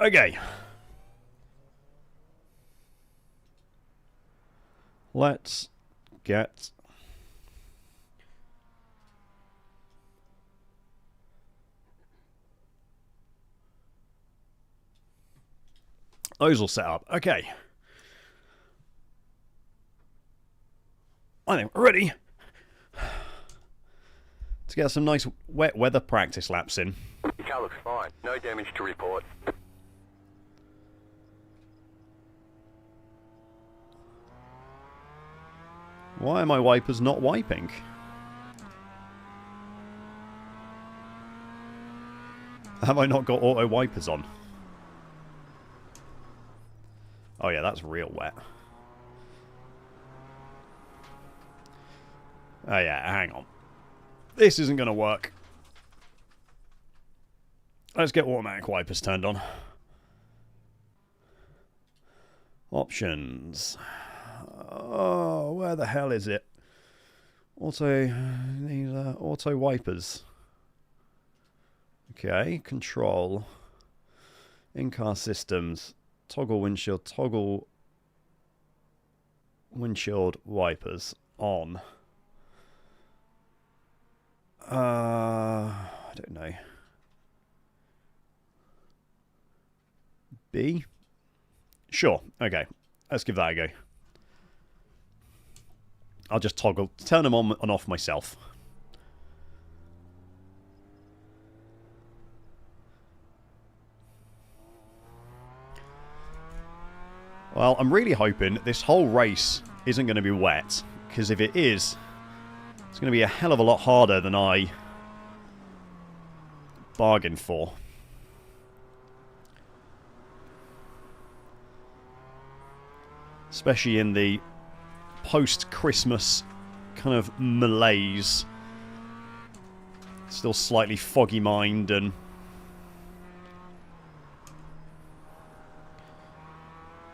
Okay. Let's get... those all set up. Okay. I think we're ready to get some nice wet weather practice laps in. Your car looks fine. No damage to report. Why are my wipers not wiping? Have I not got auto wipers on? Oh yeah, that's real wet. Oh yeah, hang on. This isn't going to work. Let's get automatic wipers turned on. Options. Oh, where the hell is it? These auto wipers. Okay, control. In-car systems. Toggle windshield wipers on. I don't know. B? Sure, okay. Let's give that a go. I'll just turn them on and off myself. Well, I'm really hoping this whole race isn't going to be wet, because if it is, it's going to be a hell of a lot harder than I bargained for. Especially in the post-Christmas kind of malaise. Still slightly foggy mind and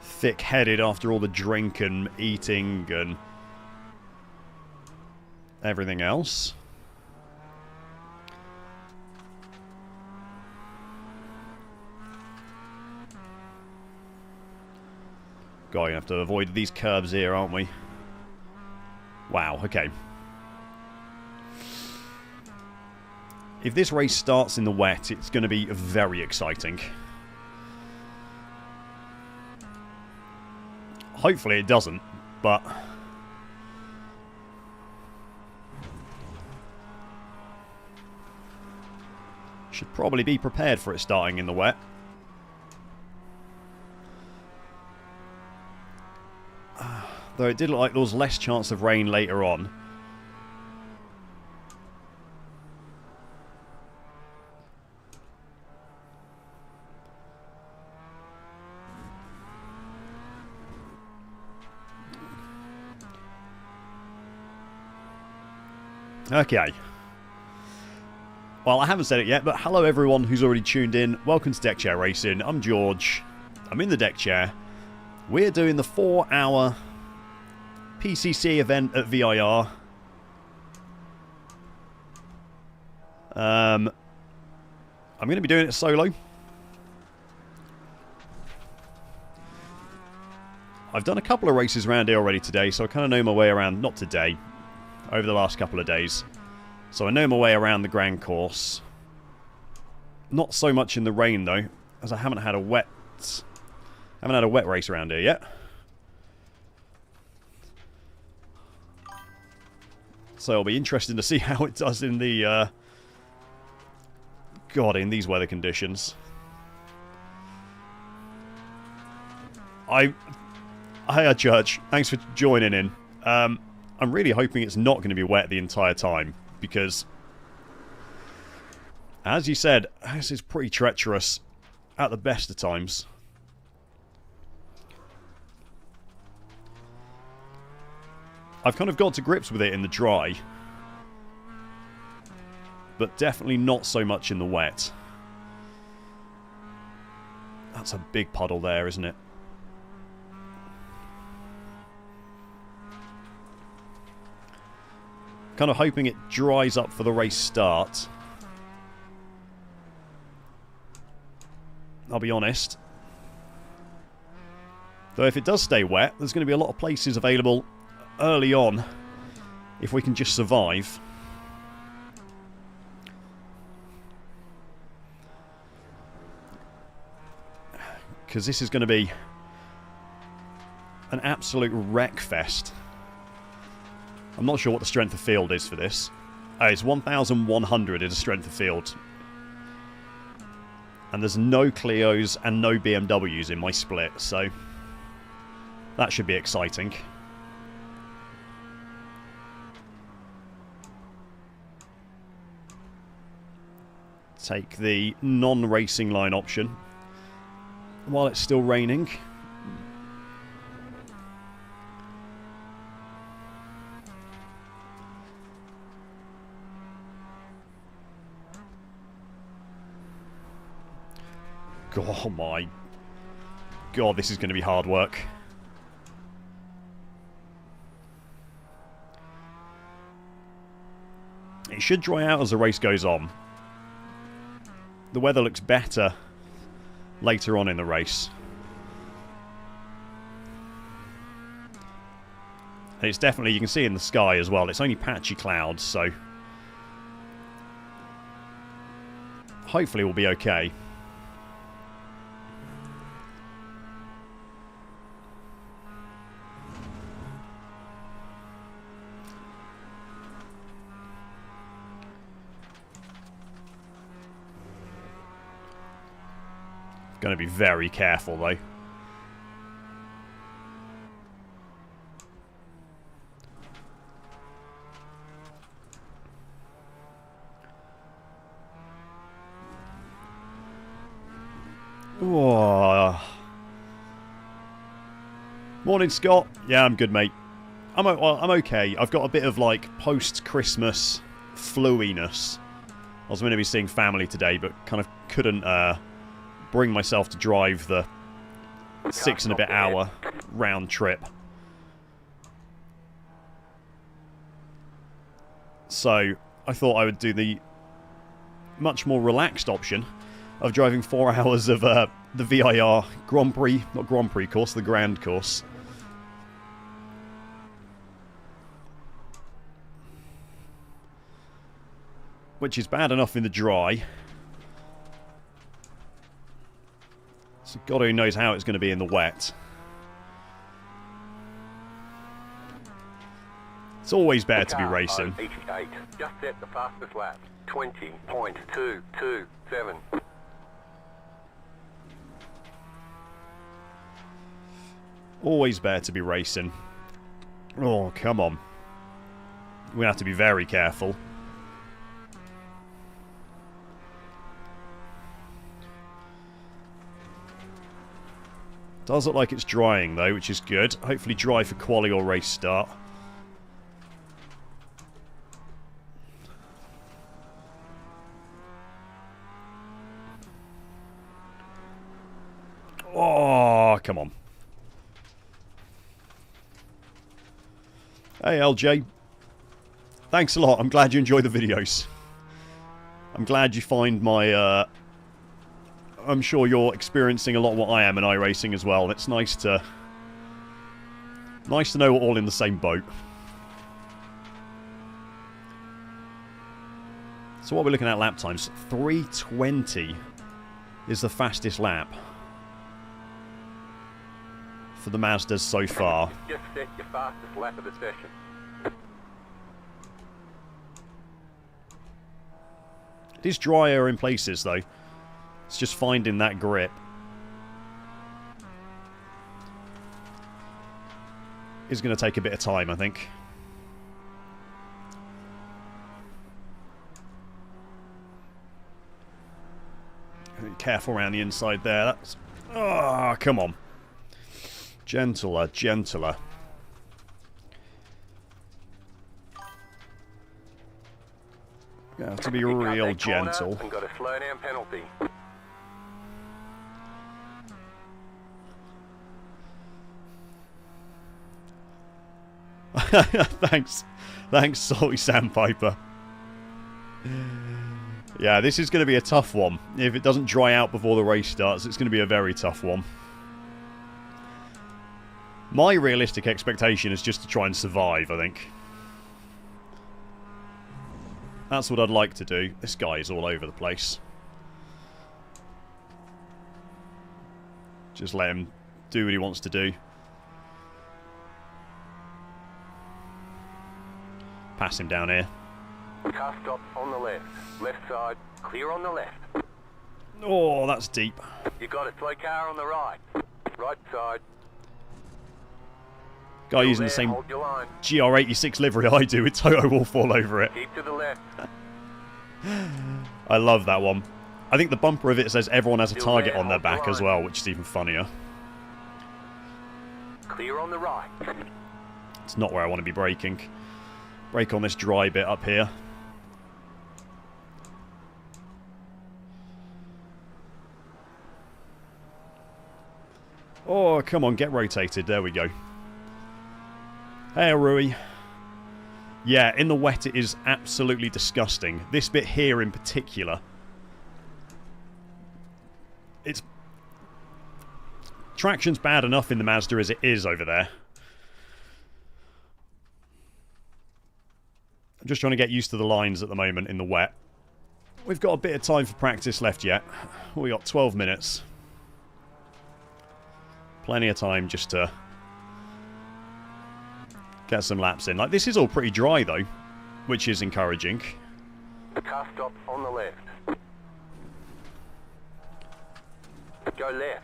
thick-headed after all the drink and eating and everything else. God, you have to avoid these curves here, aren't we? Wow, okay. If this race starts in the wet, it's going to be very exciting. Hopefully it doesn't, but... should probably be prepared for it starting in the wet. Though it did look like there was less chance of rain later on. Okay. Well, I haven't said it yet, but hello everyone who's already tuned in. Welcome to Deck Chair Racing. I'm George. I'm in the deck chair. We're doing the 4-hour PCC event at VIR. I'm going to be doing it solo. I've done a couple of races around here already today, so I kind of know my way around. Not today, over the last couple of days. So I know my way around the grand course. Not so much in the rain though, as I haven't had a wet race around here yet. So it'll be interesting to see how it does in the in these weather conditions. Hiya Church, thanks for joining in. I'm really hoping it's not going to be wet the entire time, because as you said, this is pretty treacherous at the best of times. I've kind of got to grips with it in the dry, but definitely not so much in the wet. That's a big puddle there, isn't it? Kind of hoping it dries up for the race start. I'll be honest. Though if it does stay wet, there's going to be a lot of places available early on if we can just survive. Because this is going to be an absolute wreck fest. I'm not sure what the strength of field is for this. Oh, it's 1,100 is a strength of field. And there's no Clios and no BMWs in my split, so that should be exciting. Take the non-racing line option while it's still raining. Oh my god, this is going to be hard work. It should dry out as the race goes on. The weather looks better later on in the race. And it's definitely, you can see in the sky as well, it's only patchy clouds, so hopefully we'll be okay. Going to be very careful though. Whoa. Morning, Scott. Yeah, I'm good, mate. I'm okay. I've got a bit of like post-Christmas fluiness. I was meant to be seeing family today, but kind of couldn't bring myself to drive the 6 and a bit hour round trip. So I thought I would do the much more relaxed option of driving 4 hours of the VIR Grand Prix, not Grand Prix course, the Grand course. Which is bad enough in the dry. So God only knows how it's going to be in the wet. It's always better to be racing. 88. Just set the fastest lap. 20.227. Always better to be racing. Oh, come on. We have to be very careful. Does look like it's drying though, which is good. Hopefully dry for quali or race start. Oh, come on. Hey, LJ. Thanks a lot. I'm glad you enjoy the videos. I'm glad you find my... I'm sure you're experiencing a lot of what I am in iRacing as well. It's nice to know we're all in the same boat. So what we're looking at lap times. 3:20 is the fastest lap for the Mazdas so far. Just set your fastest lap of the session. It is drier in places though. It's just finding that grip. Is going to take a bit of time, I think. Be careful around the inside there. That's... Oh, come on. Gentler, gentler. You have to be real gentle. And got a slow down penalty. Thanks, Salty Sandpiper. Yeah, this is going to be a tough one. If it doesn't dry out before the race starts, it's going to be a very tough one. My realistic expectation is just to try and survive, I think. That's what I'd like to do. This guy is all over the place. Just let him do what he wants to do. Pass him down here. Car stop on the left. Left side, clear on the left. Oh, that's deep. You got a slow car on the right. Right side. Guy using the same Hold your line. GR86 livery I do with Toto will fall over it. Keep to the left. I love that one. I think the bumper of it says everyone has a Still target there, on their hold the back as line. well, which is even funnier. Clear on the right. It's not where I want to be braking. Brake on this dry bit up here. Oh, come on, get rotated. There we go. Hey, Rui. Yeah, in the wet it is absolutely disgusting. This bit here in particular. It's... Traction's bad enough in the Mazda as it is over there. I'm just trying to get used to the lines at the moment in the wet. We've got a bit of time for practice left yet. We got 12 minutes. Plenty of time just to get some laps in. Like, this is all pretty dry though, which is encouraging. Car stop on the left. Go left.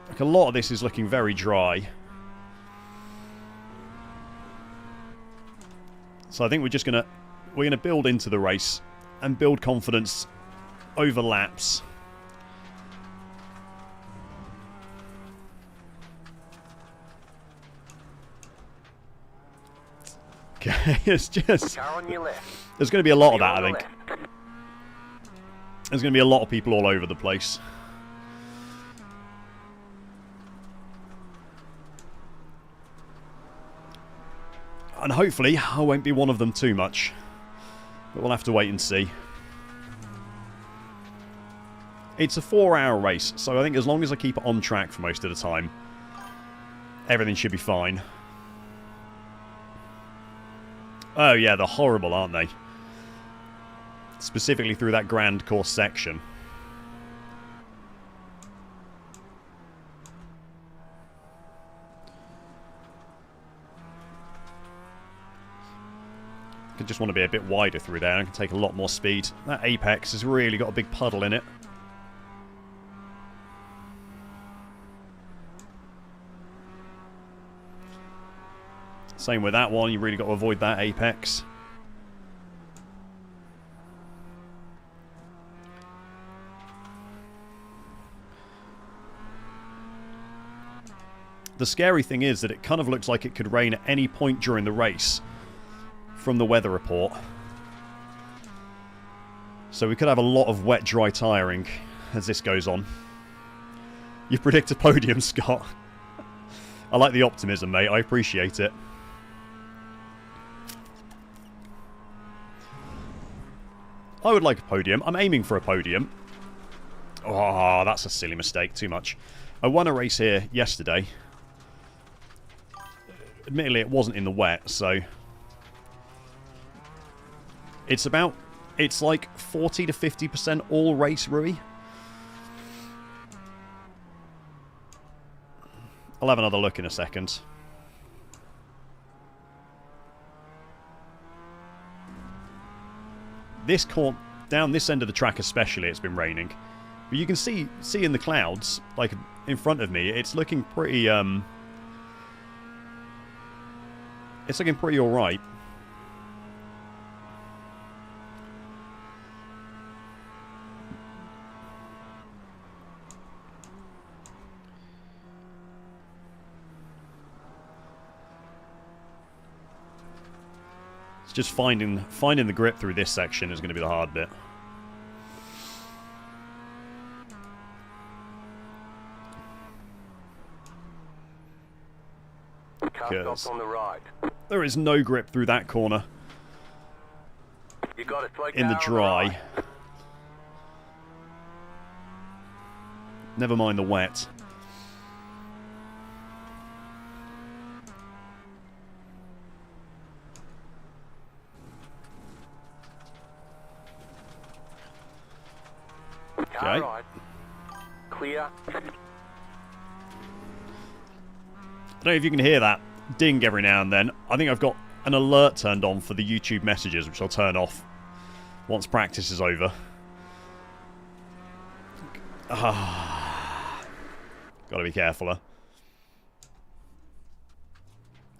Like, a lot of this is looking very dry. So I think we're gonna build into the race and build confidence over laps. Okay, it's just... Car on your left. There's going to be a lot of Clear that, on I the think. left. There's going to be a lot of people all over the place. And hopefully, I won't be one of them too much. But we'll have to wait and see. It's a 4-hour race, so I think as long as I keep it on track for most of the time, everything should be fine. Oh yeah, they're horrible, aren't they? Specifically through that grand course section. I just want to be a bit wider through there. I can take a lot more speed. That apex has really got a big puddle in it. Same with that one, you really got to avoid that apex. The scary thing is that it kind of looks like it could rain at any point during the race from the weather report. So we could have a lot of wet, dry tiring as this goes on. You predict a podium, Scott. I like the optimism, mate. I appreciate it. I would like a podium. I'm aiming for a podium. Oh, that's a silly mistake. Too much. I won a race here yesterday. Admittedly, it wasn't in the wet, so... It's like 40 to 50% all race, Rui. I'll have another look in a second. This court down this end of the track especially, it's been raining. But you can see in the clouds, like in front of me, it's looking pretty it's looking pretty alright. Just finding the grip through this section is going to be the hard bit. Car stops on the right. There is no grip through that corner. You got a slow in the car on dry. right. Never mind the wet. Car Okay. right. Clear. I don't know if you can hear that ding every now and then. I think I've got an alert turned on for the YouTube messages, which I'll turn off once practice is over. Gotta be carefuler.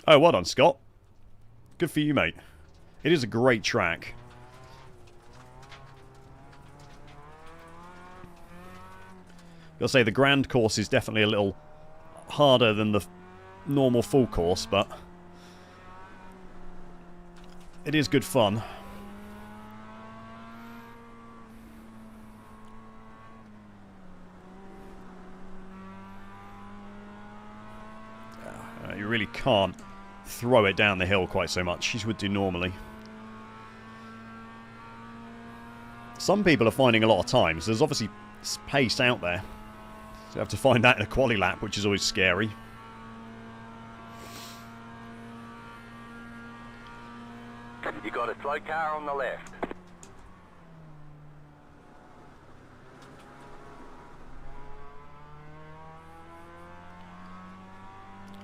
Oh, well done, Scott. Good for you, mate. It is a great track. Gotta say, the grand course is definitely a little harder than the normal full course, but it is good fun. You really can't throw it down the hill quite so much as you would do normally. Some people are finding a lot of times. There's obviously pace out there. So you have to find that in a quali lap, which is always scary. You got a slow car on the left.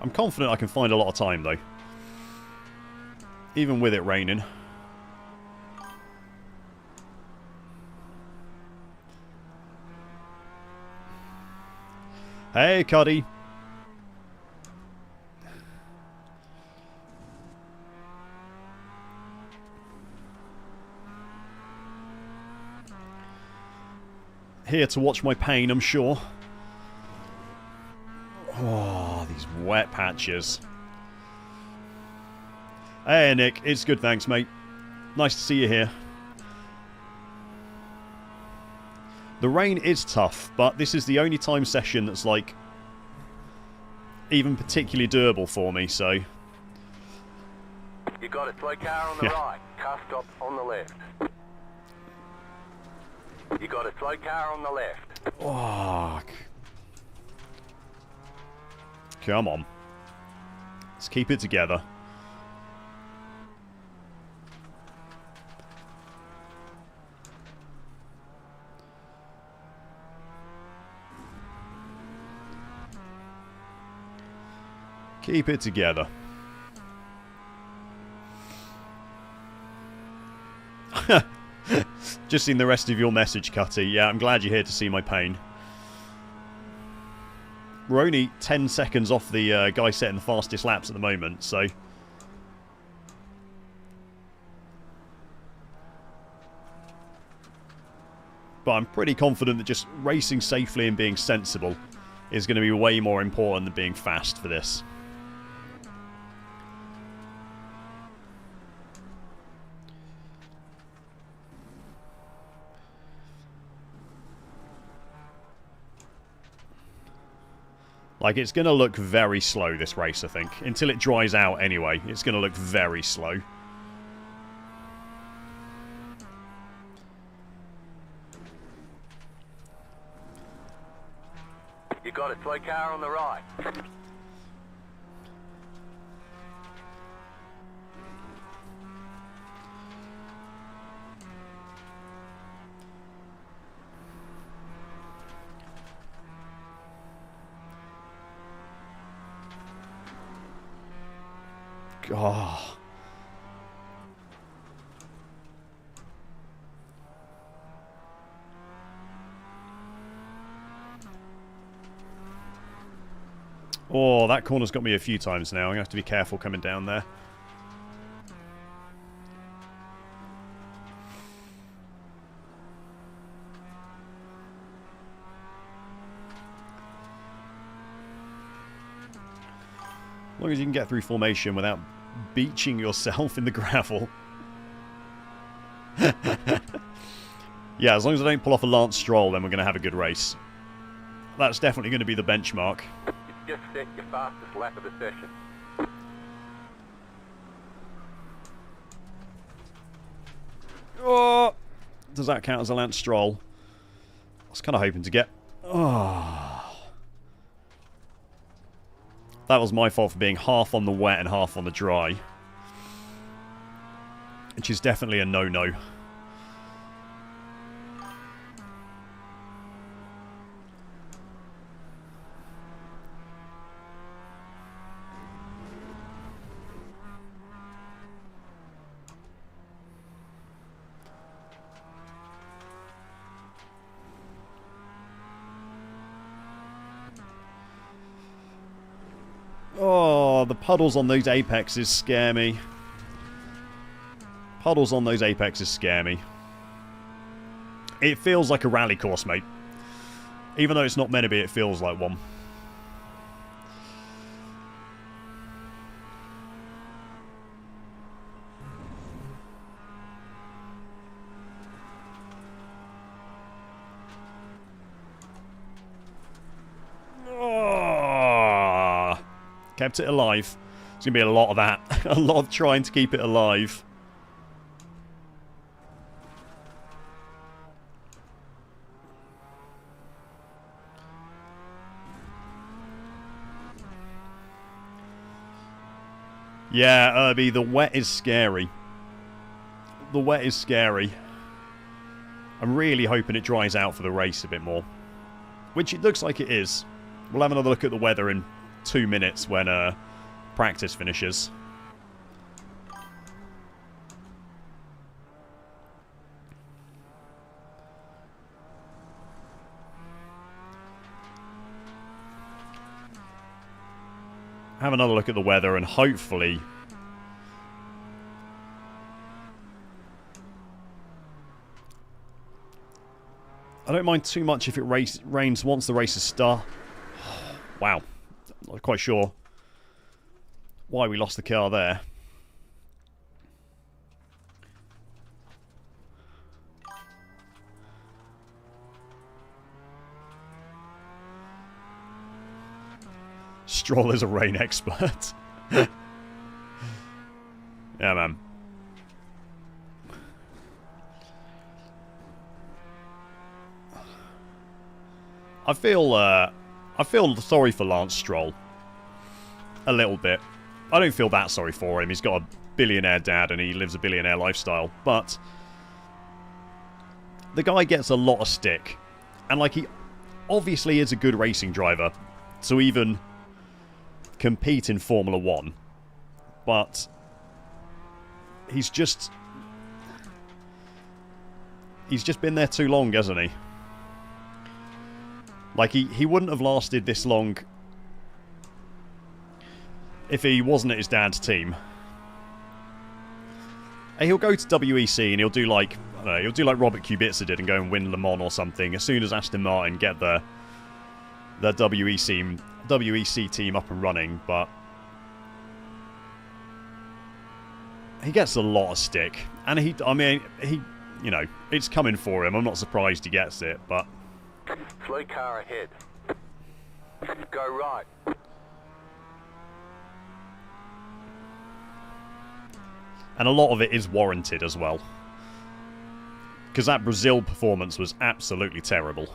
I'm confident I can find a lot of time, though. Even with it raining. Hey, Cuddy. Here to watch my pain, I'm sure. Oh, these wet patches. Hey, Nick. It's good, thanks, mate. Nice to see you here. The rain is tough, but this is the only time session that's, like, even particularly doable for me, so... You got a slow car on the right. Car stop on the left. You got a slow car on the left. Oh, come on. Let's keep it together. Keep it together. Just seen the rest of your message, Cutty. Yeah, I'm glad you're here to see my pain. We're only 10 seconds off the guy setting the fastest laps at the moment, so... But I'm pretty confident that just racing safely and being sensible is going to be way more important than being fast for this. Like, it's going to look very slow, this race, I think. Until it dries out anyway, it's going to look very slow. You got a slow car on the right. Oh. Oh, that corner's got me a few times now. I'm going to have to be careful coming down there. As long as you can get through formation without beaching yourself in the gravel. Yeah, as long as I don't pull off a Lance Stroll, then we're going to have a good race. That's definitely going to be the benchmark. You just set your fastest lap of the session. Oh, does that count as a Lance Stroll? I was kind of hoping to get... Oh. That was my fault for being half on the wet and half on the dry. Which is definitely a no-no. Oh, the puddles on those apexes scare me. Puddles on those apexes scare me. It feels like a rally course, mate. Even though it's not meant to be, it feels like one. Oh, kept it alive. There's going to be a lot of that. A lot of trying to keep it alive. Yeah, Irby, the wet is scary. The wet is scary. I'm really hoping it dries out for the race a bit more. Which it looks like it is. We'll have another look at the weather in 2 minutes when practice finishes. Have another look at the weather and hopefully... I don't mind too much if it rains once the races start. Wow. Not quite sure why we lost the car there. Stroll is a rain expert. Yeah, man. I feel sorry for Lance Stroll. A little bit. I don't feel that sorry for him. He's got a billionaire dad and he lives a billionaire lifestyle. But the guy gets a lot of stick. And, like, he obviously is a good racing driver to even compete in Formula 1. But he's just been there too long, hasn't he? Like, he wouldn't have lasted this long if he wasn't at his dad's team. He'll go to WEC and he'll do like, I don't know, he'll do like Robert Kubica did and go and win Le Mans or something as soon as Aston Martin get the WEC team up and running, but he gets a lot of stick. And he, you know, it's coming for him. I'm not surprised he gets it, but... Slow car ahead. Go right. And a lot of it is warranted as well. Because that Brazil performance was absolutely terrible.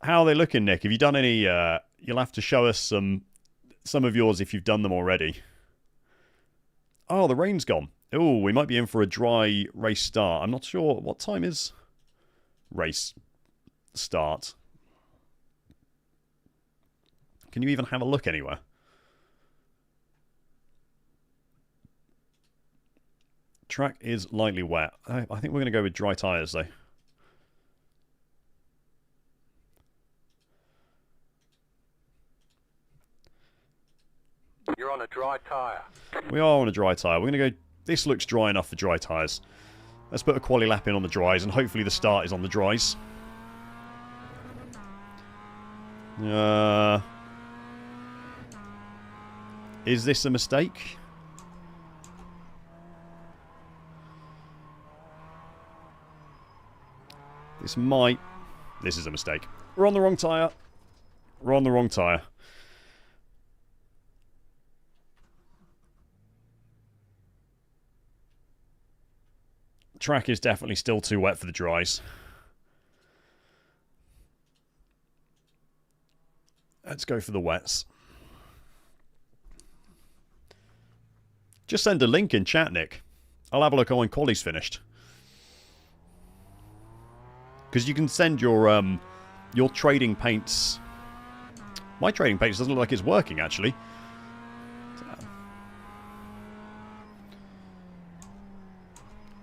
How are they looking, Nick? Have you done any... you'll have to show us some of yours if you've done them already. Oh, the rain's gone. Oh, we might be in for a dry race start. I'm not sure. What time is race start? Can you even have a look anywhere? Track is lightly wet. I think we're going to go with dry tyres, though. You're on a dry tyre. We are on a dry tyre. We're going to go... This looks dry enough for dry tyres. Let's put a quali lap in on the dries, and hopefully the start is on the dries. Is this a mistake? This might... This is a mistake. We're on the wrong tyre. We're on the wrong tyre. Track is definitely still too wet for the dries. Let's go for the wets. Just send a link in chat, Nick. I'll have a look at when quali's finished. Because you can send your trading paints... My trading paints doesn't look like it's working, actually.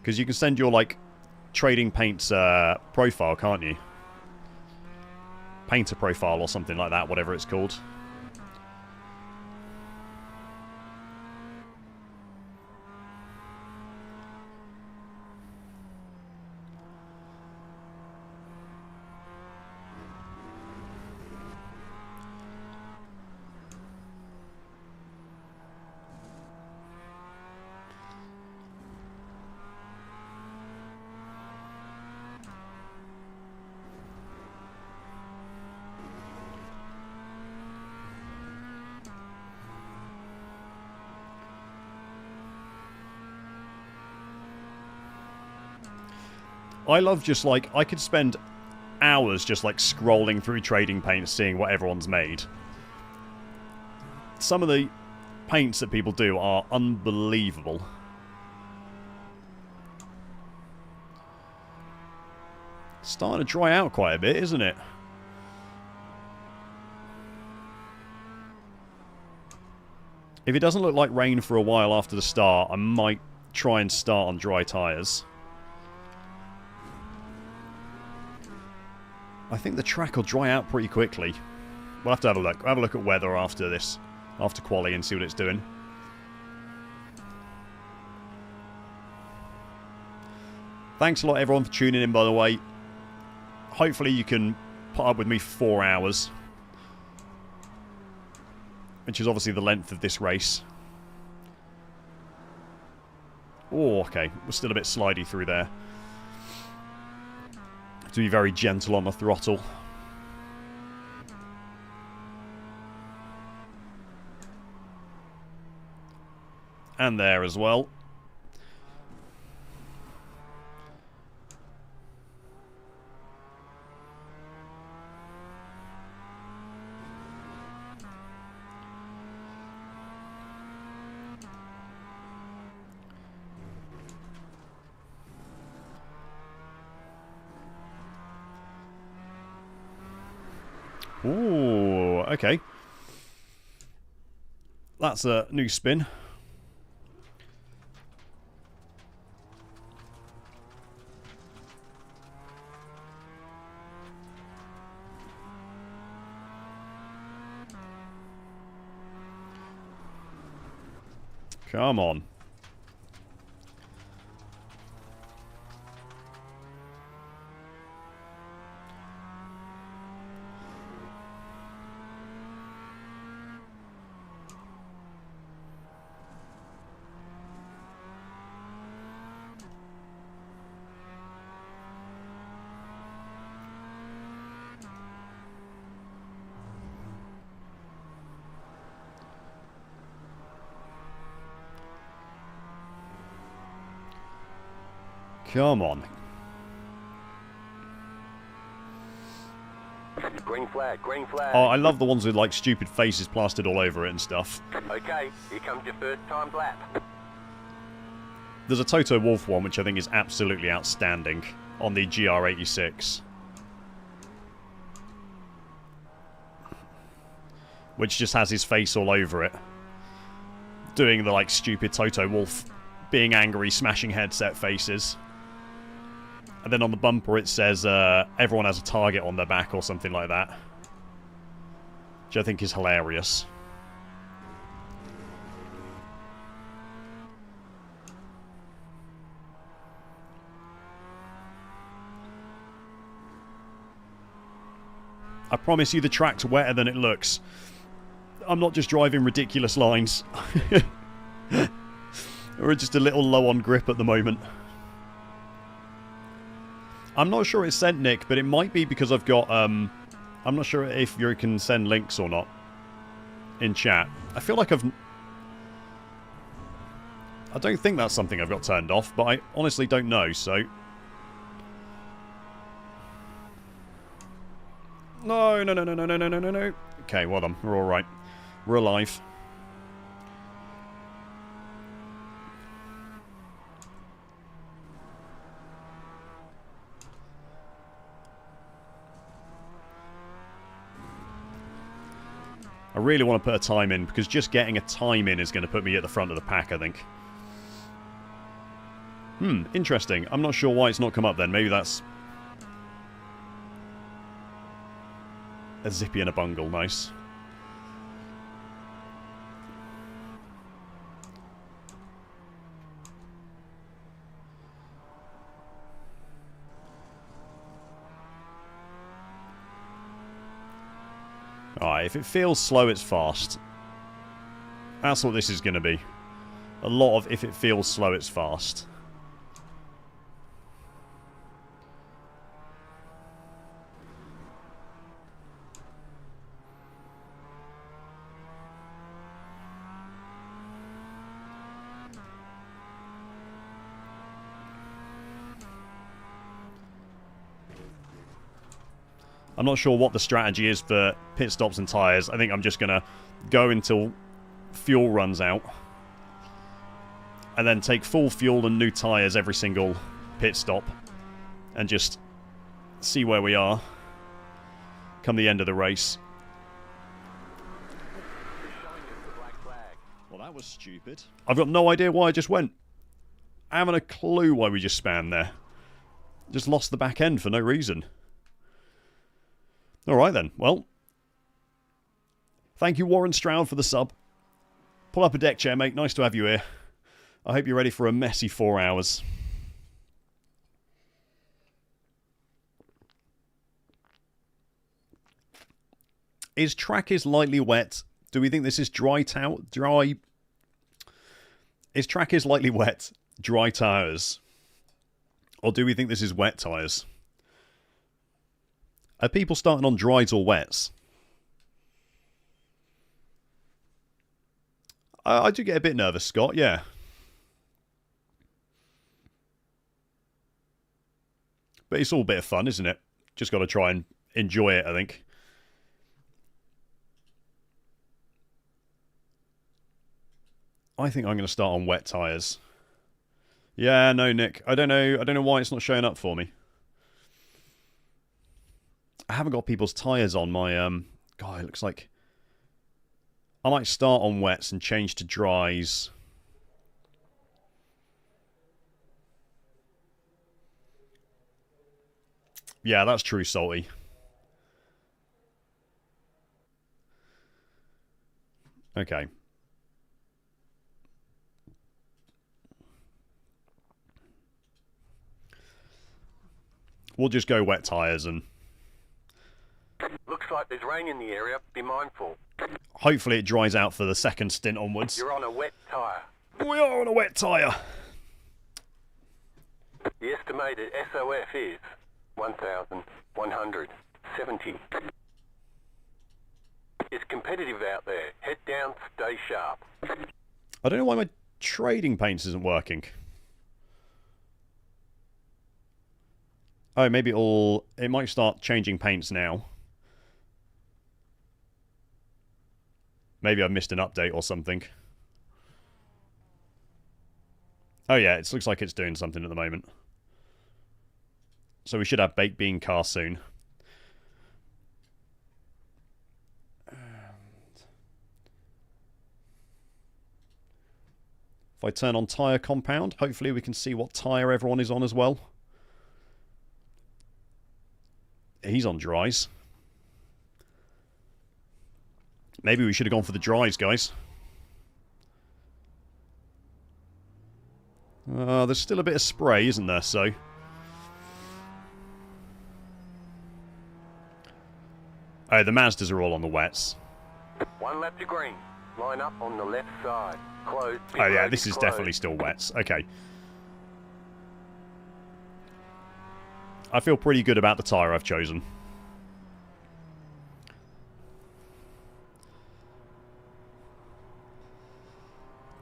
Because you can send your, like, trading paints profile, can't you? Painter profile or something like that, whatever it's called. I love just, like, I could spend hours just, like, scrolling through trading paints, seeing what everyone's made. Some of the paints that people do are unbelievable. It's starting to dry out quite a bit, isn't it? If it doesn't look like rain for a while after the start, I might try and start on dry tyres. I think the track will dry out pretty quickly. We'll have to have a look. We'll have a look at weather after this, after quali, and see what it's doing. Thanks a lot, everyone, for tuning in, by the way. Hopefully you can put up with me for 4 hours. Which is obviously the length of this race. Oh, okay. We're still a bit slidey through there. To be very gentle on the throttle. And there as well. Ooh, okay. That's a new spin. Come on. Come on. Green flag, green flag. Oh, I love the ones with, like, stupid faces plastered all over it and stuff. Okay, here comes your first time lap. There's a Toto Wolff one, which I think is absolutely outstanding, on the GR86. Which just has his face all over it. Doing the, like, stupid Toto Wolff being angry, smashing headset faces. And then on the bumper it says, everyone has a target on their back or something like that. Which I think is hilarious. I promise you the track's wetter than it looks. I'm not just driving ridiculous lines. We're just a little low on grip at the moment. I'm not sure it's sent, Nick, but it might be because I've got, I'm not sure if you can send links or not in chat. I feel like I don't think that's something I've got turned off, but I honestly don't know, so... No, no, no, no, no, no, no, no, no, no. Okay, well done. We're alright. We're alive. I really want to put a time in, because just getting a time in is going to put me at the front of the pack, I think. Interesting. I'm not sure why it's not come up then. Maybe that's... a zippy and a bungle. Nice. Alright, if it feels slow, it's fast. That's what this is going to be. A lot of if it feels slow, it's fast. I'm not sure what the strategy is for pit stops and tyres. I think I'm just going to go until fuel runs out. And then take full fuel and new tyres every single pit stop. And just see where we are come the end of the race. Well, that was stupid. I've got no idea why I just went. I haven't a clue why we just spammed there. Just lost the back end for no reason. Alright then, well. Thank you, Warren Stroud, for the sub. Pull up a deck chair, mate. Nice to have you here. I hope you're ready for a messy 4 hours. Is track is lightly wet? Do we think this is dry? Is track is lightly wet? Dry tyres? Or do we think this is wet tyres? Are people starting on dries or wets? I do get a bit nervous, Scott, yeah. But it's all a bit of fun, isn't it? Just got to try and enjoy it, I think. I think I'm going to start on wet tyres. Yeah, no, Nick. I don't know why it's not showing up for me. I haven't got people's tyres on my, God, it looks like... I might start on wets and change to dries. Yeah, that's true, Salty. Okay. We'll just go wet tyres and... Looks like there's rain in the area. Be mindful. Hopefully it dries out for the second stint onwards. You're on a wet tyre. We are on a wet tyre. The estimated SOF is 1,170. It's competitive out there. Head down, stay sharp. I don't know why my trading paints isn't working. Oh, maybe it might start changing paints now. Maybe I've missed an update or something. Oh yeah, it looks like it's doing something at the moment. So we should have baked bean car soon. If I turn on tyre compound, hopefully we can see what tyre everyone is on as well. He's on dries. Maybe we should have gone for the dries, guys. There's still a bit of spray, isn't there? So... oh, the Mazdas are all on the wets. One lap to green. Line up on the left side. Close. Oh yeah, this is definitely still wets. Okay. I feel pretty good about the tyre I've chosen.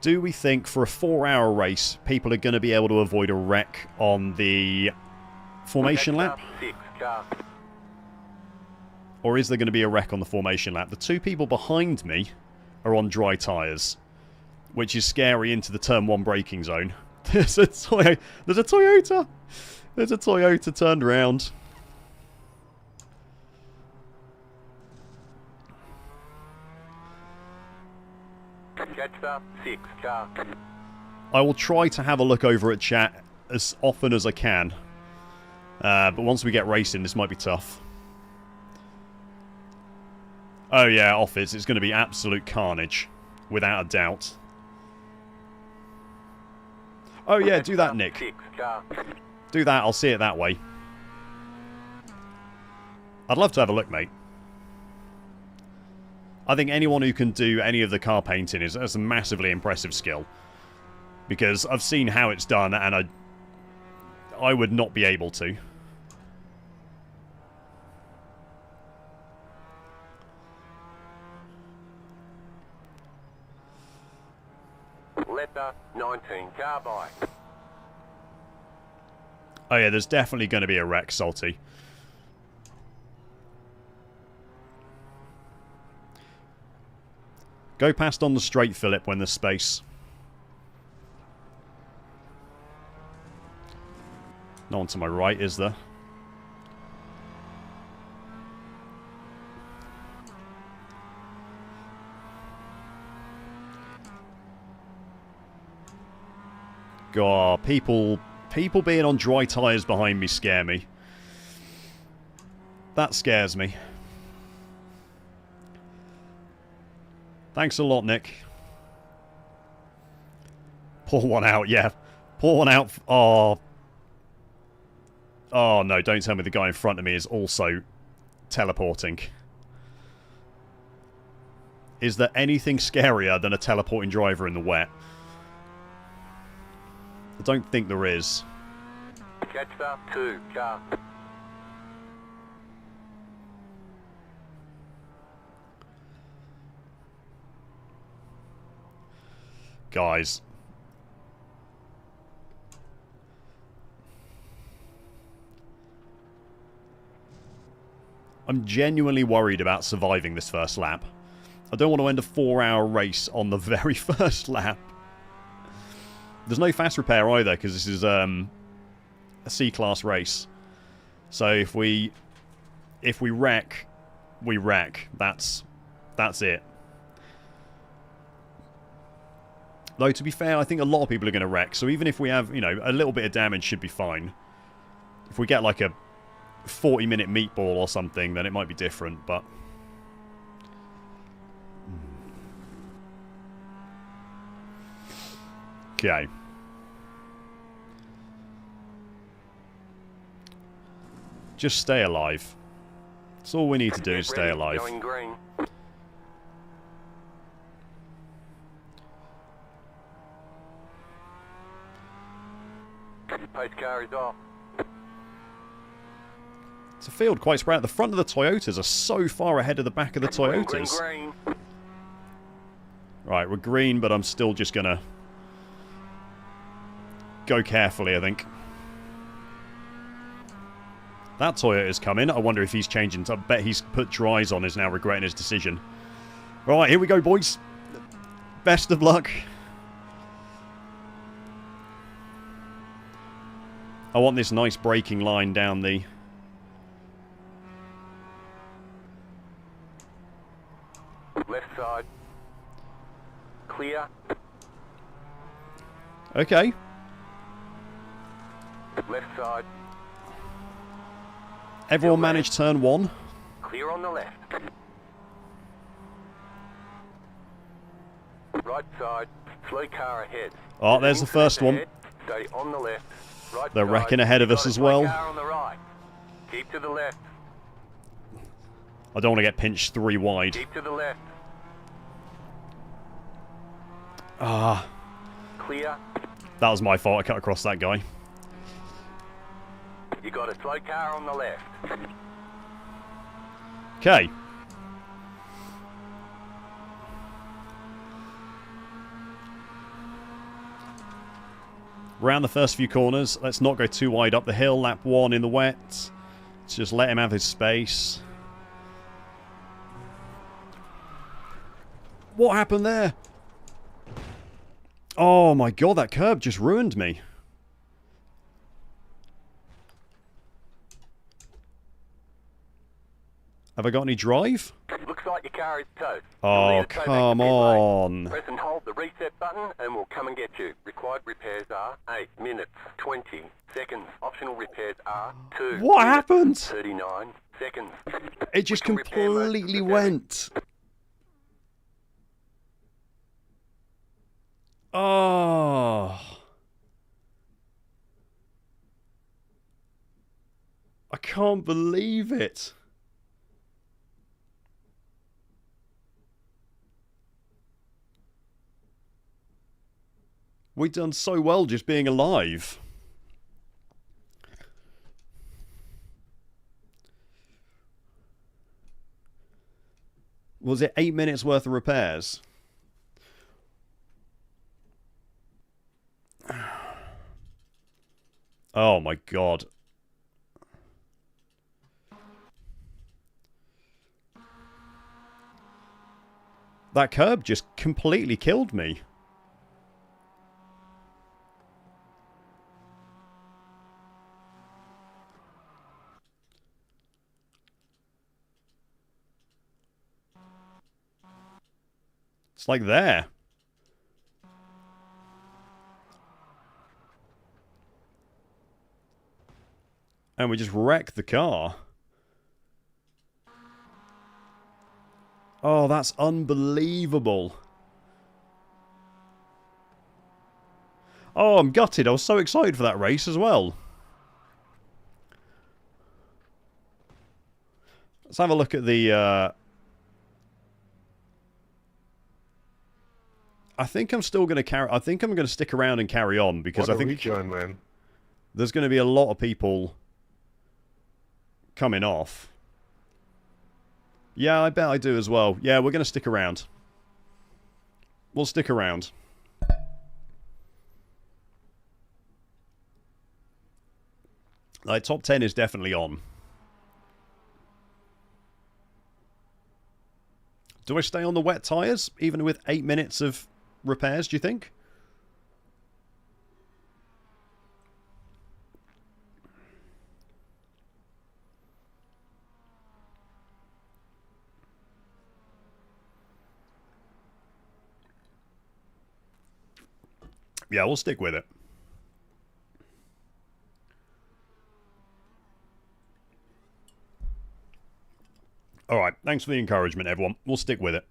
Do we think for a 4-hour race, people are going to be able to avoid a wreck on the formation lap? Or is there going to be a wreck on the formation lap? The two people behind me are on dry tyres, which is scary into the turn 1 braking zone. There's a Toyota. There's a Toyota turned around. I will try to have a look over at chat as often as I can. But once we get racing, this might be tough. Oh yeah, office. It's going to be absolute carnage. Without a doubt. Oh yeah, do that, Nick. Do that, I'll see it that way. I'd love to have a look, mate. I think anyone who can do any of the car painting is a massively impressive skill. Because I've seen how it's done, and I would not be able to. Letter 19 carbide. Oh yeah, there's definitely going to be a wreck, Salty. Go past on the straight, Philip, when there's space. No one to my right, is there? God, people being on dry tyres behind me scare me. That scares me. Thanks a lot, Nick. Pour one out, yeah. Pour one out. Oh. Oh, no, don't tell me the guy in front of me is also teleporting. Is there anything scarier than a teleporting driver in the wet? I don't think there is. Catch up 2 car. Guys. I'm genuinely worried about surviving this first lap. I don't want to end a 4-hour race on the very first lap. There's no fast repair either, because this is a C-class race. So if we wreck, we wreck. That's it. Though, to be fair, I think a lot of people are going to wreck. So even if we have, you know, a little bit of damage should be fine. If we get like a 40-minute meatball or something, then it might be different, but... Okay. Just stay alive. That's all we need to do is stay alive. Going green. Pace car is off. It's a field quite spread out. The front of the Toyotas are so far ahead of the back of the Toyotas. Green. Right, we're green, but I'm still just gonna go carefully, I think. That Toyota's coming. I wonder if he's changing. I bet he's put dries on, is now regretting his decision. Right, here we go, boys. Best of luck. I want this nice braking line down the... Left side. Clear. Okay. Left side. Everyone managed turn 1. Clear on the left. Right side. Slow car ahead. Oh, there's the first one. Stay on the left. Right They're side. wrecking ahead of us as well. Car on the right. Keep to the left. I don't want to get pinched 3 wide. Keep to the left. Ah. Clear. That was my fault. I cut across that guy. You got a slow car on the left. Okay. Round the first few corners. Let's not go too wide up the hill. Lap 1 in the wet. Let's just let him have his space. What happened there? Oh my god, that curb just ruined me. Have I got any drive? Looks like your car is toast. Oh, come on. Press and hold the reset button and we'll come and get you. Required repairs are 8 minutes, 20 seconds. Optional repairs are 2 What happened? 39 seconds. It just completely went. Oh. I can't believe it. We've done so well just being alive. Was it 8 minutes worth of repairs? Oh my god. That curb just completely killed me. It's like there. And we just wrecked the car. Oh, that's unbelievable. Oh, I'm gutted. I was so excited for that race as well. Let's have a look at the... I think I'm still going to carry... I think I'm going to stick around and carry on because I think... Rejoin, man. There's going to be a lot of people coming off. Yeah, I bet I do as well. Yeah, we're going to stick around. We'll stick around. Like, top 10 is definitely on. Do I stay on the wet tyres, even with 8 minutes of repairs, do you think? Yeah, we'll stick with it. Alright, thanks for the encouragement, everyone. We'll stick with it.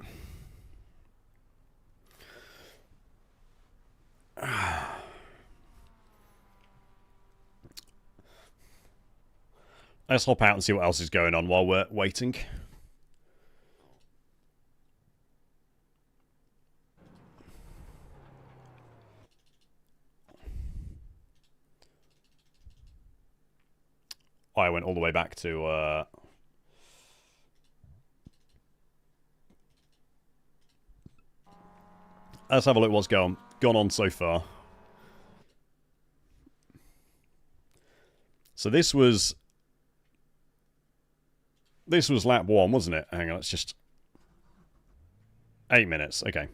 Let's hop out and see what else is going on while we're waiting. I went all the way back to... Let's have a look what's gone on so far. So this was lap 1, wasn't it? Hang on, let's just... 8 minutes, okay.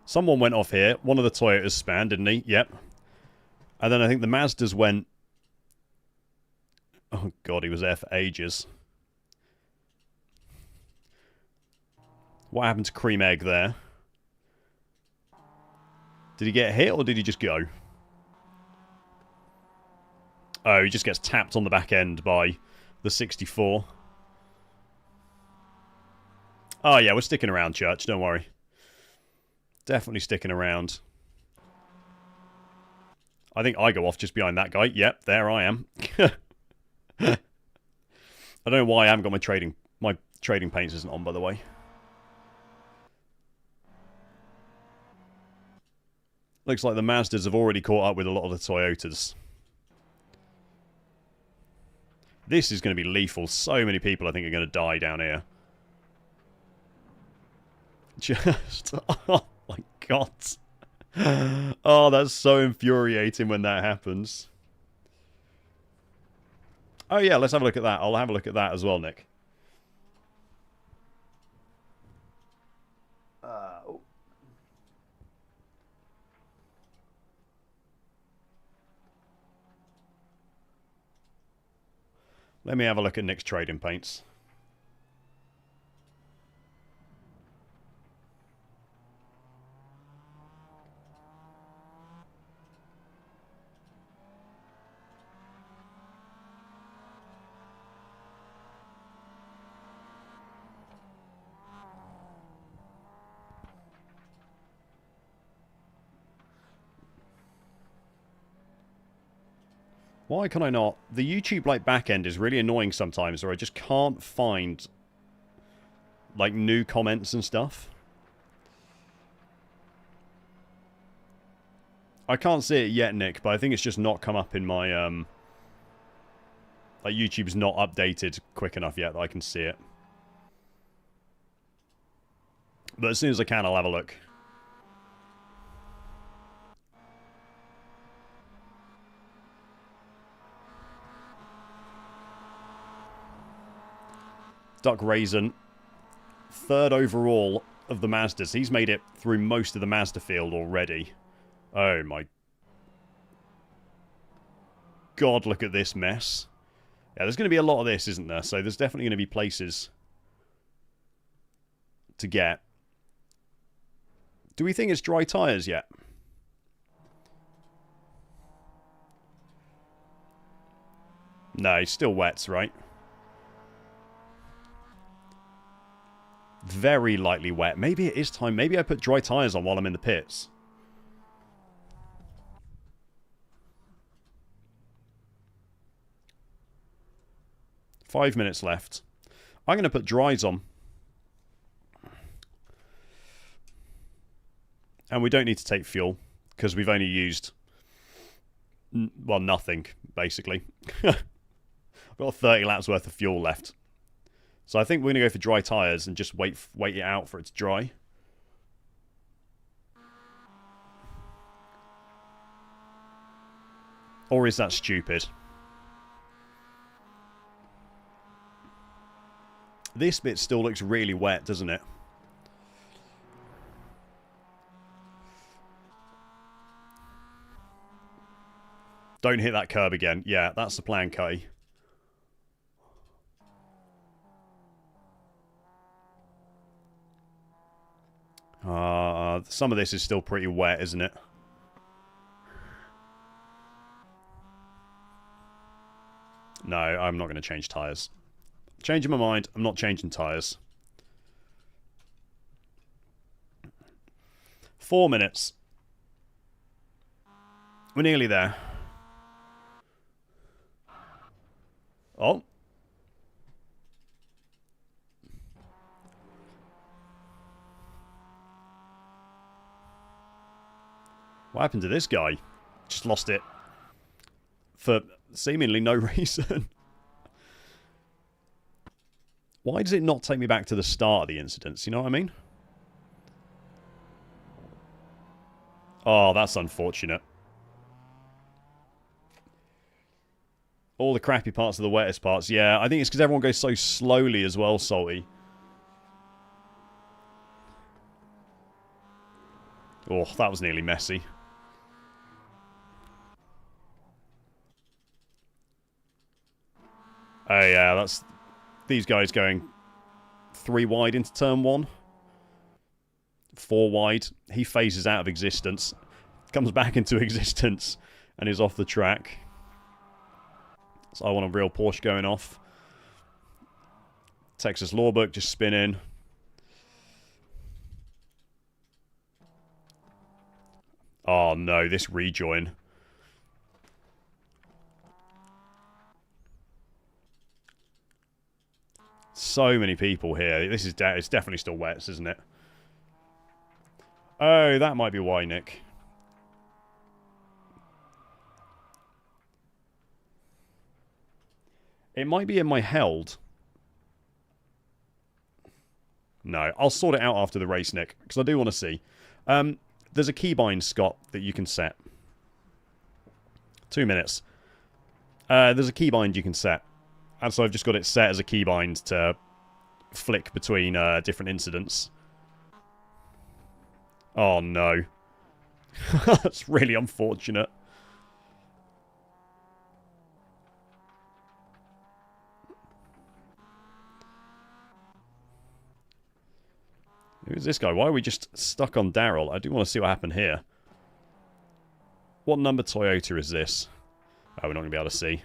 Someone went off here. One of the Toyotas span, didn't he? Yep. And then I think the Mazdas went... Oh god, he was there for ages. What happened to Cream Egg there? Did he get hit or did he just go? Oh, he just gets tapped on the back end by the 64. Oh yeah, we're sticking around, Church, don't worry. Definitely sticking around. I think I go off just behind that guy. Yep, there I am. I don't know why I haven't got my trading paints isn't on, by the way. Looks like the Mazdas have already caught up with a lot of the Toyotas. This is going to be lethal. So many people, I think, are going to die down here. Just... Oh, my God. Oh, that's so infuriating when that happens. Oh, yeah, let's have a look at that. I'll have a look at that as well, Nick. Let me have a look at Nick's trading paints. Why can I not? The YouTube like backend is really annoying sometimes, or I just can't find like new comments and stuff. I can't see it yet, Nick, but I think it's just not come up in my like YouTube's not updated quick enough yet that I can see it. But as soon as I can, I'll have a look. Duck Raisin, third overall of the Mazdas. He's made it through most of the Mazda field already. Oh my God, look at this mess. Yeah, there's going to be a lot of this, isn't there? So there's definitely going to be places to get. Do we think it's dry tyres yet? No, it's still wets, right? Very lightly wet. Maybe it is time. Maybe I put dry tyres on while I'm in the pits. Five minutes left. I'm going to put dries on. And we don't need to take fuel, because we've only used, well, nothing, basically. We've got 30 laps worth of fuel left. So I think we're going to go for dry tyres and just wait it out for it to dry. Or is that stupid? This bit still looks really wet, doesn't it? Don't hit that curb again. Yeah, that's the plan, Cutty. Some of this is still pretty wet, isn't it? No, I'm not going to change tyres. Changing my mind. I'm not changing tyres. 4 minutes. We're nearly there. Oh. What happened to this guy? Just lost it. For seemingly no reason. Why does it not take me back to the start of the incidents? You know what I mean? Oh, that's unfortunate. All the crappy parts are the wettest parts. Yeah, I think it's because everyone goes so slowly as well, Salty. Oh, that was nearly messy. Oh, yeah, that's... These guys going 3 wide into turn 1. 4 wide. He phases out of existence. Comes back into existence and is off the track. So I want a real Porsche going off. Texas Lawbook just spinning. Oh no, this rejoin. So many people here. This is it's definitely still wet, isn't it? Oh, that might be why, Nick. It might be in my held. No, I'll sort it out after the race, Nick, because I do want to see. There's a keybind, Scott, that you can set. 2 minutes. There's a keybind you can set. And so I've just got it set as a keybind to flick between different incidents. Oh, no. That's really unfortunate. Who's this guy? Why are we just stuck on Daryl? I do want to see what happened here. What number Toyota is this? Oh, we're not going to be able to see.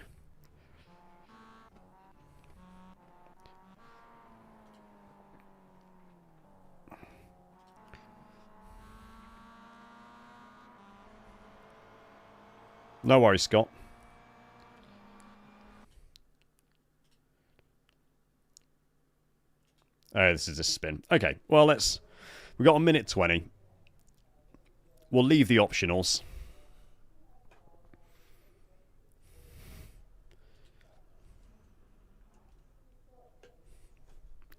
No worries, Scott. Oh, this is a spin. Okay, well, let's... We've got a minute 20. We'll leave the optionals.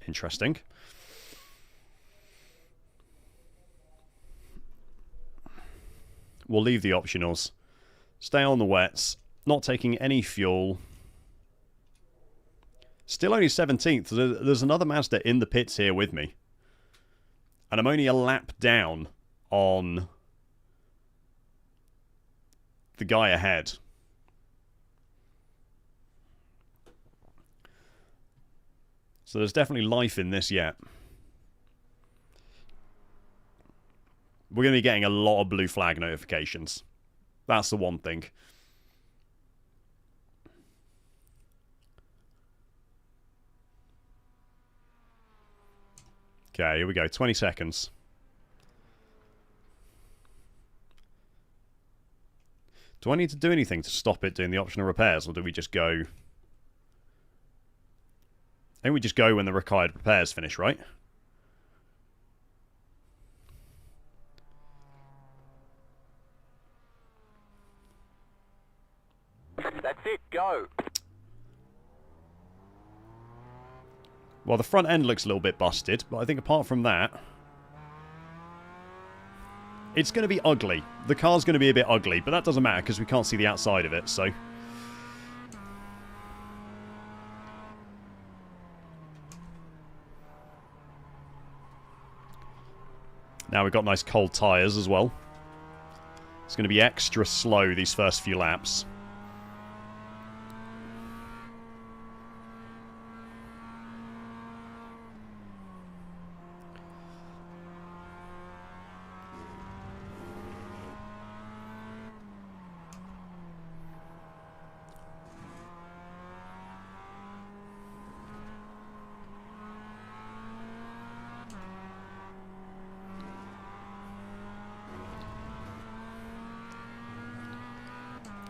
Interesting. We'll leave the optionals. Stay on the wets. Not taking any fuel. Still only 17th. There's another Mazda in the pits here with me. And I'm only a lap down on the guy ahead. So there's definitely life in this yet. We're going to be getting a lot of blue flag notifications. That's the one thing. Okay, here we go. 20 seconds. Do I need to do anything to stop it doing the optional repairs, or do we just go... I think we just go when the required repairs finish, right? That's it, go! Well, the front end looks a little bit busted, but I think apart from that... It's going to be ugly. The car's going to be a bit ugly, but that doesn't matter because we can't see the outside of it, so... Now we've got nice cold tyres as well. It's going to be extra slow these first few laps.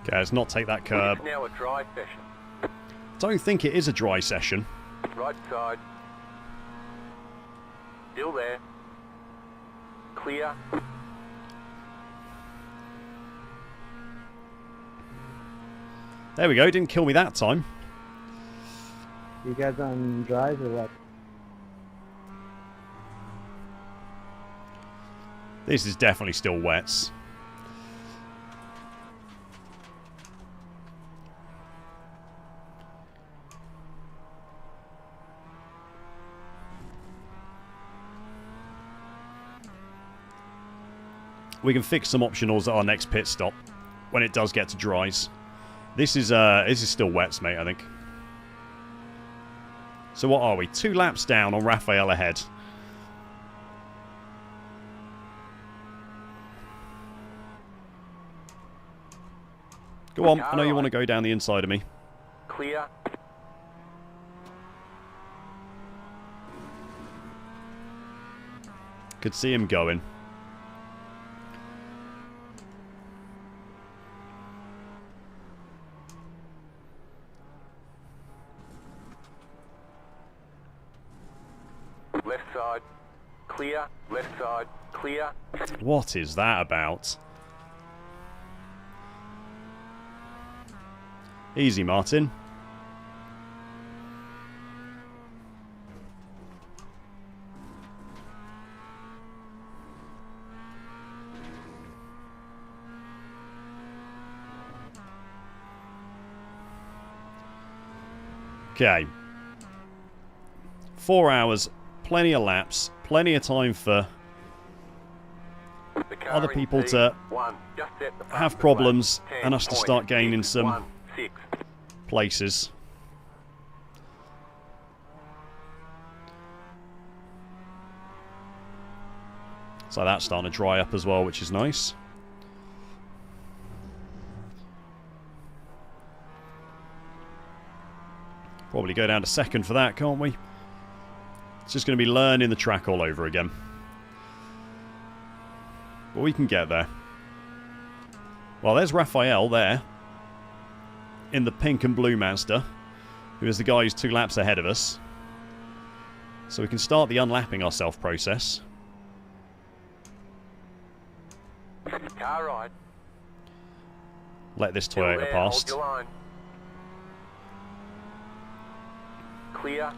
Okay, let's not take that curb. It's now a dry session. Don't think it is a dry session. Right side. Still there. Clear. There we go, didn't kill me that time. You guys on drive or what? This is definitely still wets. We can fix some optionals at our next pit stop when it does get to dries. This is still wets, mate, I think. So what are we? 2 laps down on Raphael ahead. Go on, I know you want to go down the inside of me. Clear. Could see him going. Left side. Clear. Left side. Clear. What is that about? Easy, Martin. Okay. 4 hours, plenty of laps, plenty of time for other people to have problems and us to start gaining some places. So that's starting to dry up as well, which is nice. Probably go down to second for that, can't we? It's just going to be learning the track all over again. But we can get there. Well, there's Raphael there. In the pink and blue Mazda. Who is the guy who's 2 laps ahead of us. So we can start the unlapping ourselves process. Car ride. Let this Toyota past. Clear.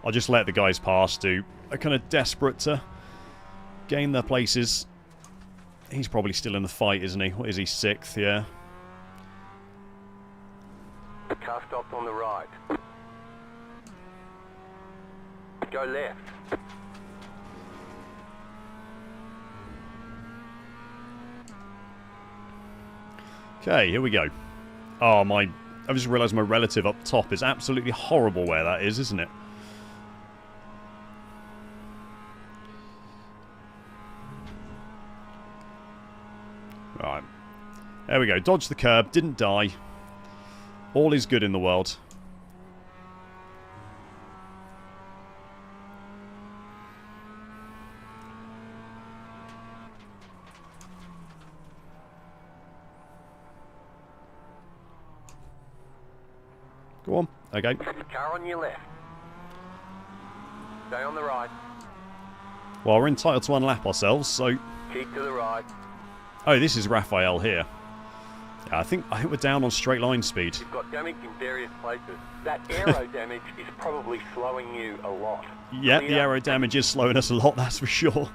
I'll just let the guys pass who are kind of desperate to gain their places. He's probably still in the fight, isn't he? What is he, 6th? Yeah. Car stopped on the right. Go left. Okay, here we go. Oh, I just realised my relative up top is absolutely horrible where that is, isn't it? Right. There we go. Dodged the curb. Didn't die. All is good in the world. Go on. Okay. Car on your left. Stay on the right. Well, we're entitled to unlap ourselves, so... Keep to the right. Oh, this is Raphael here. Yeah, I think we're down on straight line speed. You've got damage in various places. That aero damage is probably slowing you a lot. Yeah, the aero damage is slowing us a lot, that's for sure.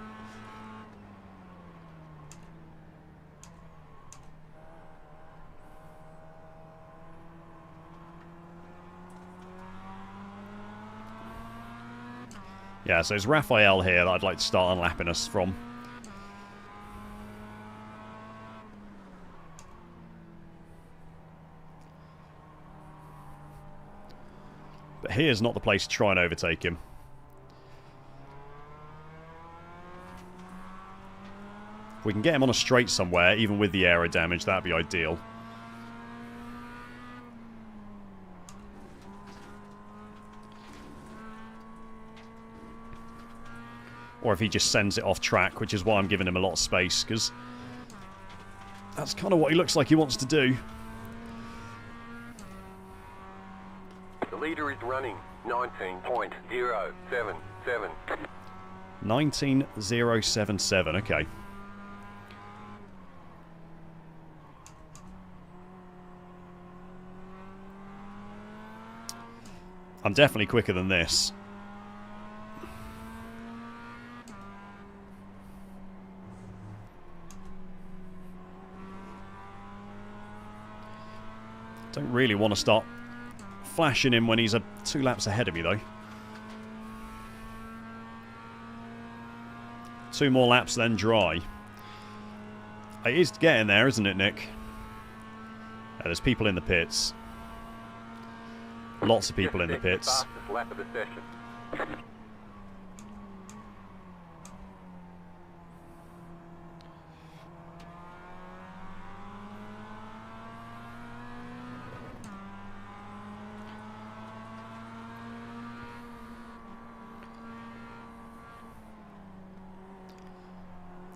Yeah, so it's Raphael here that I'd like to start unlapping us from. But here's not the place to try and overtake him. If we can get him on a straight somewhere, even with the aero damage, that'd be ideal. Or if he just sends it off track, which is why I'm giving him a lot of space, because that's kind of what he looks like he wants to do. The leader is running 19.077. 19.077, okay. I'm definitely quicker than this. Don't really want to start flashing him when he's 2 laps ahead of me, though. 2 more laps, then dry. It is getting there, isn't it, Nick? Yeah, there's people in the pits. Lots of people in the pits. Fastest lap of the session.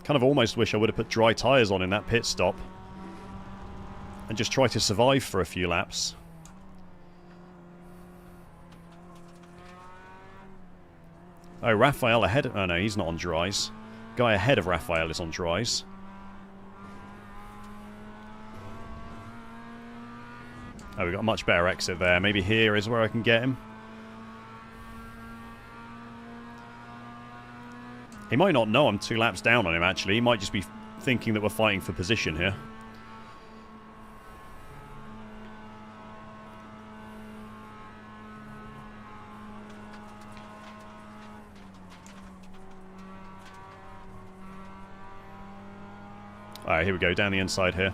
Kind of almost wish I would have put dry tyres on in that pit stop. And just try to survive for a few laps. Oh, Raphael ahead of... Oh no, he's not on dries. Guy ahead of Raphael is on dries. Oh, we've got a much better exit there. Maybe here is where I can get him. He might not know I'm 2 laps down on him, actually. He might just be thinking that we're fighting for position here. Alright, here we go, down the inside here.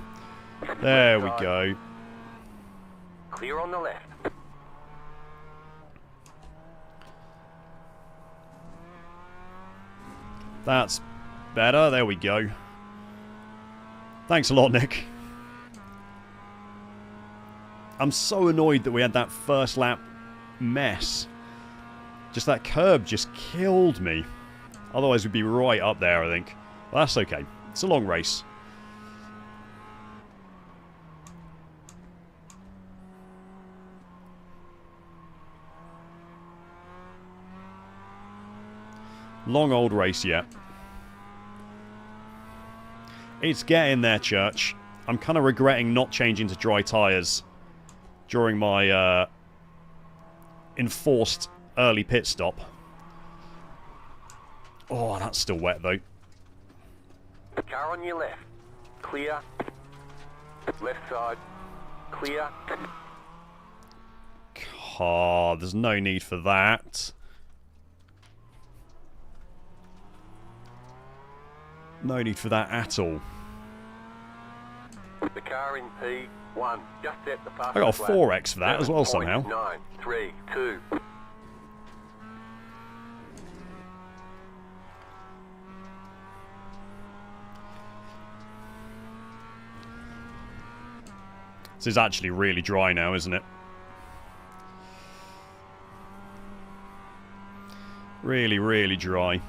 There we go. Clear on the left. That's better, there we go. Thanks a lot, Nick. I'm so annoyed that we had that first lap mess. Just that curb just killed me. Otherwise we'd be right up there, I think. But that's okay. It's a long race. Long old race yet. It's getting there, Church. I'm kind of regretting not changing to dry tyres during my enforced early pit stop. Oh, that's still wet though. Car on your left. Clear. Left side. Clear. Oh, there's no need for that. No need for that at all. The car in P1. Just set the fastest I got a 4x for that lap. as well somehow. 932. This is actually really dry now, isn't it? Really, really dry.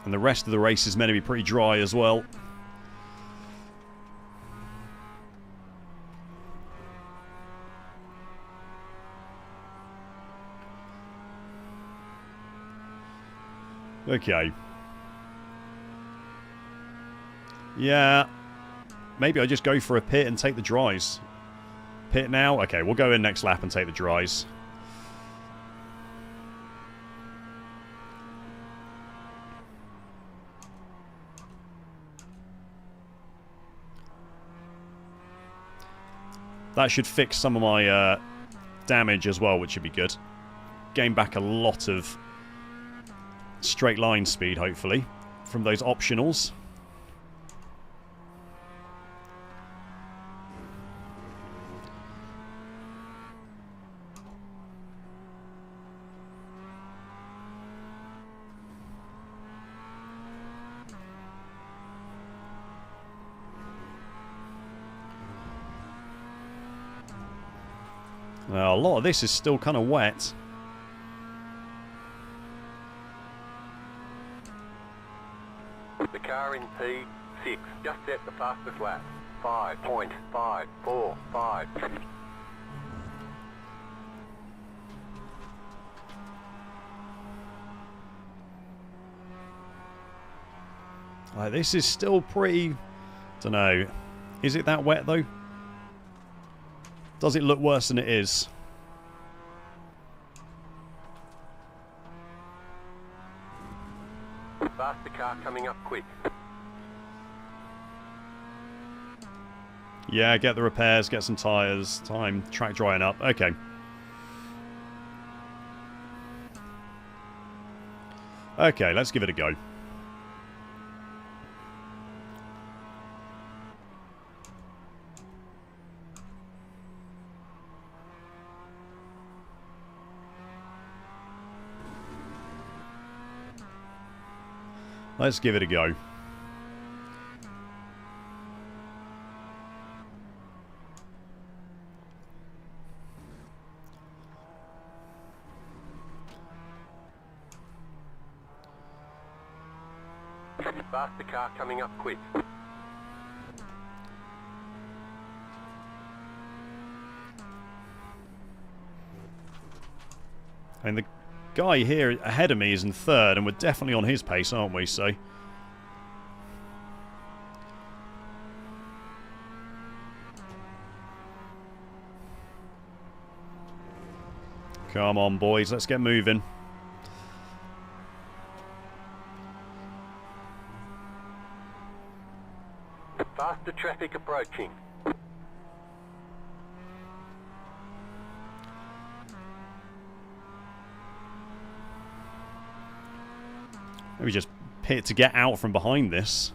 And the rest of the race is meant to be pretty dry as well. Okay. Yeah. Maybe I just go for a pit and take the dries. Pit now? Okay, we'll go in next lap and take the dries. That should fix some of my damage as well, which should be good. Gain back a lot of straight line speed, hopefully, from those optionals. Now, a lot of this is still kind of wet. The car in P6. Just set the fastest lap. 5.545. This is still pretty... Don't know. Is it that wet though? Does it look worse than it is? Faster car coming up quick. Yeah, get the repairs, get some tyres. Time. Track drying up. Okay. Okay, let's give it a go. Let's give it a go. Faster car coming up quick. And the guy here ahead of me is in third, and we're definitely on his pace, aren't we? So, Come on, boys. Let's get moving. Faster traffic approaching. Maybe just pit to get out from behind this.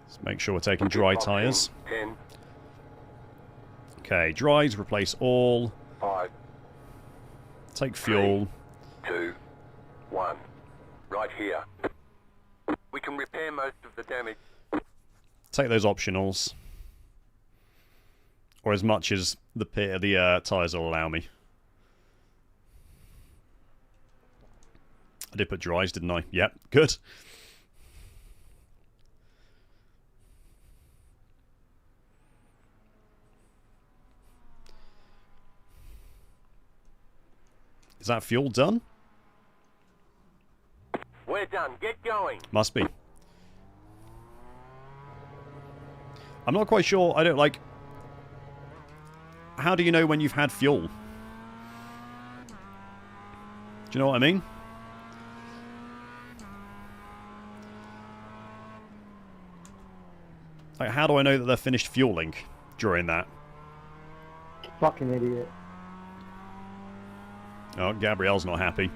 Let's make sure we're taking dry tyres. 10, Okay, dries, replace all. 5, Take fuel. 2, 1. Right here. We can repair most of the damage. Take those optionals. Or as much as the tyres will allow me. I did put dries, didn't I? Yep, good. Is that fuel done? We're done. Get going. Must be. I'm not quite sure. I don't like... How do you know when you've had fuel? Do you know what I mean? Like, how do I know that they're finished fueling during that? Fucking idiot. Oh, Gabrielle's not happy.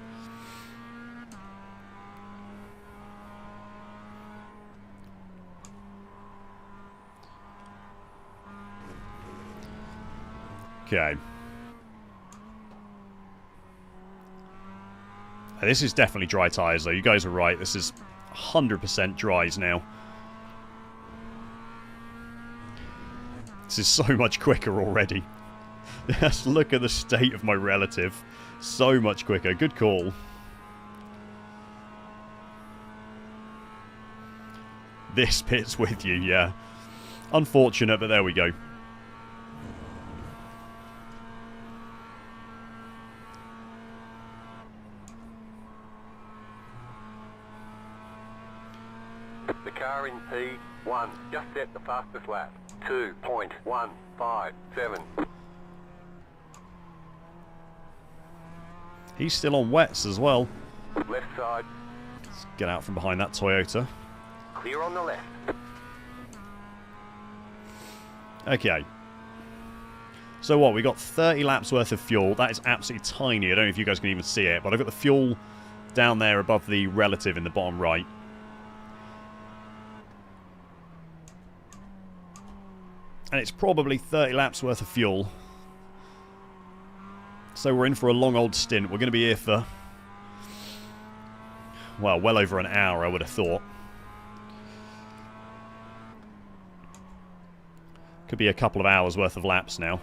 Okay. This is definitely dry tyres, though. You guys are right. This is 100% dries now. This is so much quicker already. Just look at the state of my relative. So much quicker. Good call. This pit's with you, yeah. Unfortunate, but there we go. The car in P1 just set the fastest lap. 2.157. He's still on wets as well. Left side. Let's get out from behind that Toyota. Clear on the left. Okay. So what? We got 30 laps worth of fuel. That is absolutely tiny. I don't know if you guys can even see it, but I've got the fuel down there above the relative in the bottom right. And it's probably 30 laps worth of fuel. So we're in for a long old stint. We're going to be here for, well, well over an hour, I would have thought. Could be a couple of hours worth of laps now.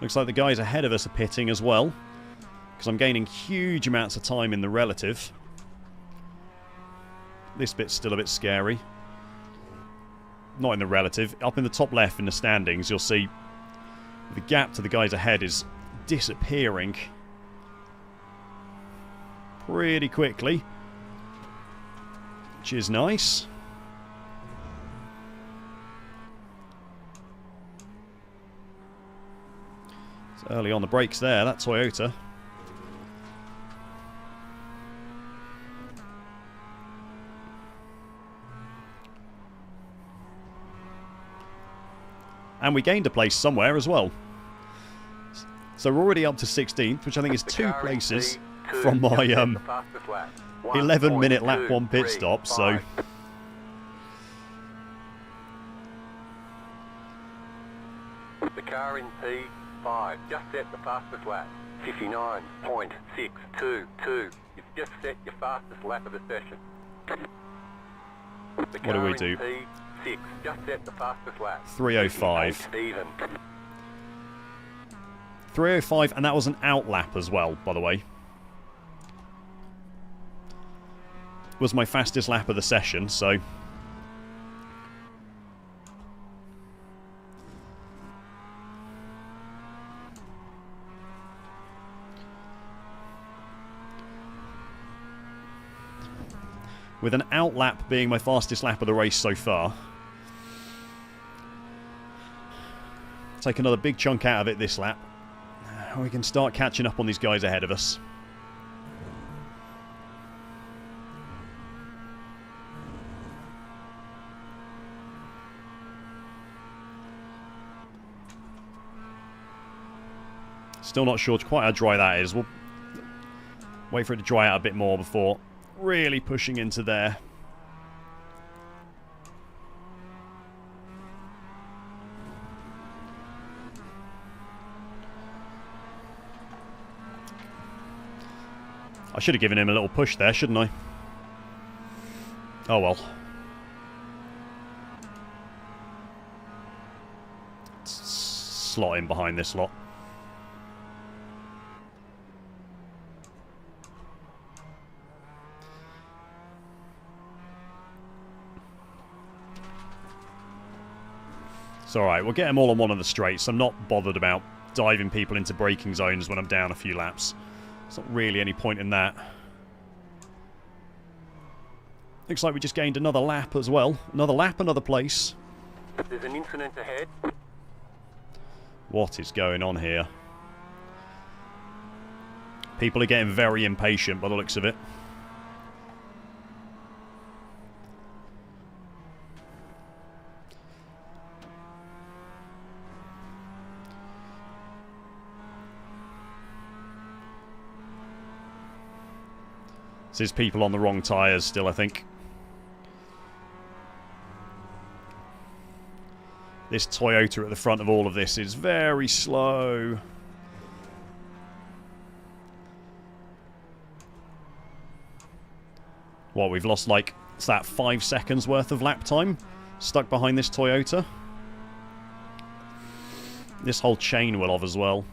Looks like the guys ahead of us are pitting as well, because I'm gaining huge amounts of time in the relative. This bit's still a bit scary. Not in the relative. Up in the top left in the standings, you'll see the gap to the guys ahead is disappearing pretty quickly, which is nice. It's early on the brakes there, that Toyota. And we gained a place somewhere as well. So we're already up to 16th, which I think is 2 places from my 11-minute lap 1 pit stop. So the car in P5 just set the fastest lap. 59.622. You've just set your fastest lap of the session. What do we do? P6 just set the fastest lap. 3:05. Even. 3:05, and that was an out lap as well, by the way. was my fastest lap of the session, so... With an out lap being my fastest lap of the race so far. Take another big chunk out of it this lap. We can start catching up on these guys ahead of us. Still not sure quite how dry that is. We'll wait for it to dry out a bit more before really pushing into there. I should have given him a little push there, shouldn't I? Oh well. Slot in behind this lot. It's alright, we'll get them all on one of the straights. I'm not bothered about diving people into braking zones when I'm down a few laps. There's not really any point in that. Looks like we just gained another lap as well. Another lap, another place. There's an incident ahead. What is going on here? People are getting very impatient by the looks of it. This is people on the wrong tyres still, I think. This Toyota at the front of all of this is very slow. What, we've lost like, what's that, 5 seconds worth of lap time? Stuck behind this Toyota. This whole chain will have as well.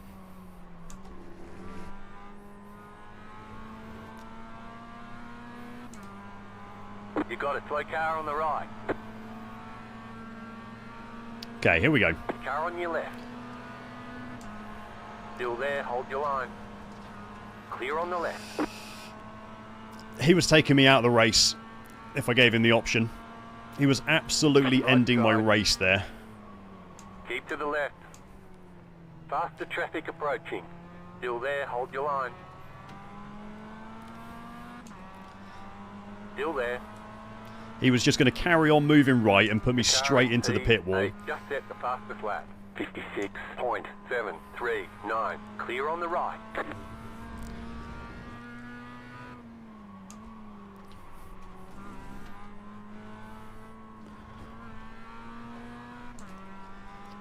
You got a toy car on the right. Okay, here we go. Car on your left. Still there, hold your line. Clear on the left. He was taking me out of the race if I gave him the option. He was absolutely ending my race there. Keep to the left. Faster traffic approaching. Still there, hold your line. Still there. He was just going to carry on moving right and put me straight into the pit wall. Just set the fastest lap. 56.739. Clear on the right.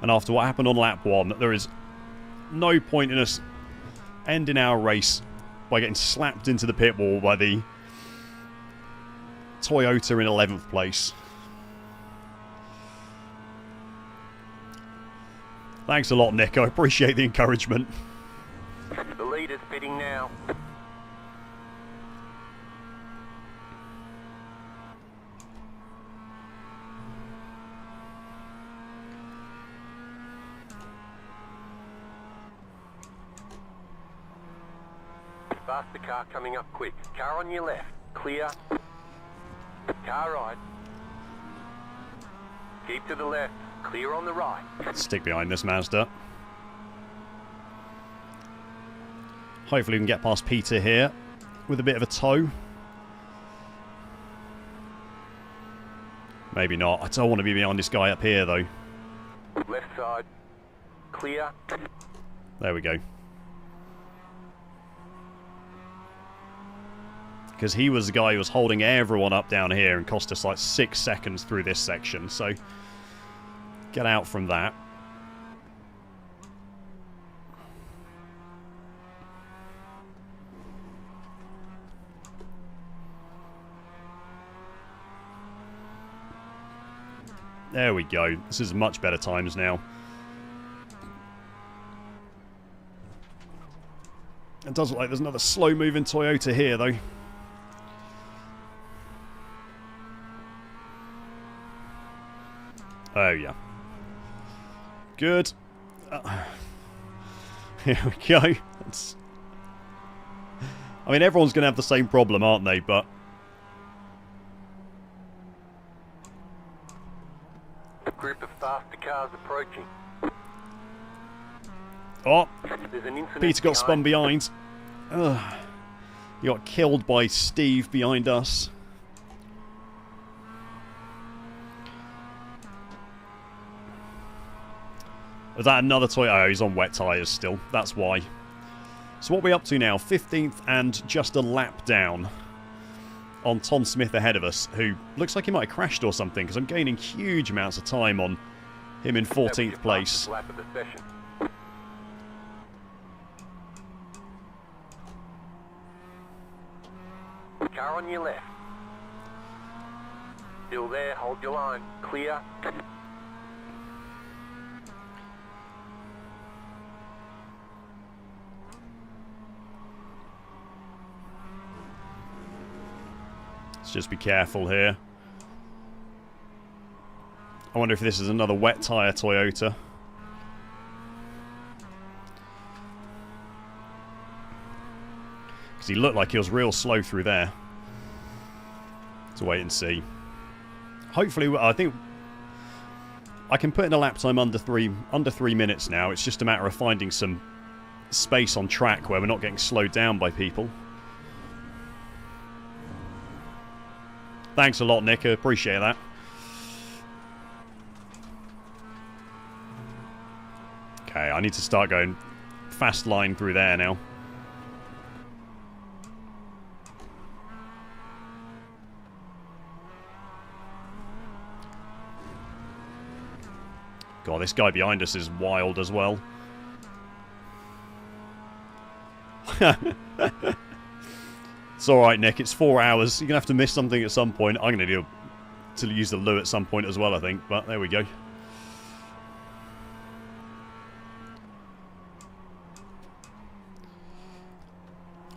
And after what happened on lap 1, there is no point in us ending our race by getting slapped into the pit wall by the Toyota in 11th place. Thanks a lot, Nick. I appreciate the encouragement. The leader's pitting now. Faster car coming up quick. Car on your left. Clear. Car right. Keep to the left. Clear on the right. Stick behind this Mazda. Hopefully we can get past Peter here with a bit of a tow. Maybe not. I don't want to be behind this guy up here though. Left side. Clear. There we go. Because he was the guy who was holding everyone up down here and cost us like 6 seconds through this section. So, get out from that. There we go. This is much better times now. It does look like there's another slow-moving Toyota here, though. Oh, yeah. Good. Here we go. I mean, everyone's going to have the same problem, aren't they? But A group of faster cars approaching. oh, There's an incident Peter got spun behind. behind. Ugh. He got killed by Steve behind us. Was that another toy? Oh, he's on wet tyres still. That's why. So what are we up to now? 15th and just a lap down on Tom Smith ahead of us, who looks like he might have crashed or something, because I'm gaining huge amounts of time on him in That was 14th your place. fastest lap of the session. Car on your left. Still there, hold your line. Clear. Let's just be careful here. I wonder if this is another wet tyre Toyota. Because he looked like he was real slow through there. Let's wait and see. Hopefully, I think I can put in a lap time under 3 minutes now. It's just a matter of finding some space on track where we're not getting slowed down by people. Thanks a lot, Nick. I appreciate that. Okay, I need to start going fast line through there now. God, this guy behind us is wild as well. It's alright, Nick. It's 4 hours. You're going to have to miss something at some point. I'm going to use the loo at some point as well, I think. But there we go.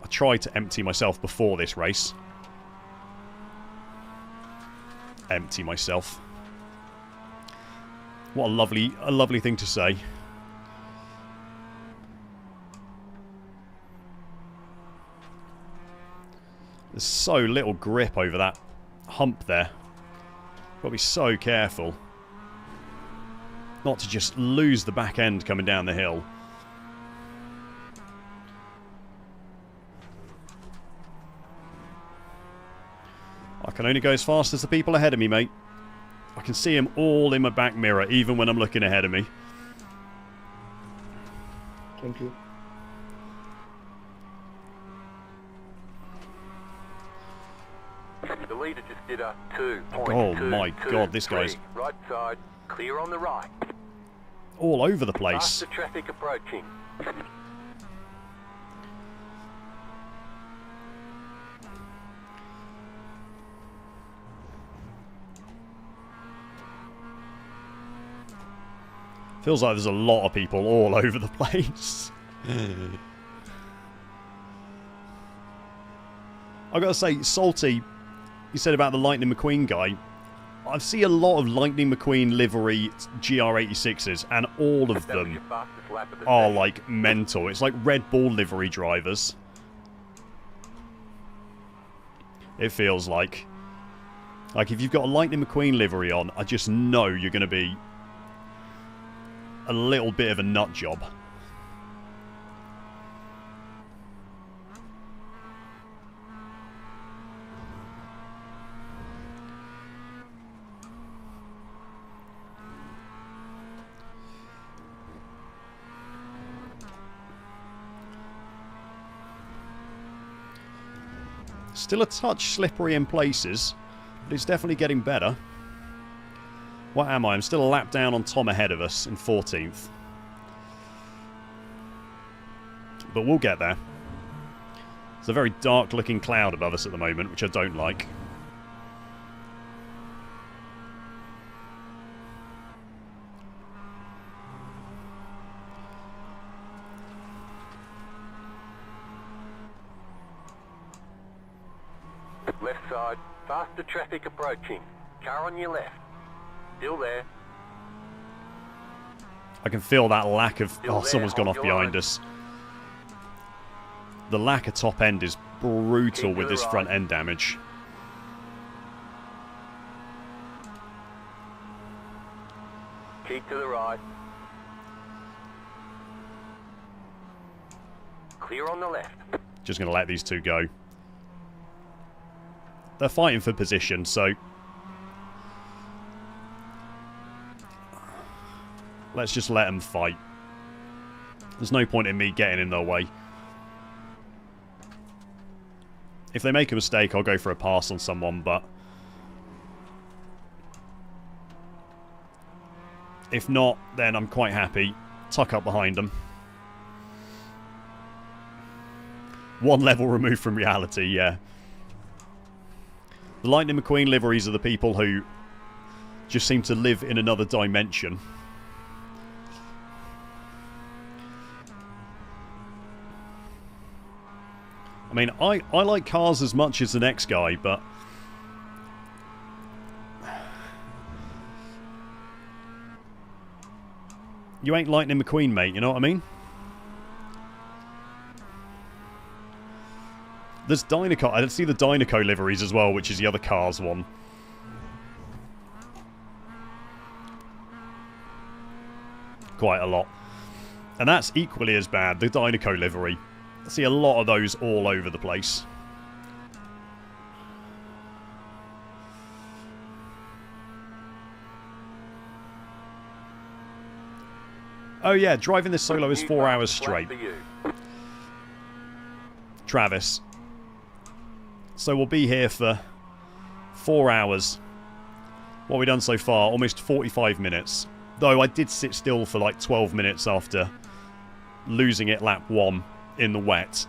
I tried to empty myself before this race. Empty myself. What a lovely thing to say. There's so little grip over that hump there. Got to be so careful not to just lose the back end coming down the hill. I can only go as fast as the people ahead of me, mate. I can see them all in my back mirror, even when I'm looking ahead of me. Thank you. The leader just did a 2.2. Oh my God, this guy's right side, clear on the right. all over the place. Faster traffic approaching. Feels like there's a lot of people all over the place. I've got to say, Salty, you said about the Lightning McQueen guy. I see a lot of Lightning McQueen livery GR86s, and all of That was them your fastest lap of the are session. like mental. It's like Red Bull livery drivers. It feels like if you've got a Lightning McQueen livery on, I just know you're going to be a little bit of a nut job. Still a touch slippery in places, but it's definitely getting better. What am I? I'm still a lap down on Tom ahead of us in 14th. But we'll get there. It's a very dark looking cloud above us at the moment, which I don't like. Left side, faster traffic approaching. Car on your left. Still there. I can feel that lack of... Still Oh, there, someone's gone hold off your behind line. us. The lack of top end is brutal Keep with to the this right. front end damage. Keep to the right. Clear on the left. Just going to let these two go. They're fighting for position, so... let's just let them fight. There's no point in me getting in their way. If they make a mistake, I'll go for a pass on someone, but... if not, then I'm quite happy. Tuck up behind them. One level removed from reality, yeah. The Lightning McQueen liveries are the people who just seem to live in another dimension. I mean, I like cars as much as the next guy, but... you ain't Lightning McQueen, mate, you know what I mean? There's Dynaco. I see the Dynaco liveries as well, which is the other cars one. Quite a lot. And that's equally as bad, the Dynaco livery. I see a lot of those all over the place. Oh yeah, driving this solo is 4 hours straight. Travis. So we'll be here for 4 hours. What have we done so far? Almost 45 minutes. Though I did sit still for like 12 minutes after losing it lap 1 in the wet.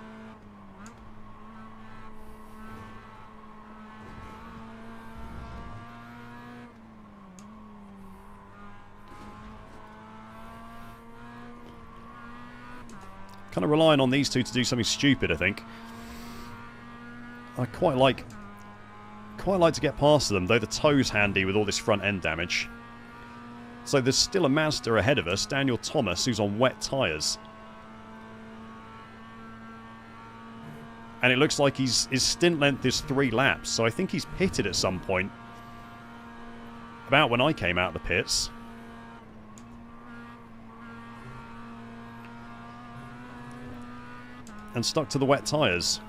Kind of relying on these two to do something stupid, I think. I quite like to get past them, though the tow's handy with all this front end damage. So there's still a Mazda ahead of us, Daniel Thomas, who's on wet tyres. And it looks like his stint length is 3 laps, so I think he's pitted at some point. About when I came out of the pits. And stuck to the wet tyres.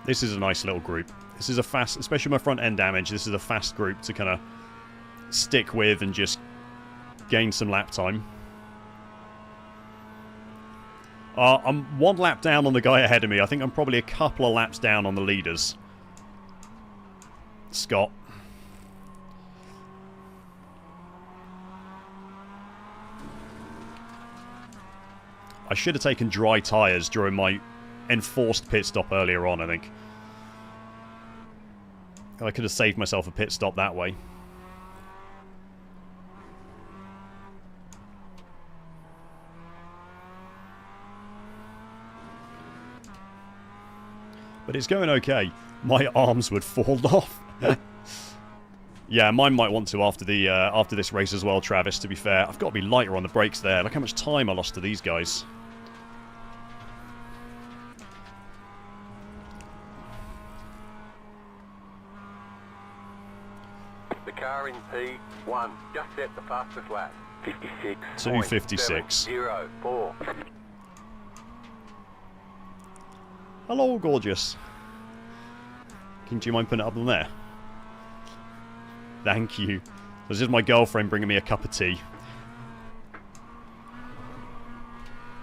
This is a nice little group. This is a fast, especially my front end damage, this is a fast group to kind of stick with and just gain some lap time. I'm 1 lap down on the guy ahead of me. I think I'm probably a couple of laps down on the leaders. Scott. I should have taken dry tyres during my enforced pit stop earlier on, I think. I could have saved myself a pit stop that way. But it's going okay. My arms would fall off. Yeah, mine might want to after the after this race as well, Travis, to be fair. I've got to be lighter on the brakes there. Look how much time I lost to these guys. The car in P1 just set the fastest lap. 56. 2:56. 04. Hello, gorgeous. Do you mind putting it up on there? Thank you. This is my girlfriend bringing me a cup of tea.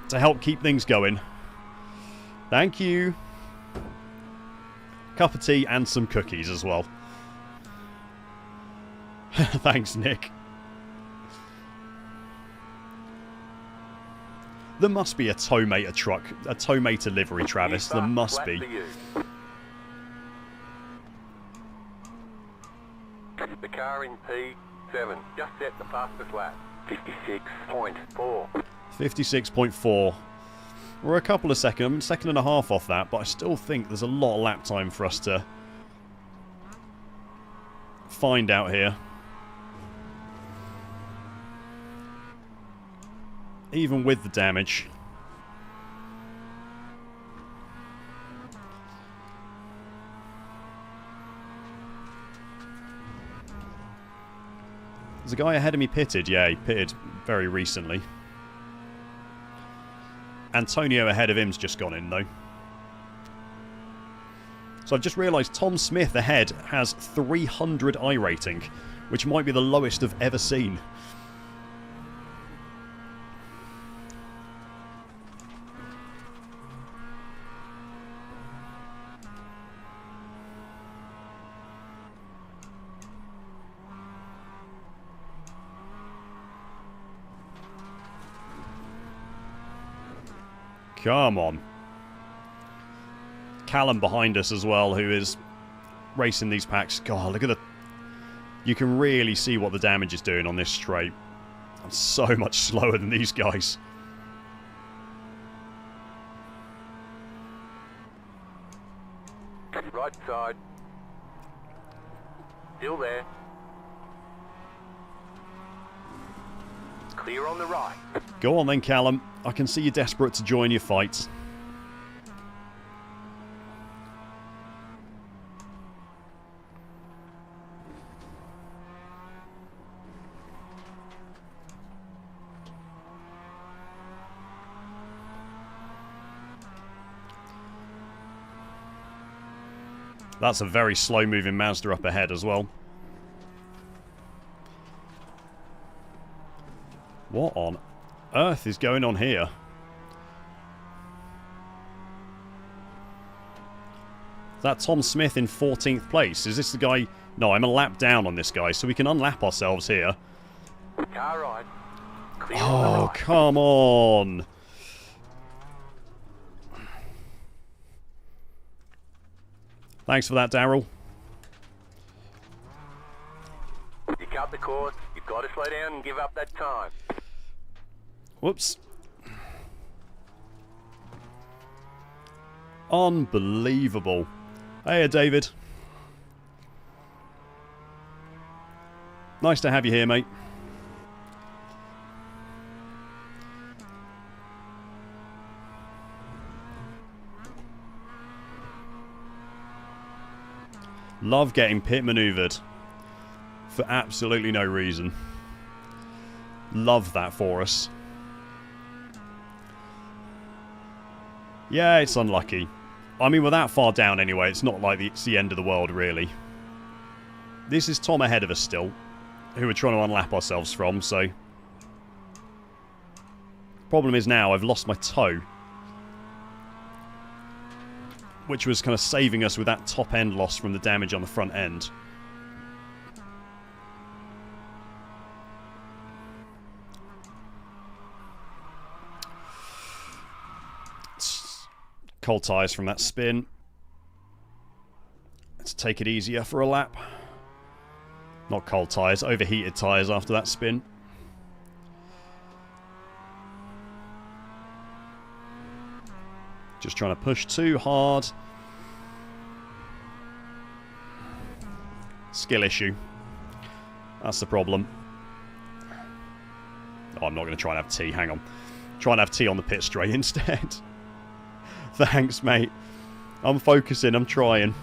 To help keep things going. Thank you. Cup of tea and some cookies as well. Thanks, Nick. There must be a Towmater truck, a Towmater livery, Travis. There must be. The car in P7 just set the fastest lap. 56.4. 56.4. We're a couple of seconds, second and a half off that, but I still think there's a lot of lap time for us to find out here. Even with the damage. There's a guy ahead of me pitted. Yeah, he pitted very recently. Antonio ahead of him's just gone in, though. So I've just realised Tom Smith ahead has 300 I rating, which might be the lowest I've ever seen. Come on. Callum behind us as well, who is racing these packs. God, look at the... You can really see what the damage is doing on this straight. I'm so much slower than these guys. Right side. Still there. Clear on the right. Go on then, Callum. I can see you're desperate to join your fight. That's a very slow-moving Mazda up ahead as well. What on earth is going on here? Is that Tom Smith in 14th place? Is this the guy... No, I'm a lap down on this guy, so we can unlap ourselves here. Car right. Clear on the Oh, right. come on! Thanks for that, Daryl. You cut the course. You've got to slow down and give up that time. Whoops. Unbelievable. Hey, David. Nice to have you here, mate. Love getting pit maneuvered for absolutely no reason. Love that for us. Yeah, it's unlucky. I mean, we're that far down anyway. It's not like it's the end of the world, really. This is Tom ahead of us still, who we're trying to unlap ourselves from, so... Problem is now, I've lost my toe, which was kind of saving us with that top end loss from the damage on the front end. Cold tyres from that spin. Let's take it easier for a lap. Not cold tyres, overheated tyres after that spin. Just trying to push too hard. Skill issue. That's the problem. Oh, I'm not going to try and have tea. Hang on. Try and have tea on the pit straight instead. Thanks, mate. I'm focusing. I'm trying.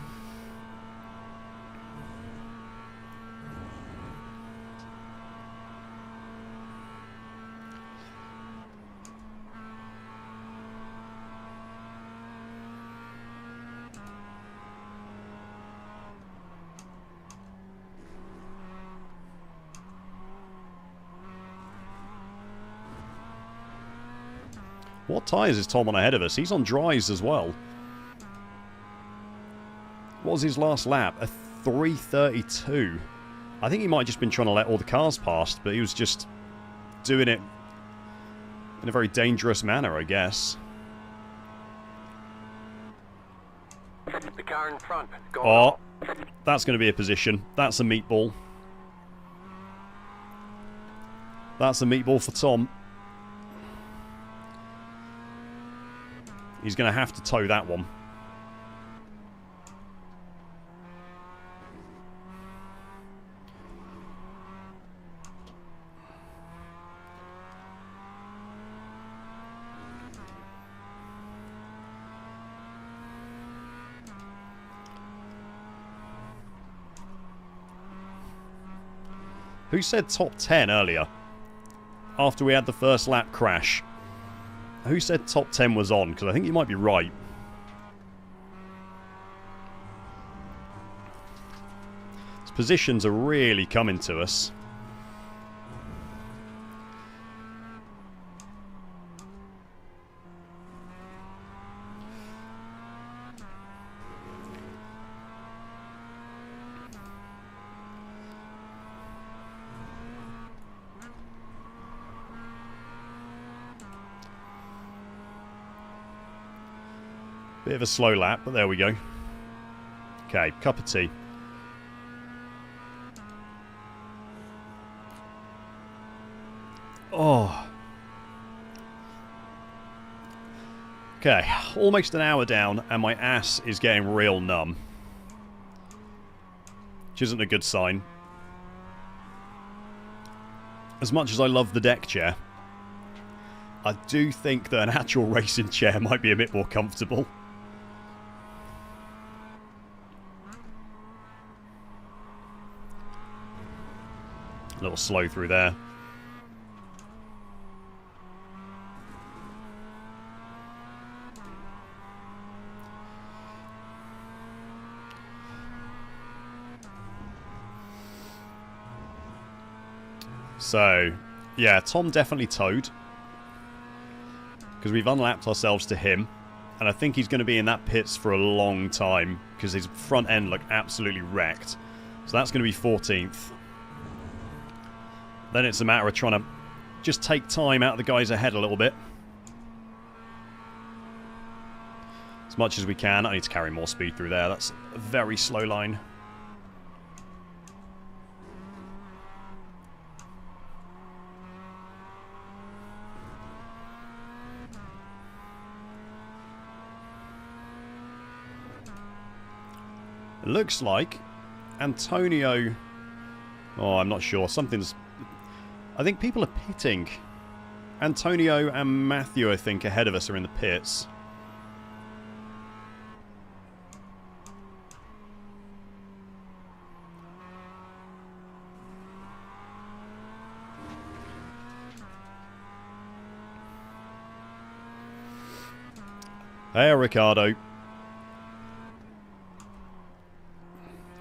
What tyres is Tom on ahead of us? He's on dries as well. What was his last lap? A 3:32. I think he might have just been trying to let all the cars past, but he was just doing it in a very dangerous manner, I guess. The car in front has gone Oh, off. that's going to be a position. That's a meatball. That's a meatball for Tom. He's going to have to tow that one. Who said top 10 earlier? After we had the first lap crash. Who said top 10 was on? Because I think you might be right. These positions are really coming to us. Bit of a slow lap, but there we go. Okay, cup of tea. Oh. Okay, almost an hour down, and my ass is getting real numb. Which isn't a good sign. As much as I love the deck chair, I do think that an actual racing chair might be a bit more comfortable. A little slow through there. So, yeah, Tom definitely towed. Because we've unlapped ourselves to him. And I think he's going to be in that pits for a long time. Because his front end looked absolutely wrecked. So that's going to be 14th. Then it's a matter of trying to just take time out of the guys ahead a little bit. As much as we can. I need to carry more speed through there. That's a very slow line. It looks like Antonio... Oh, I'm not sure. Something's... I think people are pitting. Antonio and Matthew, I think, ahead of us are in the pits. Hey, Ricardo.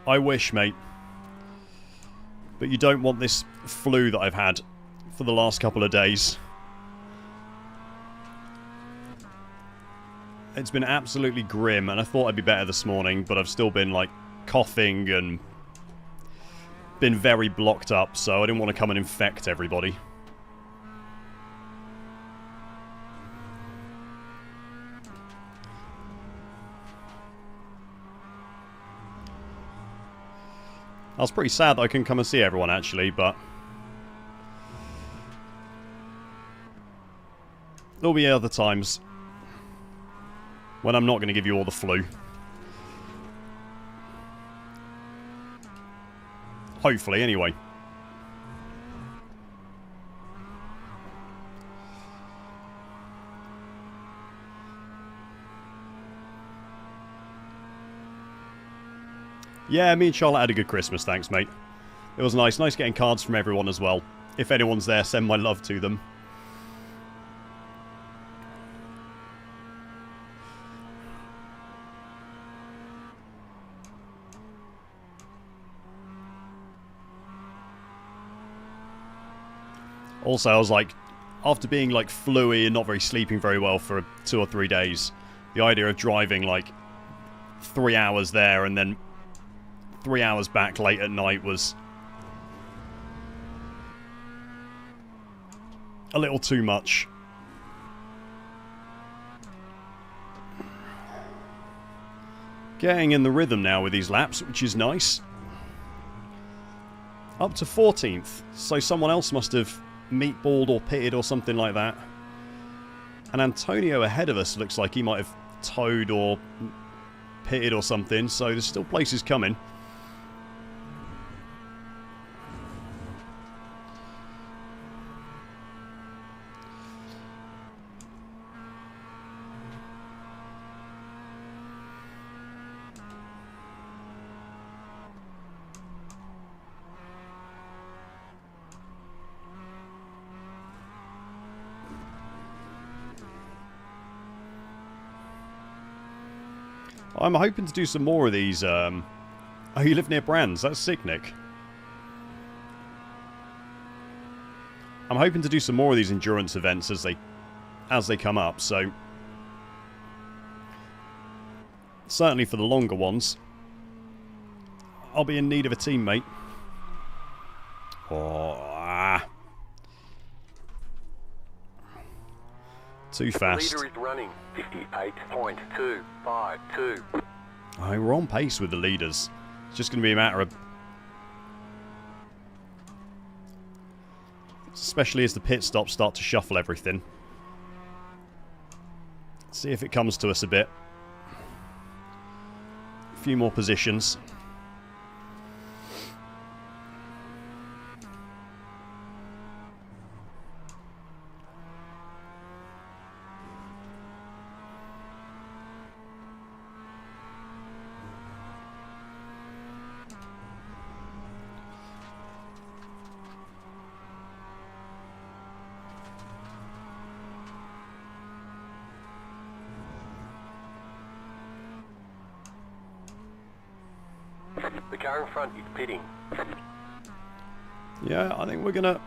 I wish, mate. But you don't want this flu that I've had for the last couple of days. It's been absolutely grim, and I thought I'd be better this morning, but I've still been, like, coughing and been very blocked up, so I didn't want to come and infect everybody. I was pretty sad that I couldn't come and see everyone, actually, but... there'll be other times when I'm not going to give you all the flu. Hopefully, anyway. Yeah, me and Charlotte had a good Christmas, thanks, mate. It was nice. Nice getting cards from everyone as well. If anyone's there, send my love to them. Also, I was like, after being like fluey and not very sleeping very well for 2 or 3 days, the idea of driving like 3 hours there and then 3 hours back late at night was a little too much. Getting in the rhythm now with these laps, which is nice. Up to 14th, so someone else must have meatballed or pitted or something like that. And Antonio ahead of us looks like he might have towed or pitted or something, so there's still places coming. I'm hoping to do some more of these. Oh, you live near Brands. That's sick, Nick. I'm hoping to do some more of these endurance events as they come up. So certainly for the longer ones, I'll be in need of a teammate. Too fast. The leader is running 58.252. Oh, we're on pace with the leaders. It's just going to be a matter of... especially as the pit stops start to shuffle everything. See if it comes to us a bit. A few more positions. The car in front is pitting. Yeah, I think we're gonna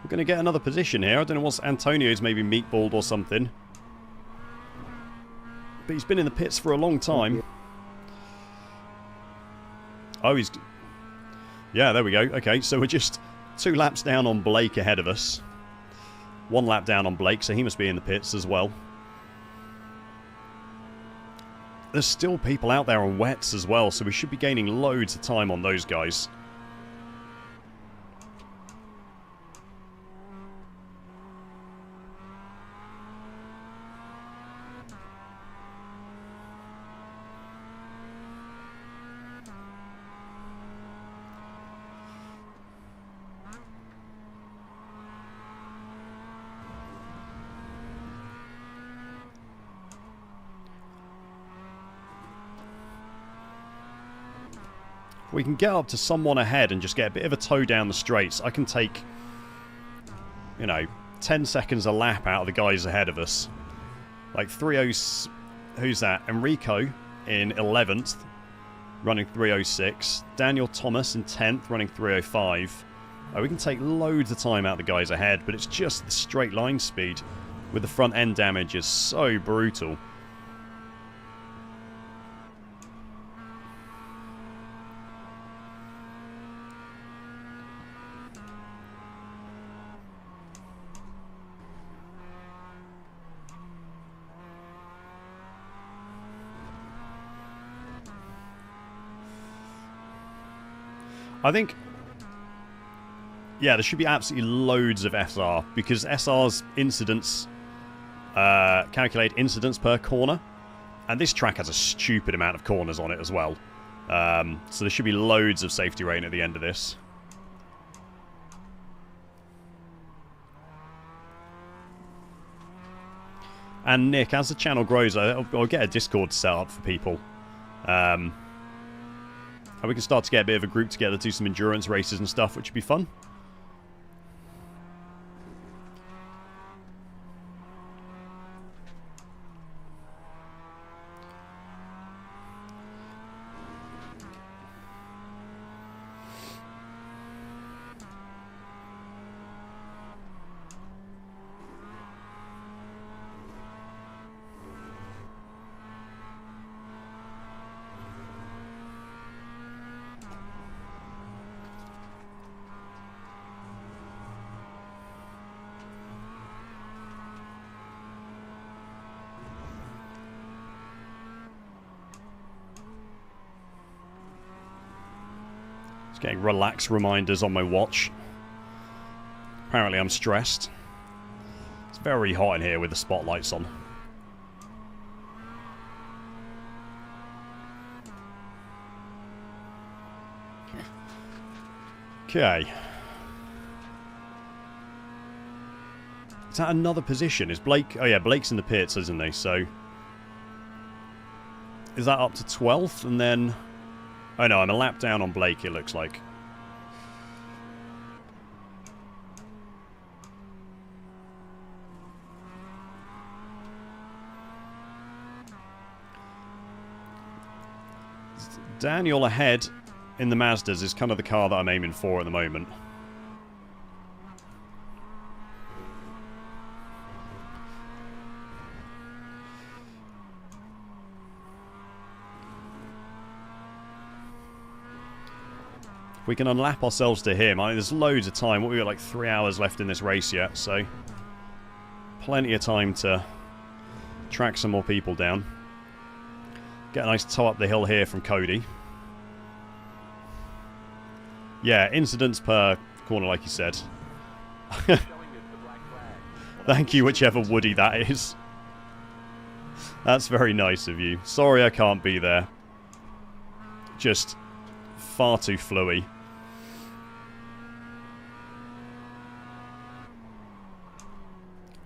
get another position here. I don't know what's Antonio's maybe meatballed or something. But he's been in the pits for a long time. Oh, he's... yeah, there we go. Okay, so we're just 2 laps down on Blake ahead of us. 1 lap down on Blake, so he must be in the pits as well. There's still people out there on wets as well, so we should be gaining loads of time on those guys. We can get up to someone ahead and just get a bit of a tow down the straights. I can take, you know, 10 seconds a lap out of the guys ahead of us. Like 3:06. Who's that? Enrico in 11th, running 3:06. Daniel Thomas in 10th, running 3:05. We can take loads of time out of the guys ahead, but it's just the straight line speed with the front end damage is so brutal. I think, yeah, there should be absolutely loads of SR, because SR's incidents calculate incidents per corner, and this track has a stupid amount of corners on it as well. So there should be loads of safety rating at the end of this. And Nick, as the channel grows, I'll get a Discord set up for people. And we can start to get a bit of a group together, do some endurance races and stuff, which would be fun. Just getting relax reminders on my watch. Apparently I'm stressed. It's Very hot in here with the spotlights on. Okay. Is that another position? Is Blake... Oh yeah, Blake's in the pits, isn't he? So... Is that up to 12th? And then... Oh no, I'm a lap down on Blake, it looks like. Daniel ahead in the Mazdas is kind of the car that I'm aiming for at the moment. If we can unlap ourselves to him, I mean, there's loads of time. What, we've got like 3 hours left in this race yet, so plenty of time to track some more people down. Get a nice toe up the hill here from Cody. Yeah, incidents per corner, like you said. Thank you, whichever Woody that is. That's very nice of you. Sorry I can't be there. Just far too fluey.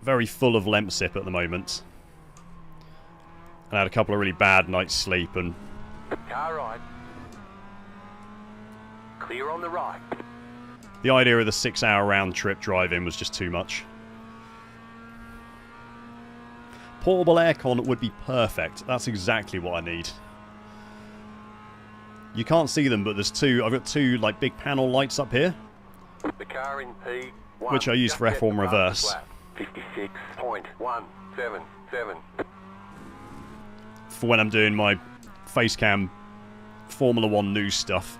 Very full of Lemsip at the moment. And I had a couple of really bad nights sleep and... Car right. Clear on the right. The idea of the 6-hour round trip driving was just too much. Portable aircon would be perfect. That's exactly what I need. You can't see them, but there's two... I've got two like big panel lights up here. The car in P1. Which I use for F1 reverse. 56.177. For when I'm doing my facecam Formula 1 news stuff.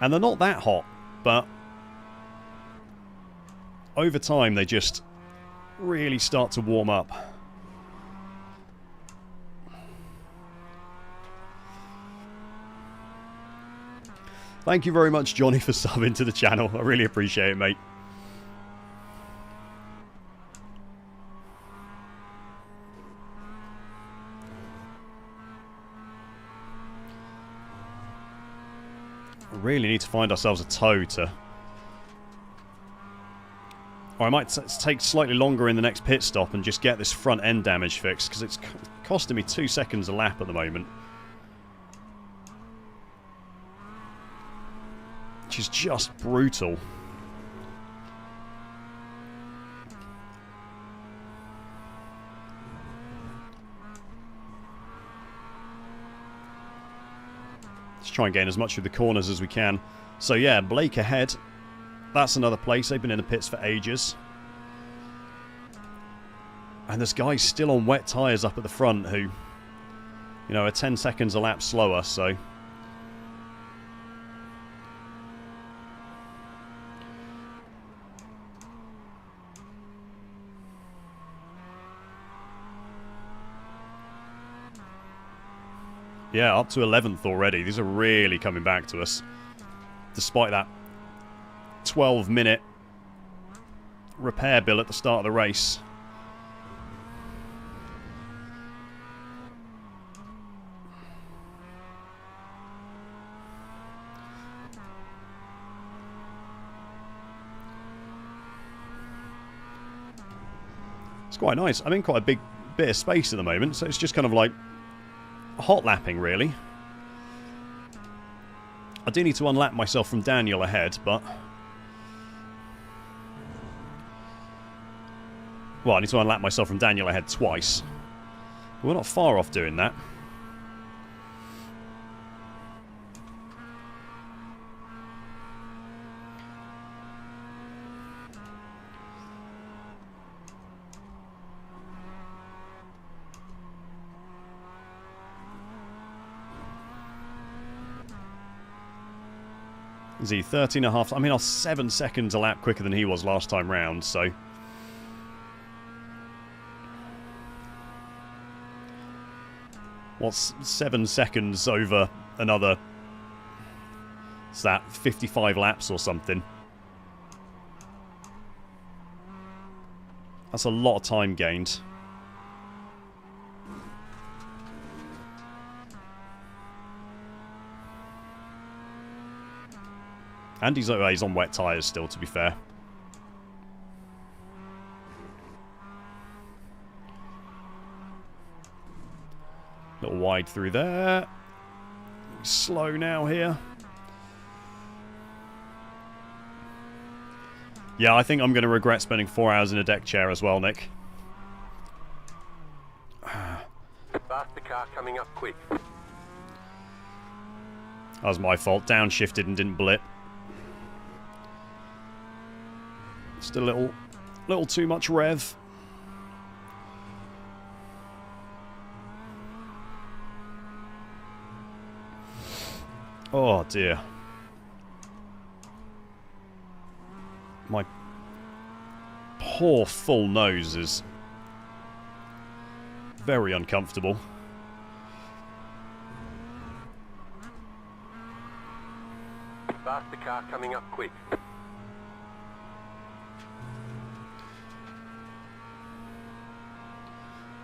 And they're not that hot, but over time they just really start to warm up. Thank you very much, Johnny, for subbing to the channel. I really appreciate it, mate. We really need to find ourselves a tow to... Or I might take slightly longer in the next pit stop and just get this front end damage fixed, because it's costing me 2 seconds a lap at the moment. Which is just brutal. Let's try and gain as much of the corners as we can. So yeah, Blake ahead. That's another place. They've been in the pits for ages. And there's guys still on wet tyres up at the front who, you know, are 10 seconds a lap slower, so... Yeah, up to 11th already. These are really coming back to us. Despite that 12-minute repair bill at the start of the race. It's quite nice. I'm in quite a big bit of space at the moment, so it's just kind of like hot lapping, really. I do need to unlap myself from Daniel ahead, but... Well, I need to unlap myself from Daniel ahead twice. But we're not far off doing that. Is he 13.5? I mean, I was 7 seconds a lap quicker than he was last time round, so... What's 7 seconds over another... What's that? 55 laps or something. That's a lot of time gained. And he's on wet tyres still, to be fair. A little wide through there. Slow now here. Yeah, I think I'm going to regret spending 4 hours in a deck chair as well, Nick. Faster car coming up quick. That was my fault. Downshifted and didn't blip. Just a little too much rev. Oh dear. My poor full nose is very uncomfortable. Faster car coming up quick.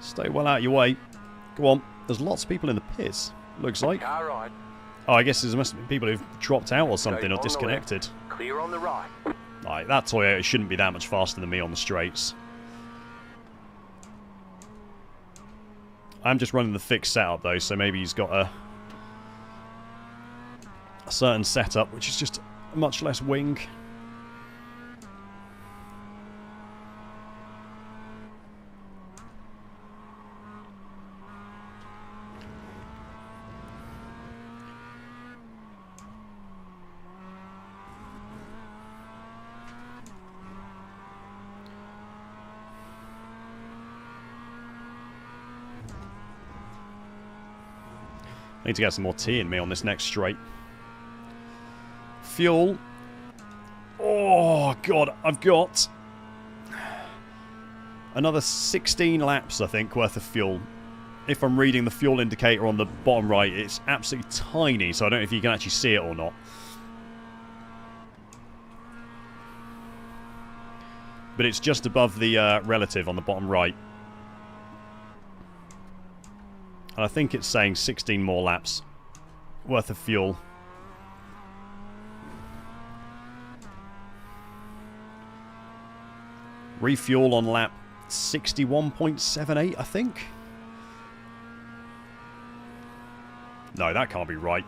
Stay well out of your way. Go on. There's lots of people in the pits, looks like. Car right. Oh, I guess there must be people who've dropped out or something, or disconnected. Clear on the right. Like, that Toyota shouldn't be that much faster than me on the straights. I'm just running the fixed setup, though, so maybe he's got a certain setup, which is just much less wing. I need to get some more tea in me on this next straight. Fuel. Oh, God. I've got another 16 laps, I think, worth of fuel. If I'm reading the fuel indicator on the bottom right, it's absolutely tiny, so I don't know if you can actually see it or not. But it's just above the relative on the bottom right. And I think it's saying 16 more laps worth of fuel. Refuel on lap 61.78, I think. No, that can't be right.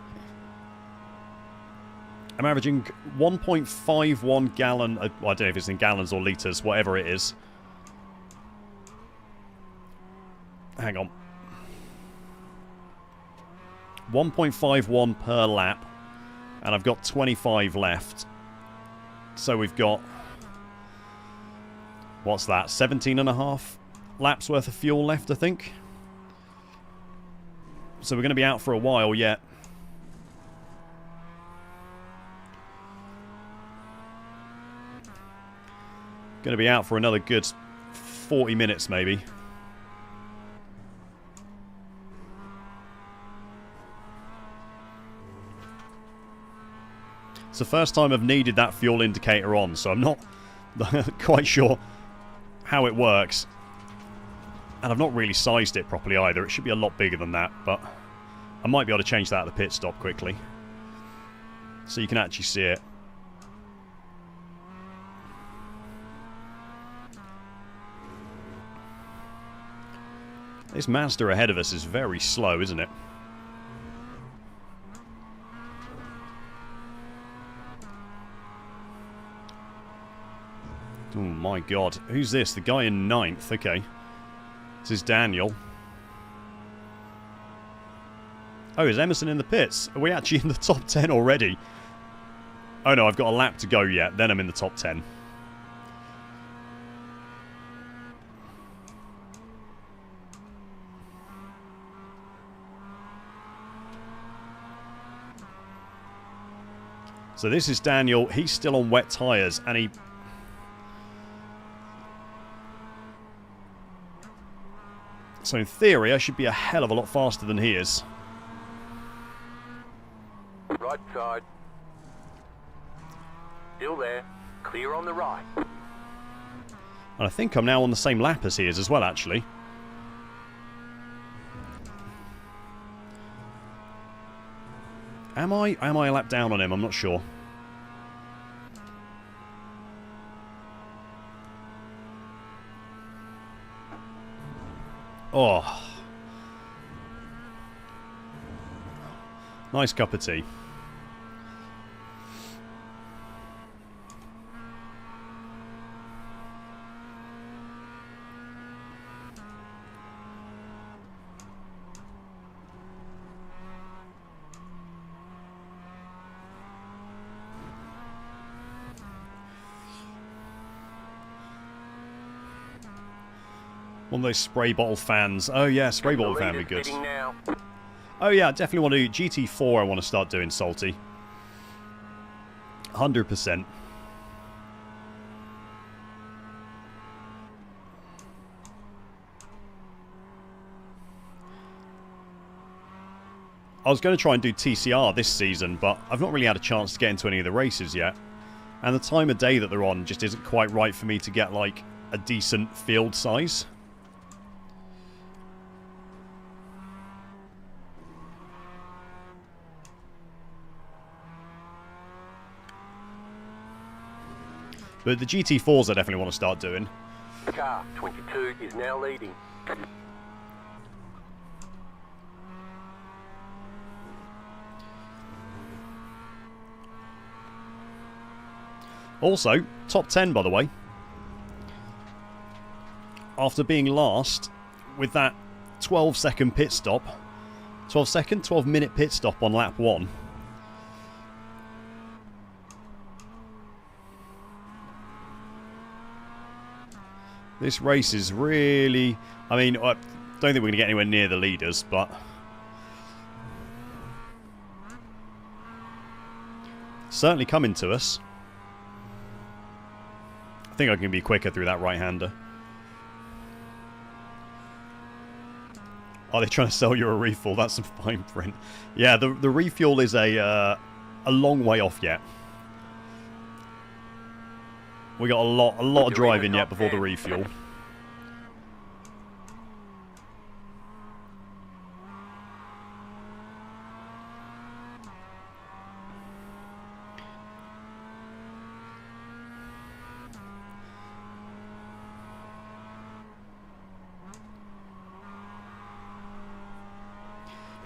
I'm averaging 1.51 gallon... well, I don't know if it's in gallons or litres, whatever it is. Hang on. 1.51 per lap, and I've got 25 left. So we've got, what's that, 17.5 laps worth of fuel left, I think. So we're going to be out for a while yet. Going to be out for another good 40 minutes maybe. It's the first time I've needed that fuel indicator on, so I'm not quite sure how it works. And I've not really sized it properly either. It should be a lot bigger than that, but I might be able to change that at the pit stop quickly, so you can actually see it. This Mazda ahead of us is very slow, isn't it? Oh my god. Who's this? The guy in 9th. Okay. This is Daniel. Oh, is Emerson in the pits? Are we actually in the top 10 already? Oh no, I've got a lap to go yet. Then I'm in the top 10. So this is Daniel. He's still on wet tyres, and he... So in theory, I should be a hell of a lot faster than he is. Right side. Still there. Clear on the right. And I think I'm now on the same lap as he is as well, actually. Am I a lap down on him? I'm not sure. Oh. Nice cup of tea. One of those spray bottle fans. Oh yeah, spray bottle fan would be good. Oh yeah, I definitely want to do GT4. I want to start doing salty. 100%. I was going to try and do TCR this season, but I've not really had a chance to get into any of the races yet. And the time of day that they're on just isn't quite right for me to get, like, a decent field size. But the GT4s I definitely want to start doing. Car 22 is now leading. Also, top 10 by the way. After being last with that 12-second pit stop. 12-minute pit stop on lap 1. This race is really... I mean, I don't think we're going to get anywhere near the leaders, but... certainly coming to us. I think I can be quicker through that right-hander. Are they trying to sell you a refuel? That's some fine print. Yeah, the refuel is a long way off yet. We got a lot of driving yet before the refuel.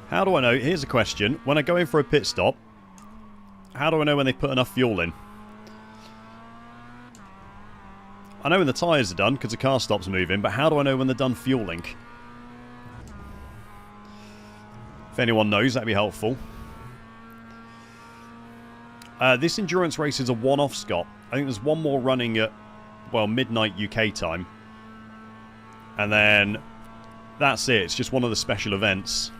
How do I know? Here's a question. When I go in for a pit stop, how do I know when they put enough fuel in? I know when the tyres are done because the car stops moving, but how do I know when they're done fueling? If anyone knows, that'd be helpful. This endurance race is a one-off, Scott. I think there's one more running at, well, midnight UK time. And then that's it. It's just one of the special events.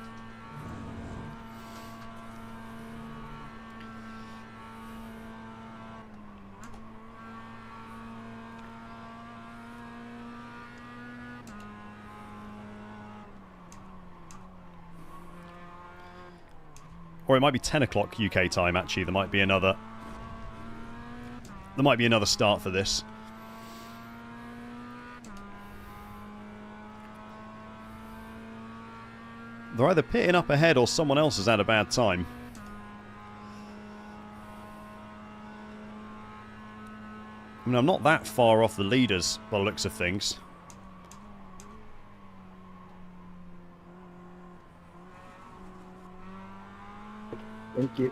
Or it might be 10 o'clock UK time, actually. There might be another start for this. They're either pitting up ahead or someone else has had a bad time. I mean, I'm not that far off the leaders by the looks of things. Thank you.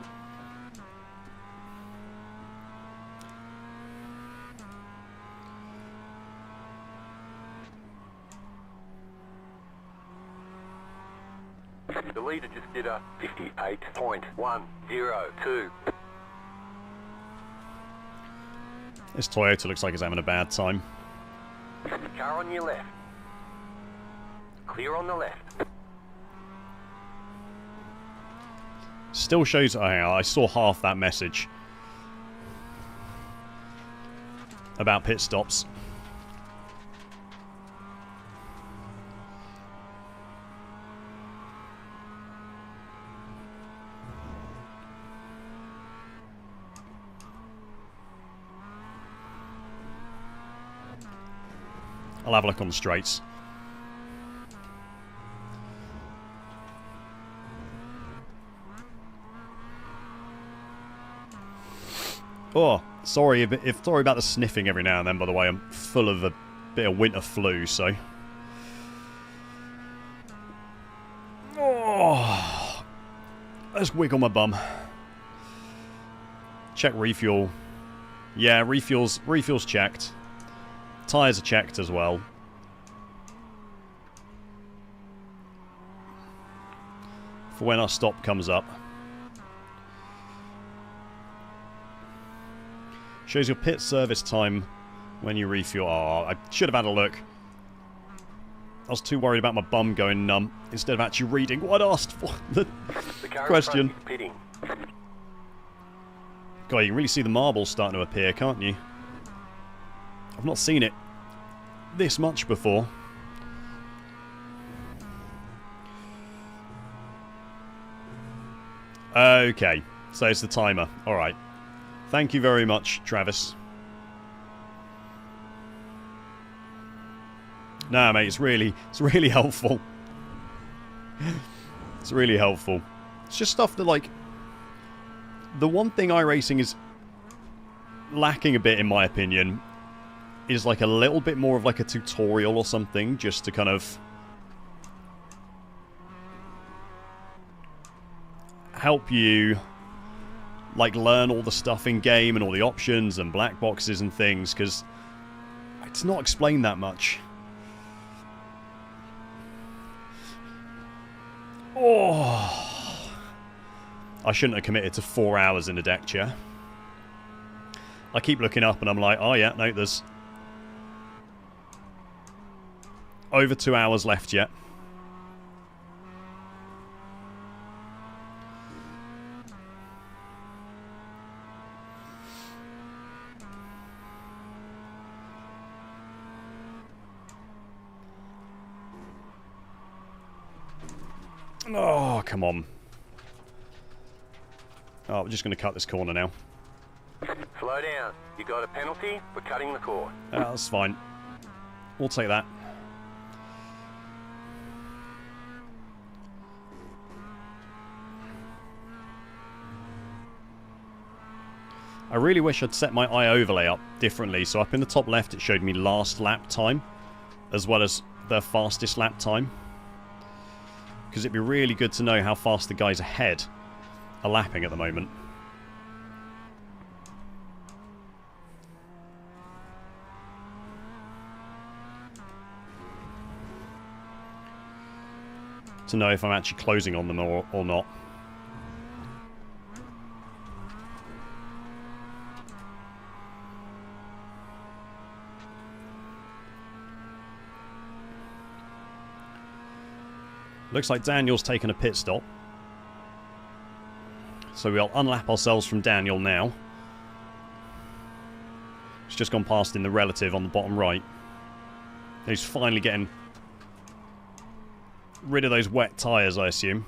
The leader just did a 58.102. This Toyota looks like it's having a bad time. Car on your left. Clear on the left. Still shows... Oh, hang on, I saw half that message about pit stops. I'll have a look on the straights. Oh, sorry sorry about the sniffing every now and then, by the way. I'm full of a bit of winter flu, so... Oh, let's wiggle my bum. Check refuel. Yeah, refuel's checked. Tyres are checked as well. For when our stop comes up. Shows your pit service time when you refuel. Oh, I should have had a look. I was too worried about my bum going numb instead of actually reading what I asked for the question. God, you can really see the marbles starting to appear, can't you? I've not seen it this much before. Okay, so it's the timer. Alright. Thank you very much, Travis. Nah, mate, it's really helpful. It's really helpful. It's just stuff that, like... The one thing iRacing is lacking a bit, in my opinion, is like a little bit more of like a tutorial or something, just to kind of help you like learn all the stuff in game and all the options and black boxes and things, because it's not explained that much. Oh, I shouldn't have committed to 4 hours in a deck chair. I keep looking up and I'm like, oh yeah, no, there's over 2 hours left yet. Oh, come on. Oh, we're just going to cut this corner now. Slow down. You got a penalty for cutting the cord. That's fine. We'll take that. I really wish I'd set my eye overlay up differently. So up in the top left it showed me last lap time, as well as the fastest lap time. Because it'd be really good to know how fast the guys ahead are lapping at the moment. To know if I'm actually closing on them or not. Looks like Daniel's taken a pit stop. So we'll unlap ourselves from Daniel now. He's just gone past in the relative on the bottom right. He's finally getting rid of those wet tyres, I assume.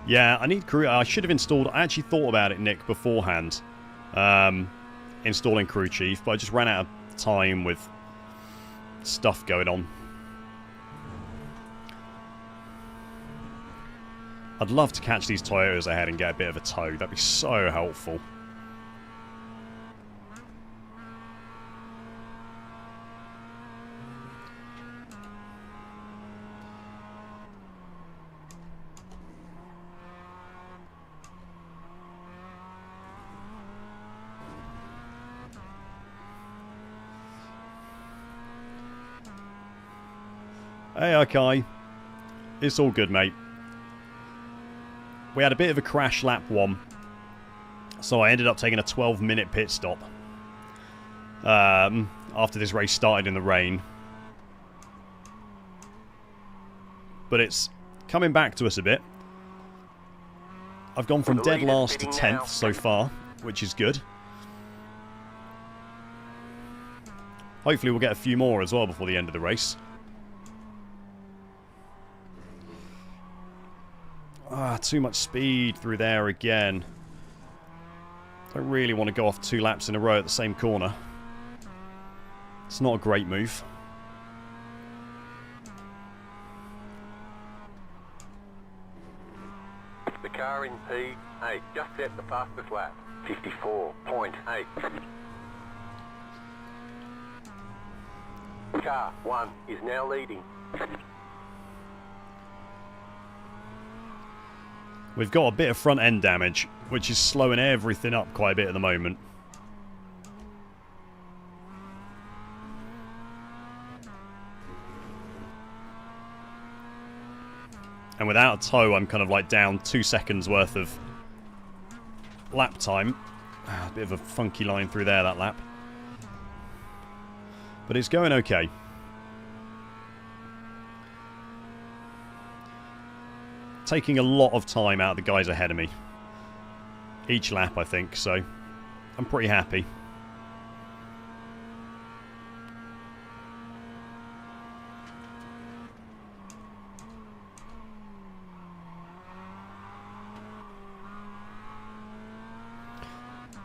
Yeah, I need crew. I should have installed. I actually thought about it, Nick, beforehand, installing Crew Chief, but I just ran out of time with stuff going on. I'd love to catch these Toyotas ahead and get a bit of a tow. That'd be so helpful. Hey, okay. It's all good, mate. We had a bit of a crash lap 1. So I ended up taking a 12-minute pit stop. After this race started in the rain. but it's coming back to us a bit. I've gone from dead last to 10th so far, which is good. Hopefully we'll get a few more as well before the end of the race. Too much speed through there again. Don't really want to go off 2 laps in a row at the same corner. It's not a great move. The car in P8 just set the fastest lap. 54.8. Car 1 is now leading. We've got a bit of front end damage, which is slowing everything up quite a bit at the moment. And without a tow, I'm kind of like down 2 seconds worth of lap time. A bit of a funky line through there, that lap. But it's going okay. Taking a lot of time out of the guys ahead of me. Each lap, I think, so I'm pretty happy.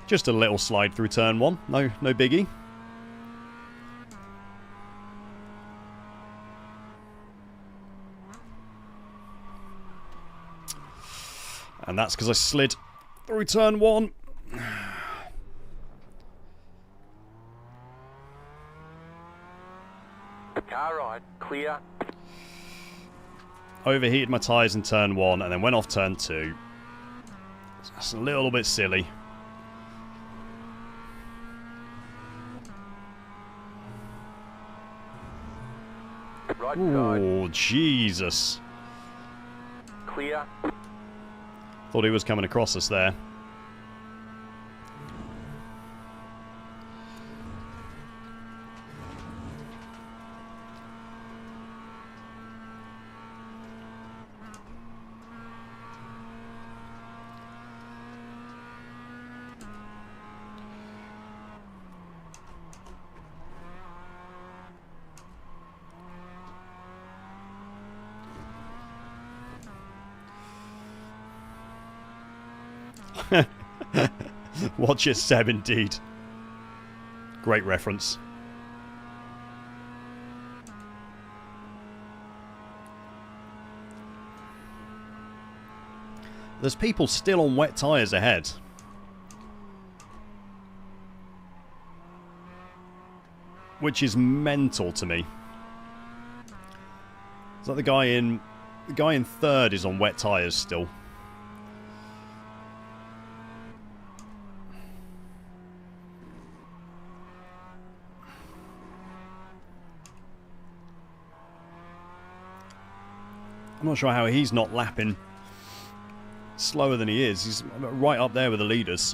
Just a little slide through turn 1. No biggie. And that's because I slid through turn 1. Car right, clear. Overheated my tyres in turn 1 and then went off turn 2. That's a little bit silly. Right Oh, side, Jesus. clear. Thought he was coming across us there. Watch it, Seb, indeed. Great reference. There's people still on wet tyres ahead. Which is mental to me. Is that the guy in 3rd is on wet tyres still. I'm not sure how he's not lapping slower than he is. He's right up there with the leaders.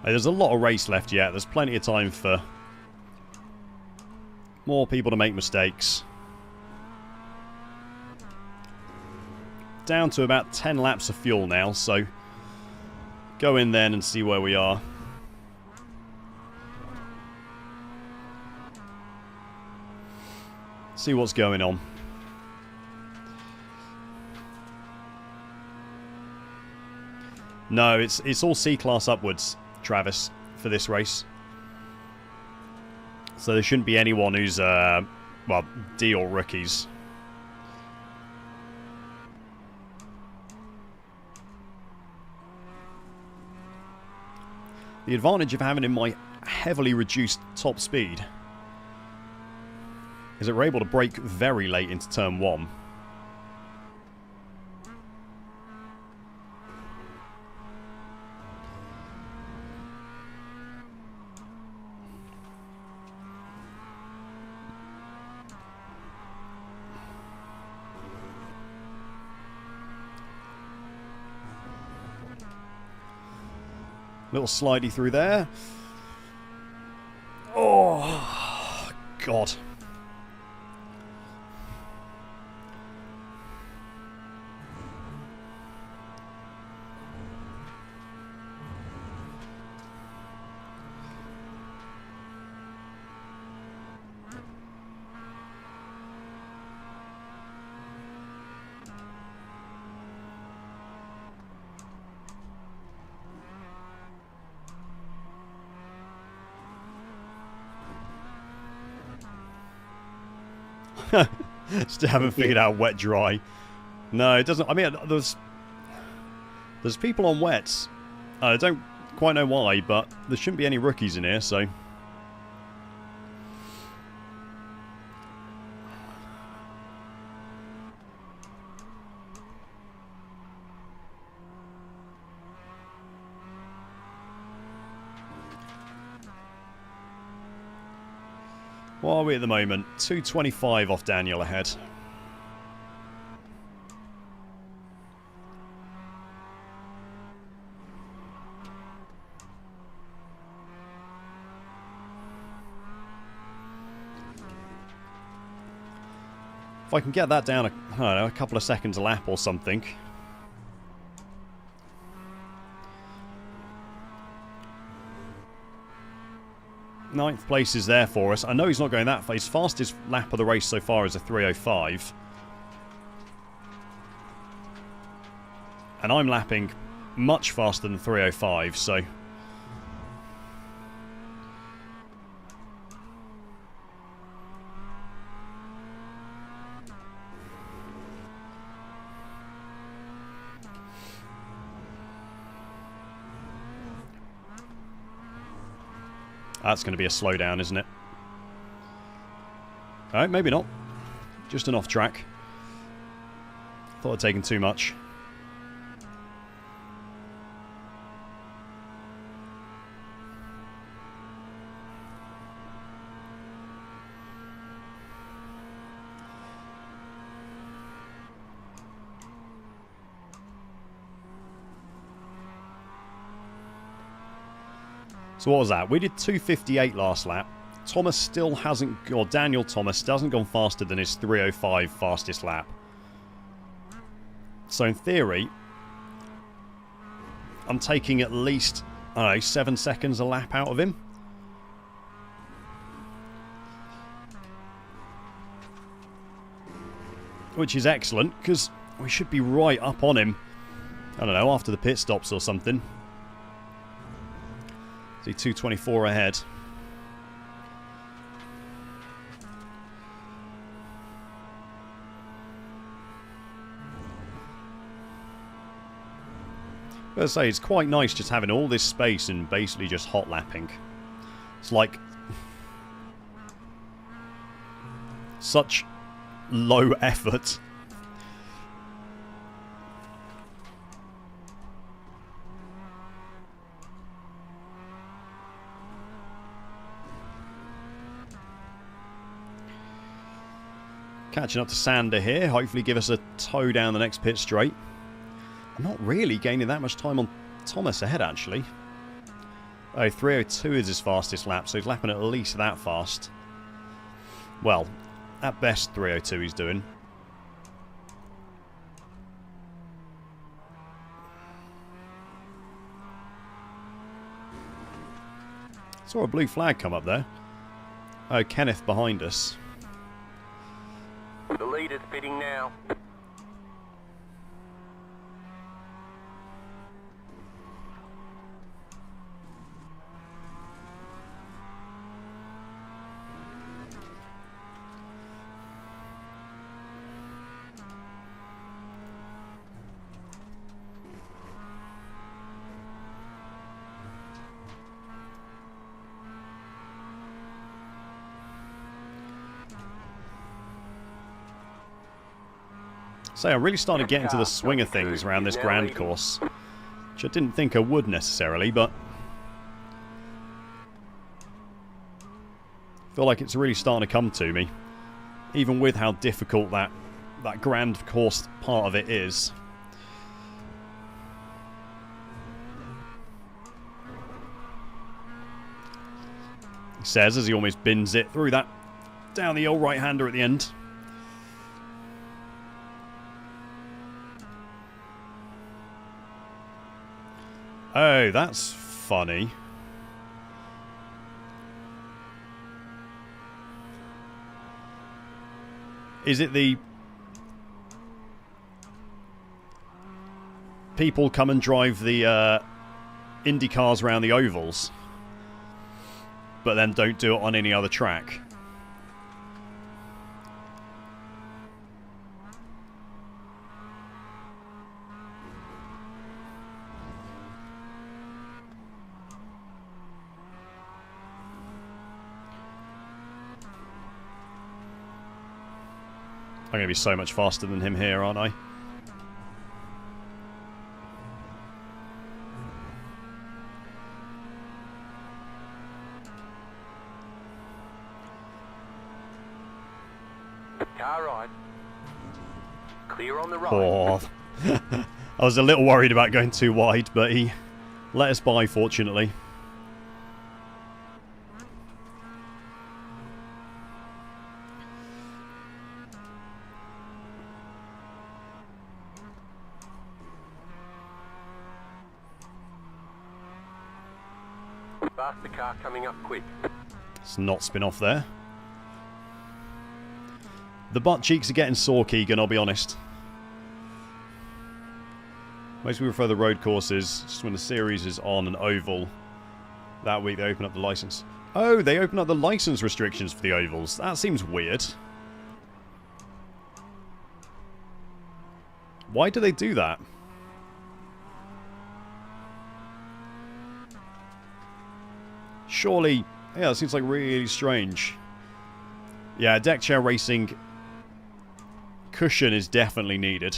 There's a lot of race left yet. There's plenty of time for more people to make mistakes. Down to about 10 laps of fuel now, so go in then and see where we are. See what's going on. No, it's all C-class upwards, Travis, for this race. So there shouldn't be anyone who's, well, D or rookies. The advantage of having in my heavily reduced top speed is that we're able to brake very late into turn 1. Little slidey through there. Oh, God. Still haven't figured out wet dry. No, it doesn't. I mean, there's people on wets. I don't quite know why, but there shouldn't be any rookies in here, so. What are we at the moment? 225 off Daniel ahead. If I can get that down, I don't know, a couple of seconds a lap or something. Ninth place is there for us. I know he's not going that fast. His fastest lap of the race so far is a 3:05. And I'm lapping much faster than 3:05, so. That's going to be a slowdown, isn't it? Alright, maybe not. Just an off track. Thought I'd taken too much. So what was that? We did 2:58 last lap. Thomas still hasn't, or Daniel Thomas hasn't gone faster than his 3:05 fastest lap. So in theory, I'm taking at least, I don't know, 7 seconds a lap out of him. Which is excellent, because we should be right up on him, I don't know, after the pit stops or something. See, 2:24 ahead. I gotta say, it's quite nice just having all this space and basically just hot lapping. It's like such low effort. Catching up to Sander here. Hopefully give us a tow down the next pit straight. I'm not really gaining that much time on Thomas ahead, actually. Oh, 3:02 is his fastest lap, so he's lapping at least that fast. Well, at best 3:02 he's doing. Saw a blue flag come up there. Oh, Kenneth behind us. The lead is pitting now. So I'm really starting to get into the swing of things around this grand course, which I didn't think I would necessarily, but I feel like it's really starting to come to me, even with how difficult that grand course part of it is. He says as he almost bins it through that down the old right-hander at the end. Oh, that's funny. Is it the people come and drive the Indy cars around the ovals, but then don't do it on any other track? I'm going to be so much faster than him here, aren't I? Car right. Clear on the right. Oh. I was a little worried about going too wide, but he let us by, fortunately. Faster car coming up quick. Let's not spin off there. The butt cheeks are getting sore, Keegan, I'll be honest. Most people prefer the road courses just when the series is on an oval. That week they open up the license. Oh, they open up the license restrictions for the ovals. That seems weird. Why do they do that? Surely, yeah, it seems like really strange. Yeah, deck chair racing cushion is definitely needed.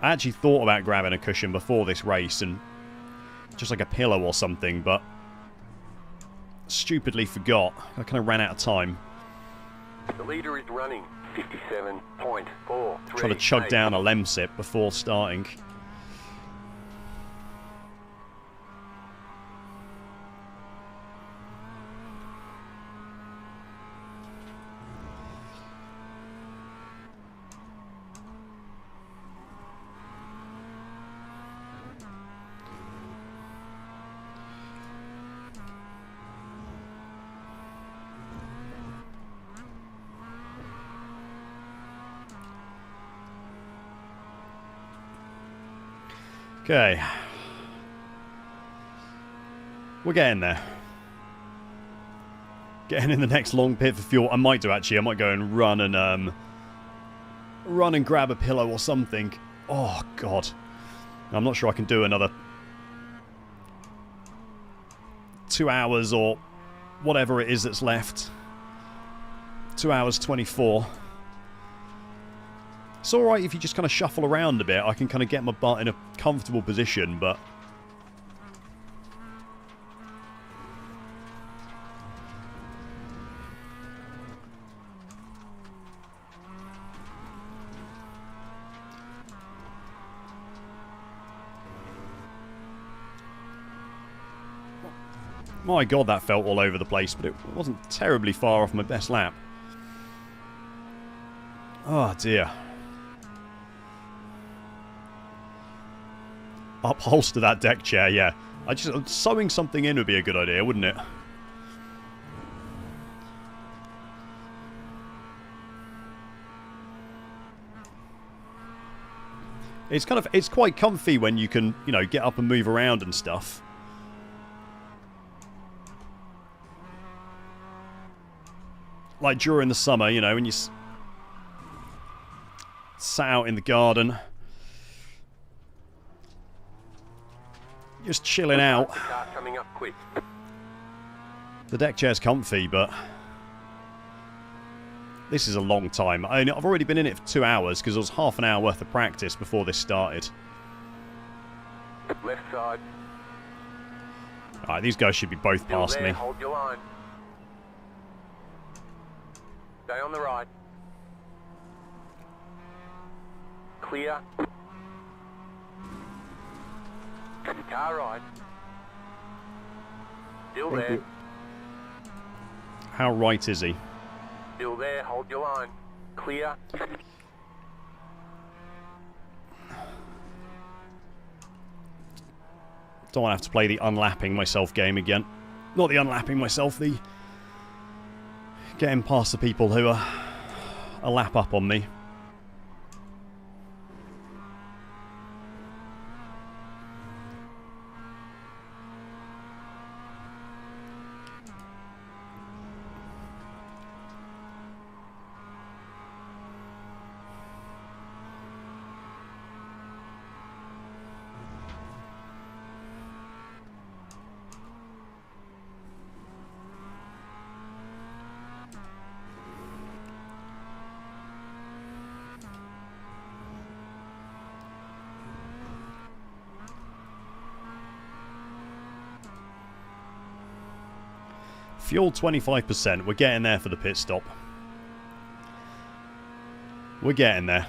I actually thought about grabbing a cushion before this race and just like a pillow or something, but stupidly forgot. I kind of ran out of time. The leader is running 57.4. Trying to chug down a Lemsip before starting. Okay. We're getting there. Getting in the next long pit for fuel. I might do, actually. I might go and run and grab a pillow or something. Oh, God. I'm not sure I can do another 2 hours or whatever it is that's left. 2 hours 24. It's alright if you just kind of shuffle around a bit. I can kind of get my butt in a comfortable position, but my God, that felt all over the place, but it wasn't terribly far off my best lap. Oh, dear. Upholster that deck chair, yeah. Sewing something in would be a good idea, wouldn't it? It's quite comfy when you can, you know, get up and move around and stuff. Like during the summer, you know, when you sat out in the garden, just chilling out. Car coming up quick. The deck chair's comfy, but this is a long time. I've already been in it for 2 hours because it was half an hour worth of practice before this started. Left side. Alright, these guys should be both Still past there, me. hold your line. Stay on the right. Clear. Car right. Still Thank there. you. How right is he? Still there. Hold your line. Clear. Don't want to have to play the unlapping myself game again. Not the unlapping myself, the getting past the people who are a lap up on me. Fuel 25%. We're getting there for the pit stop. We're getting there.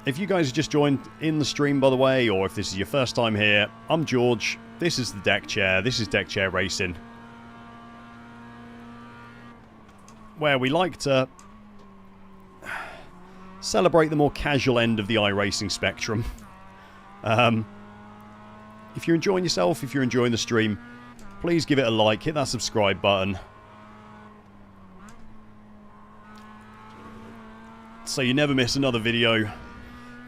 If you guys just joined in the stream, by the way, or if this is your first time here, I'm George. This is the Deck Chair. This is Deck Chair Racing, where we like to celebrate the more casual end of the iRacing spectrum. If you're enjoying yourself, if you're enjoying the stream, please give it a like, hit that subscribe button, so you never miss another video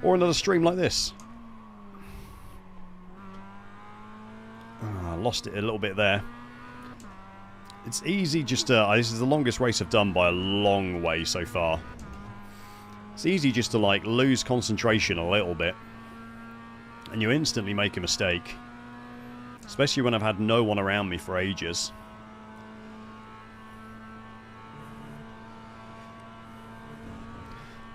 or another stream like this. I lost it a little bit there. It's easy just to... this is the longest race I've done by a long way so far. It's easy just to, like, lose concentration a little bit, and you instantly make a mistake. Especially when I've had no one around me for ages.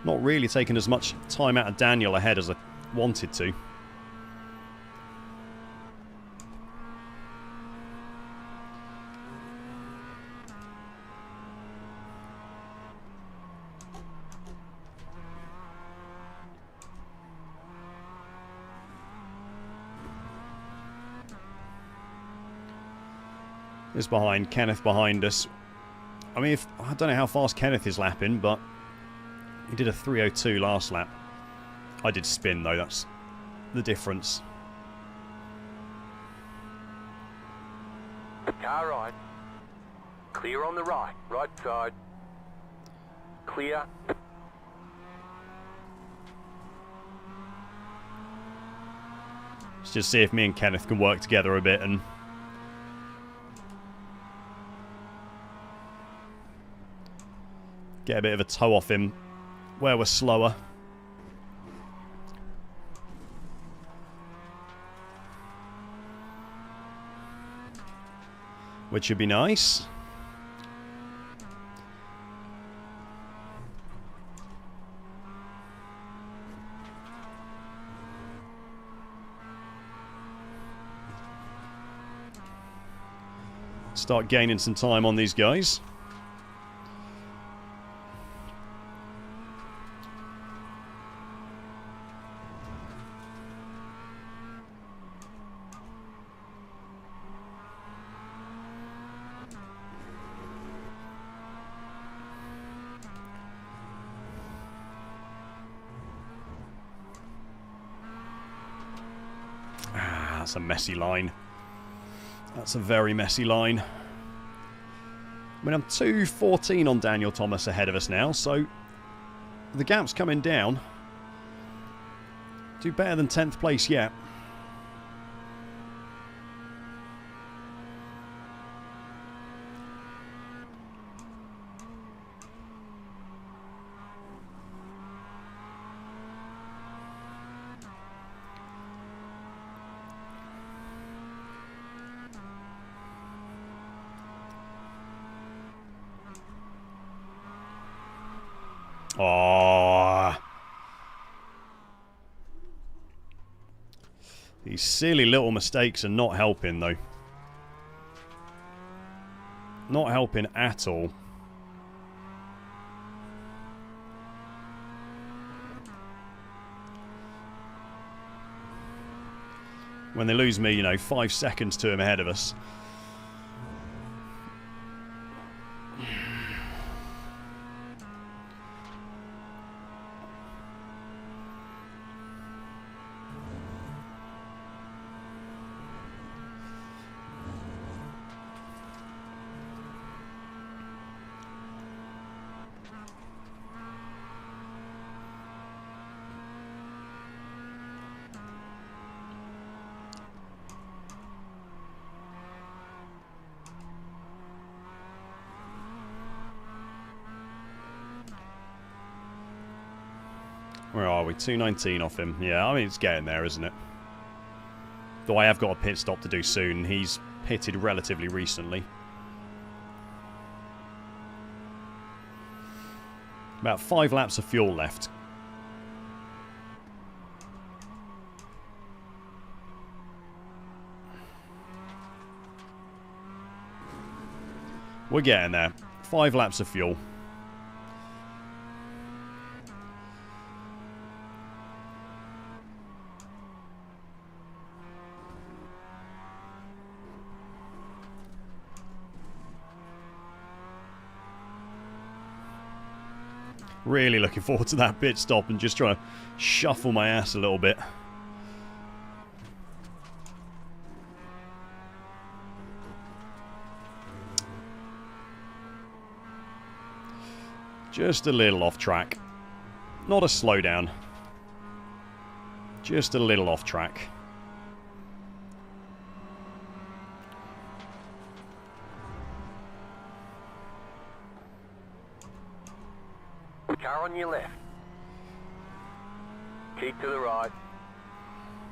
Not really taking as much time out of Daniel ahead as I wanted to. Is behind, Kenneth behind us. I mean, I don't know how fast Kenneth is lapping, but he did a 3:02 last lap. I did spin though, that's the difference. Car right. Clear on the right. Right side. Clear. Let's just see if me and Kenneth can work together a bit and get a bit of a toe off him where we're slower. Which would be nice. Start gaining some time on these guys. That's a messy line. That's a very messy line. I mean, I'm 2:14 on Daniel Thomas ahead of us now, so the gap's coming down. Do better than 10th place yet. Oh, these silly little mistakes are not helping, though. Not helping at all. when they lose me, you know, 5 seconds to him ahead of us. Where are we? 219 off him. Yeah, I mean, it's getting there, isn't it? Though I have got a pit stop to do soon. He's pitted relatively recently. About 5 laps of fuel left. We're getting there. 5 laps of fuel. Really looking forward to that pit stop and just trying to shuffle my ass a little bit. Just a little off track. Not a slowdown. Just a little off track. Car on your left. Keep to the right.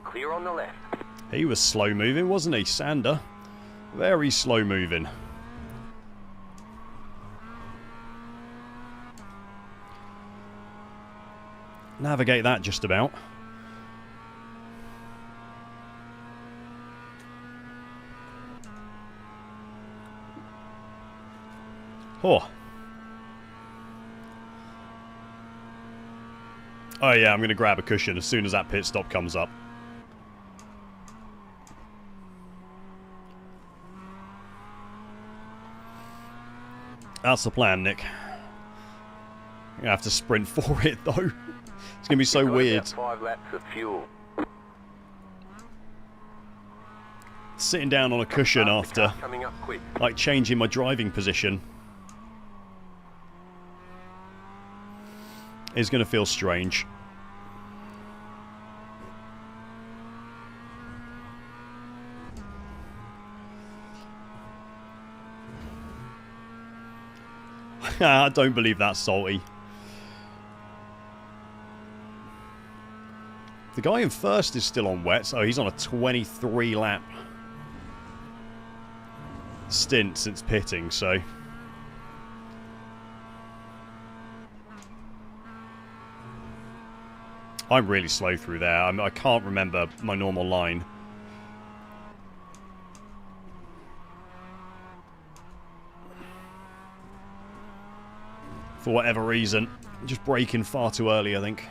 Clear on the left. He was slow moving, wasn't he, Sander? Very slow moving. Navigate that just about. Oh. Oh yeah, I'm going to grab a cushion as soon as that pit stop comes up. That's the plan, Nick. I'm going to have to sprint for it, though. It's going to be so weird. 5 laps of fuel. Sitting down on a cushion after, Coming up quick. like, changing my driving position is going to feel strange. I don't believe that's salty. The guy in first is still on wets. Oh, he's on a 23 lap stint since pitting, so... I'm really slow through there. I can't remember my normal line. For whatever reason. Just braking far too early, I think.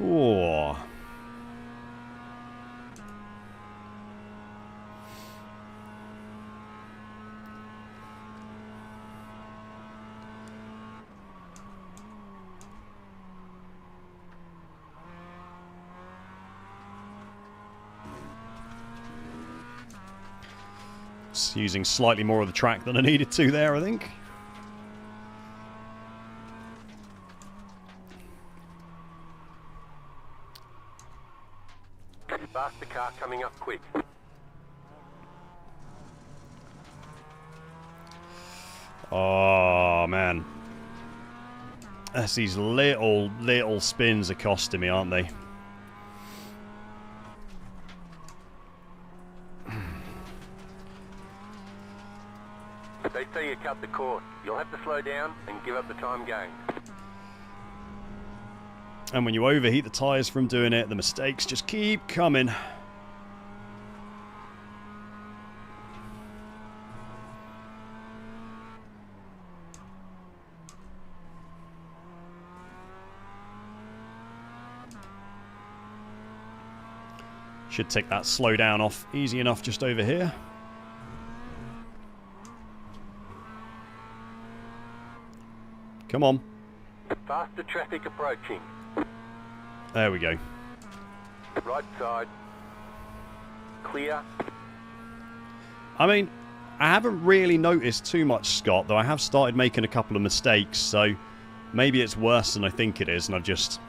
Oh. Just using slightly more of the track than I needed to there, I think. Faster car coming up quick. Oh, man. That's these little spins are costing me, aren't they? They say you cut the course. You'll have to slow down and give up the time gained. And when you overheat the tyres from doing it, the mistakes just keep coming. Should take that slow down off easy enough just over here. Come on. Faster traffic approaching. There we go. Right side. Clear. I mean, I haven't really noticed too much, Scott, though I have started making a couple of mistakes, so maybe it's worse than I think it is, and I've just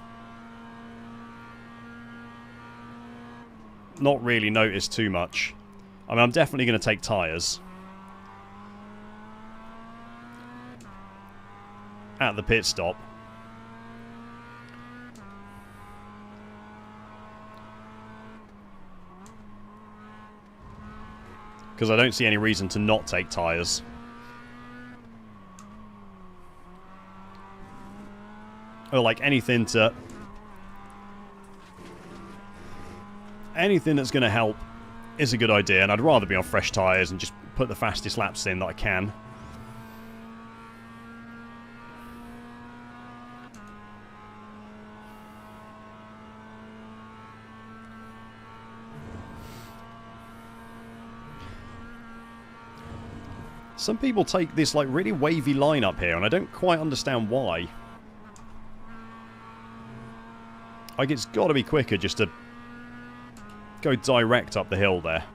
not really noticed too much. I mean, I'm definitely going to take tyres at the pit stop. Because I don't see any reason to not take tyres. Or like anything to... anything that's going to help is a good idea, and I'd rather be on fresh tyres and just put the fastest laps in that I can. Some people take this like really wavy line up here, and I don't quite understand why. Like, it's got to be quicker just to go direct up the hill there.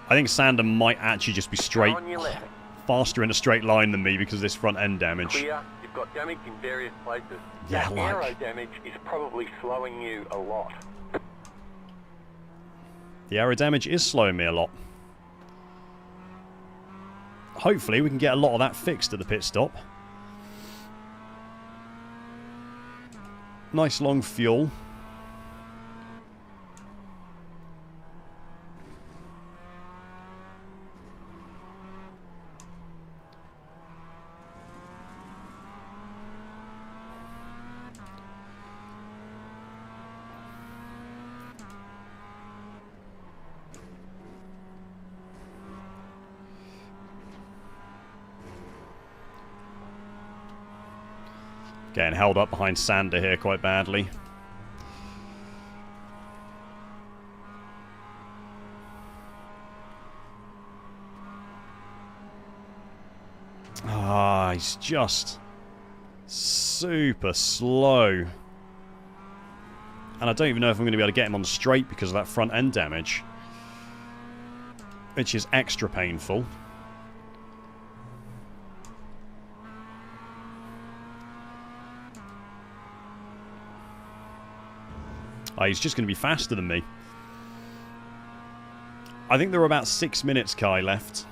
I think Sander might actually just be straight faster in a straight line than me because of this front end damage. Clear. You've got damage in various places. Yeah, that aero damage is probably slowing you a lot. The aero damage is slowing me a lot. Hopefully we can get a lot of that fixed at the pit stop. Nice long fuel. Getting held up behind Sander here quite badly. Ah, he's just super slow. And I don't even know if I'm going to be able to get him on the straight because of that front end damage, which is extra painful. Oh, he's just going to be faster than me. I think there are about 6 minutes, Kai, left.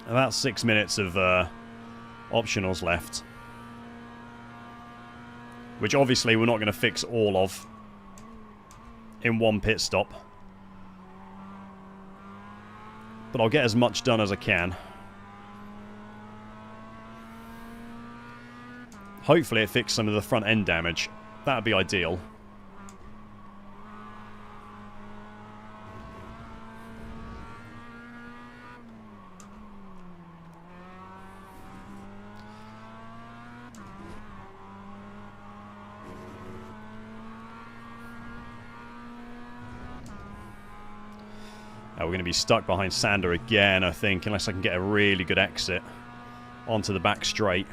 About 6 minutes of optionals left. Which obviously we're not going to fix all of in one pit stop. But I'll get as much done as I can. Hopefully it fixed some of the front end damage. That would be ideal. Now we're going to be stuck behind Sander again, I think, unless I can get a really good exit onto the back straight.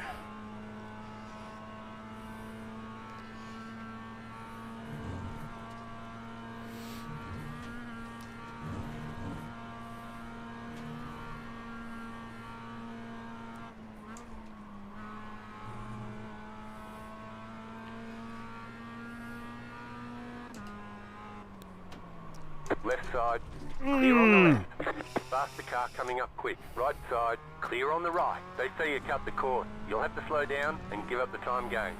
Left side, clear on the left. Faster car coming up quick. Right side, clear on the right. They say you cut the course. You'll have to slow down and give up the time gained.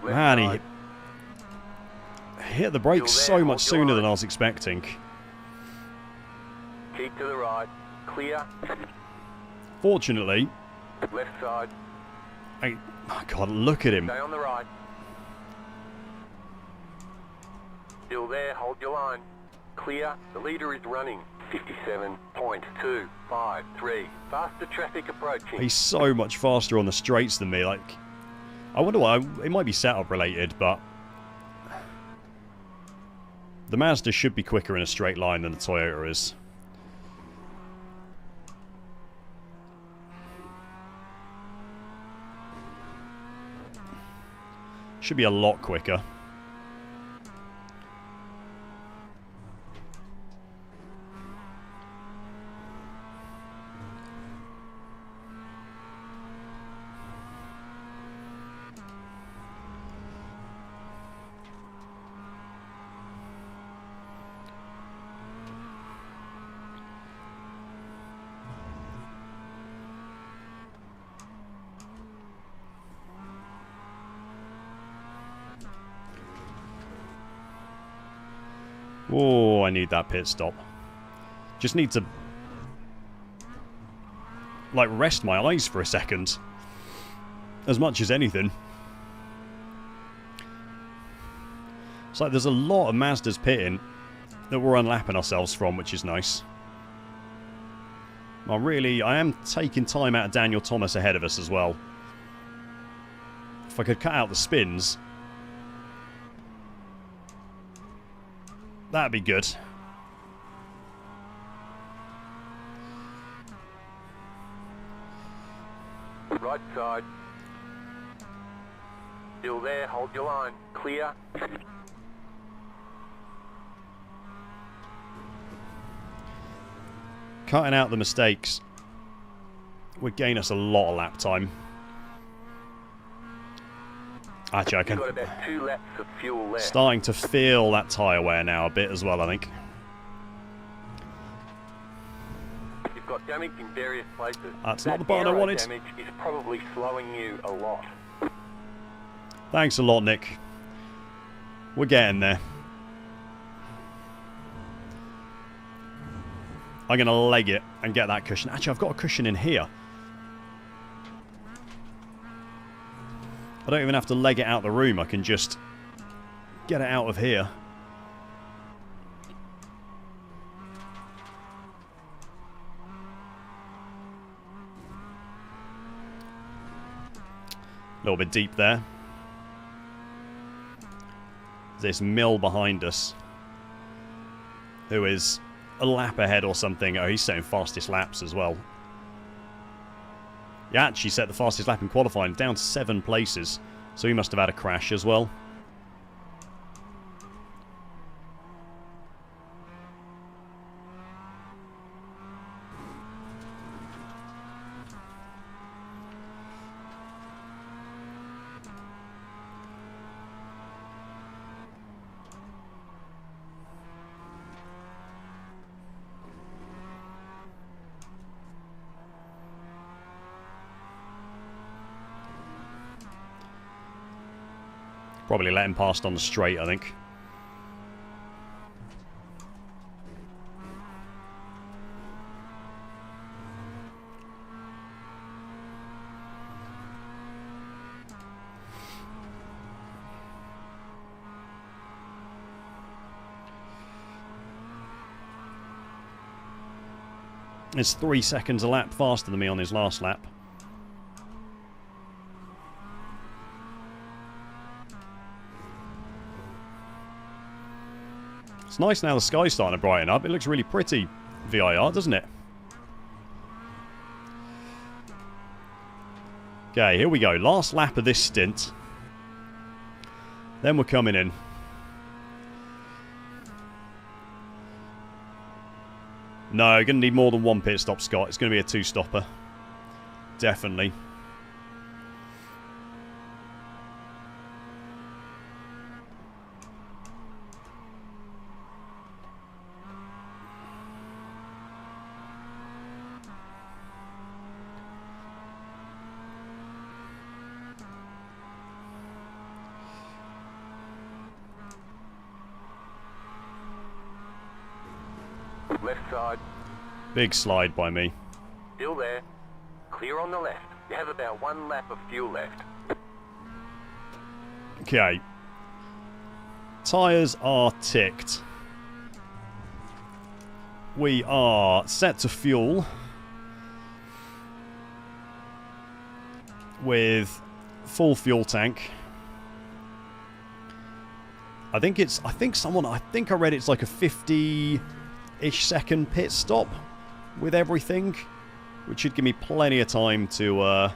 Man, he hit the brakes so much sooner than I was expecting. Keep to the right. Clear. Fortunately, Left side. oh God, look at him. Stay on the right. Still there, hold your line. Clear, the leader is running. 57.253. Faster traffic approaching. He's so much faster on the straights than me. Like, I wonder why. It might be setup related, but the Mazda should be quicker in a straight line than the Toyota is. Should be a lot quicker. Oh, I need that pit stop. Just need to, like, rest my eyes for a second. As much as anything. It's like there's a lot of Mazdas pitting that we're unlapping ourselves from, which is nice. I am taking time out of Daniel Thomas ahead of us as well. If I could cut out the spins, that'd be good. Right side. Still there, hold your line. Clear. Cutting out the mistakes would gain us a lot of lap time. Actually, I can... You've got about 2 laps of fuel left. Starting to feel that tyre wear now a bit as well, I think. You've got damage in various places. That's not the part I wanted. Damage is probably slowing you a lot. Thanks a lot, Nick. We're getting there. I'm going to leg it and get that cushion. Actually, I've got a cushion in here. I don't even have to leg it out the room. I can just get it out of here. A little bit deep there. This mill behind us, who is a lap ahead or something. Oh, he's setting fastest laps as well. He actually set the fastest lap in qualifying, down to 7 places. So he must have had a crash as well. Probably let him past on the straight, I think. It's 3 seconds a lap faster than me on his last lap. It's nice now the sky's starting to brighten up. It looks really pretty, VIR, doesn't it? Okay, here we go. Last lap of this stint. Then we're coming in. No, going to need more than 1 pit stop, Scott. It's going to be a 2-stopper. Definitely. Left side. Big slide by me. Still there. Clear on the left. You have about 1 lap of fuel left. Okay. Tyres are ticked. We are set to fuel with full fuel tank. I think I read it's like a 50-ish second pit stop with everything, which should give me plenty of time to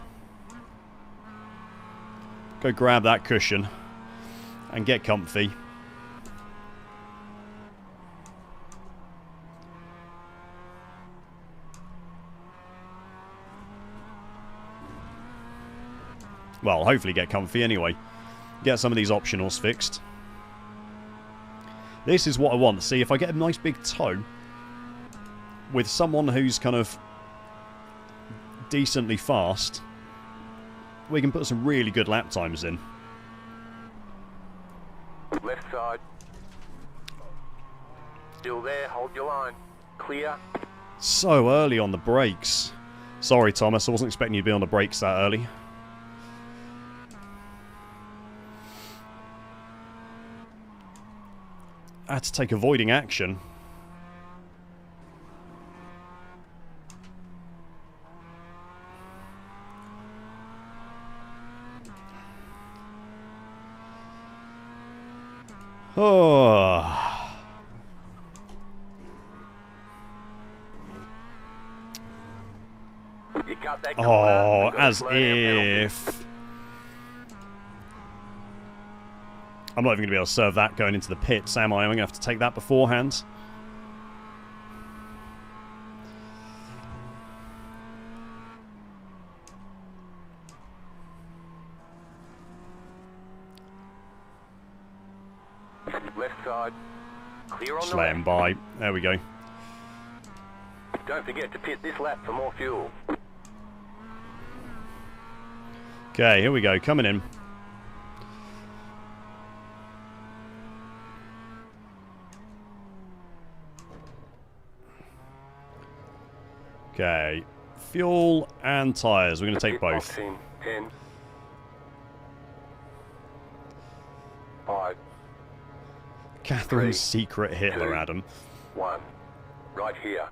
go grab that cushion and get comfy. Well, hopefully get comfy anyway. Get some of these optionals fixed. This is what I want. See, if I get a nice big toe with someone who's kind of decently fast, we can put some really good lap times in. Left side. Still there, hold your line. Clear. So early on the brakes. Sorry, Thomas, I wasn't expecting you to be on the brakes that early. I had to take avoiding action. Oh. You got that Oh, as if... I'm not even going to be able to serve that going into the pits, am I? I'm going to have to take that beforehand. Left side. Clear on Just the let left. him by. There we go. Don't forget to pit this lap for more fuel. Okay, here we go. Coming in. Okay. Fuel and tyres. We're going to take Pit box both. in 10. 5. Catherine's 3, secret Hitler, 2, Adam. 1. Right here.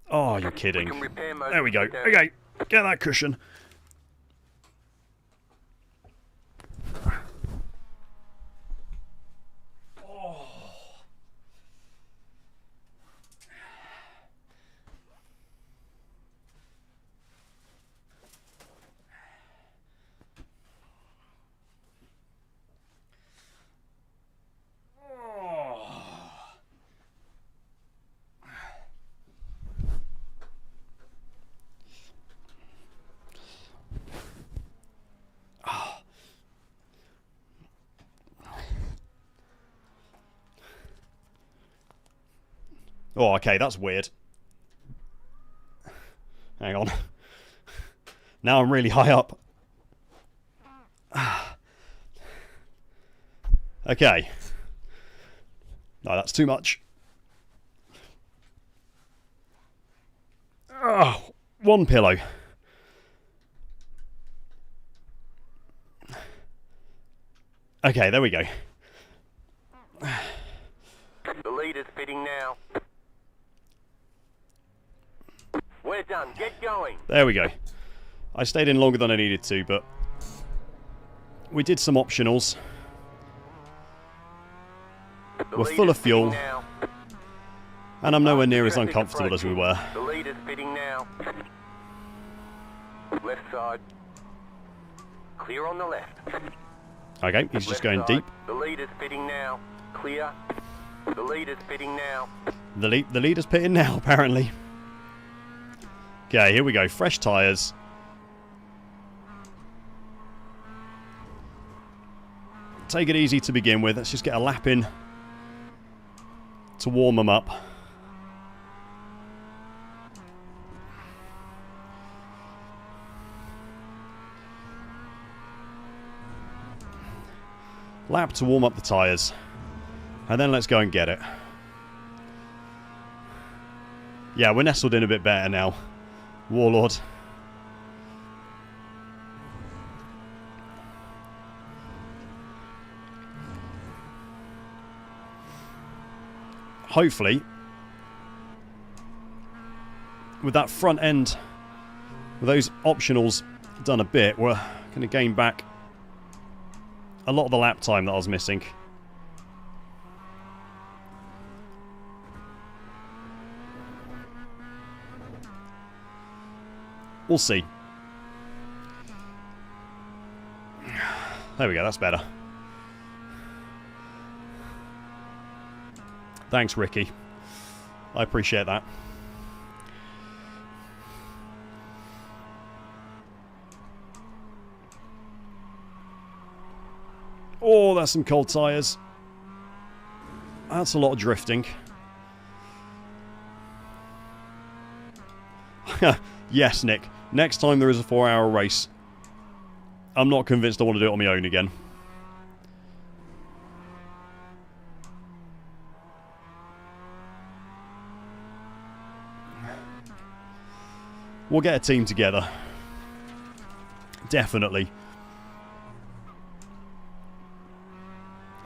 Oh, you're kidding. We can repair most There we go. of the damage. Okay, get that cushion. Oh, okay, that's weird. Hang on. Now I'm really high up. Okay. No, that's too much. Oh, one pillow. Okay, there we go. The leader's pitting now. We're done. Get going. There we go. I stayed in longer than I needed to, but we did some optionals. The We're leader's full of pitting fuel, now. and I'm nowhere near as Traffic uncomfortable as we were. approaching. The leader's pitting now. Left side. Clear on the left. Okay, he's just Left going side. deep. The leader's pitting now. Clear. The leader's pitting now. The leader's pitting now, apparently. Okay, here we go. Fresh tyres. Take it easy to begin with. Let's just get a lap in to warm them up. Lap to warm up the tyres. And then let's go and get it. Yeah, we're nestled in a bit better now. Warlord. hopefully, with that front end, with those optionals done a bit, we're going to gain back a lot of the lap time that I was missing. We'll see. There we go, that's better. Thanks, Ricky. I appreciate that. Oh, that's some cold tyres. That's a lot of drifting. Yes, Nick. Next time there is a 4-hour race, I'm not convinced I want to do it on my own again. We'll get a team together. Definitely.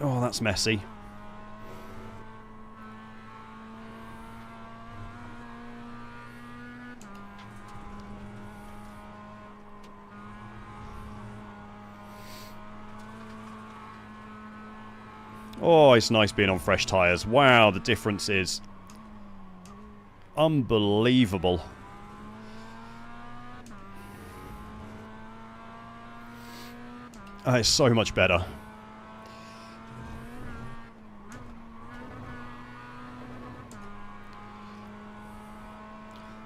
Oh, that's messy. Oh, it's nice being on fresh tyres. Wow, the difference is unbelievable. It's so much better.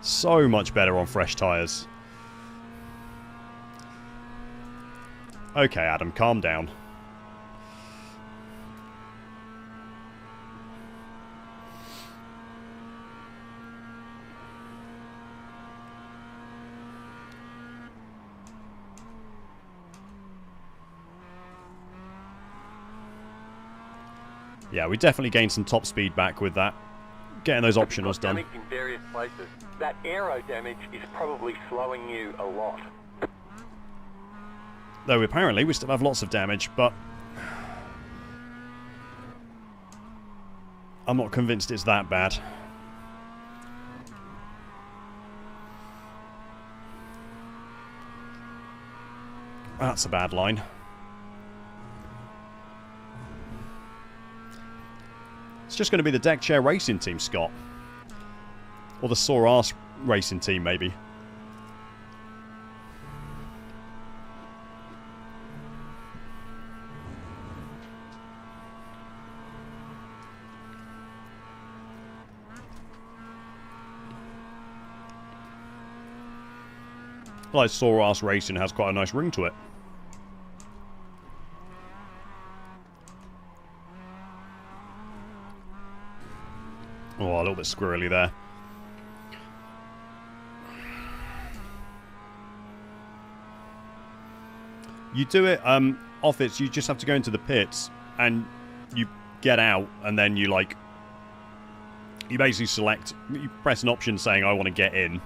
So much better on fresh tyres. Okay, Adam, calm down. Yeah, we definitely gained some top speed back with that. Getting those optionals done. Damage in various places. That aero damage is probably slowing you a lot. Though apparently we still have lots of damage, but I'm not convinced it's that bad. That's a bad line. It's just going to be the Deck Chair Racing Team, Scott. Or the Sore Arse Racing Team, maybe. Like Sore Arse Racing has quite a nice ring to it. Oh, a little bit squirrely there. You do it, off it, you just have to go into the pits, and you get out, and then you, like, you basically select, you press an option saying, I want to get in.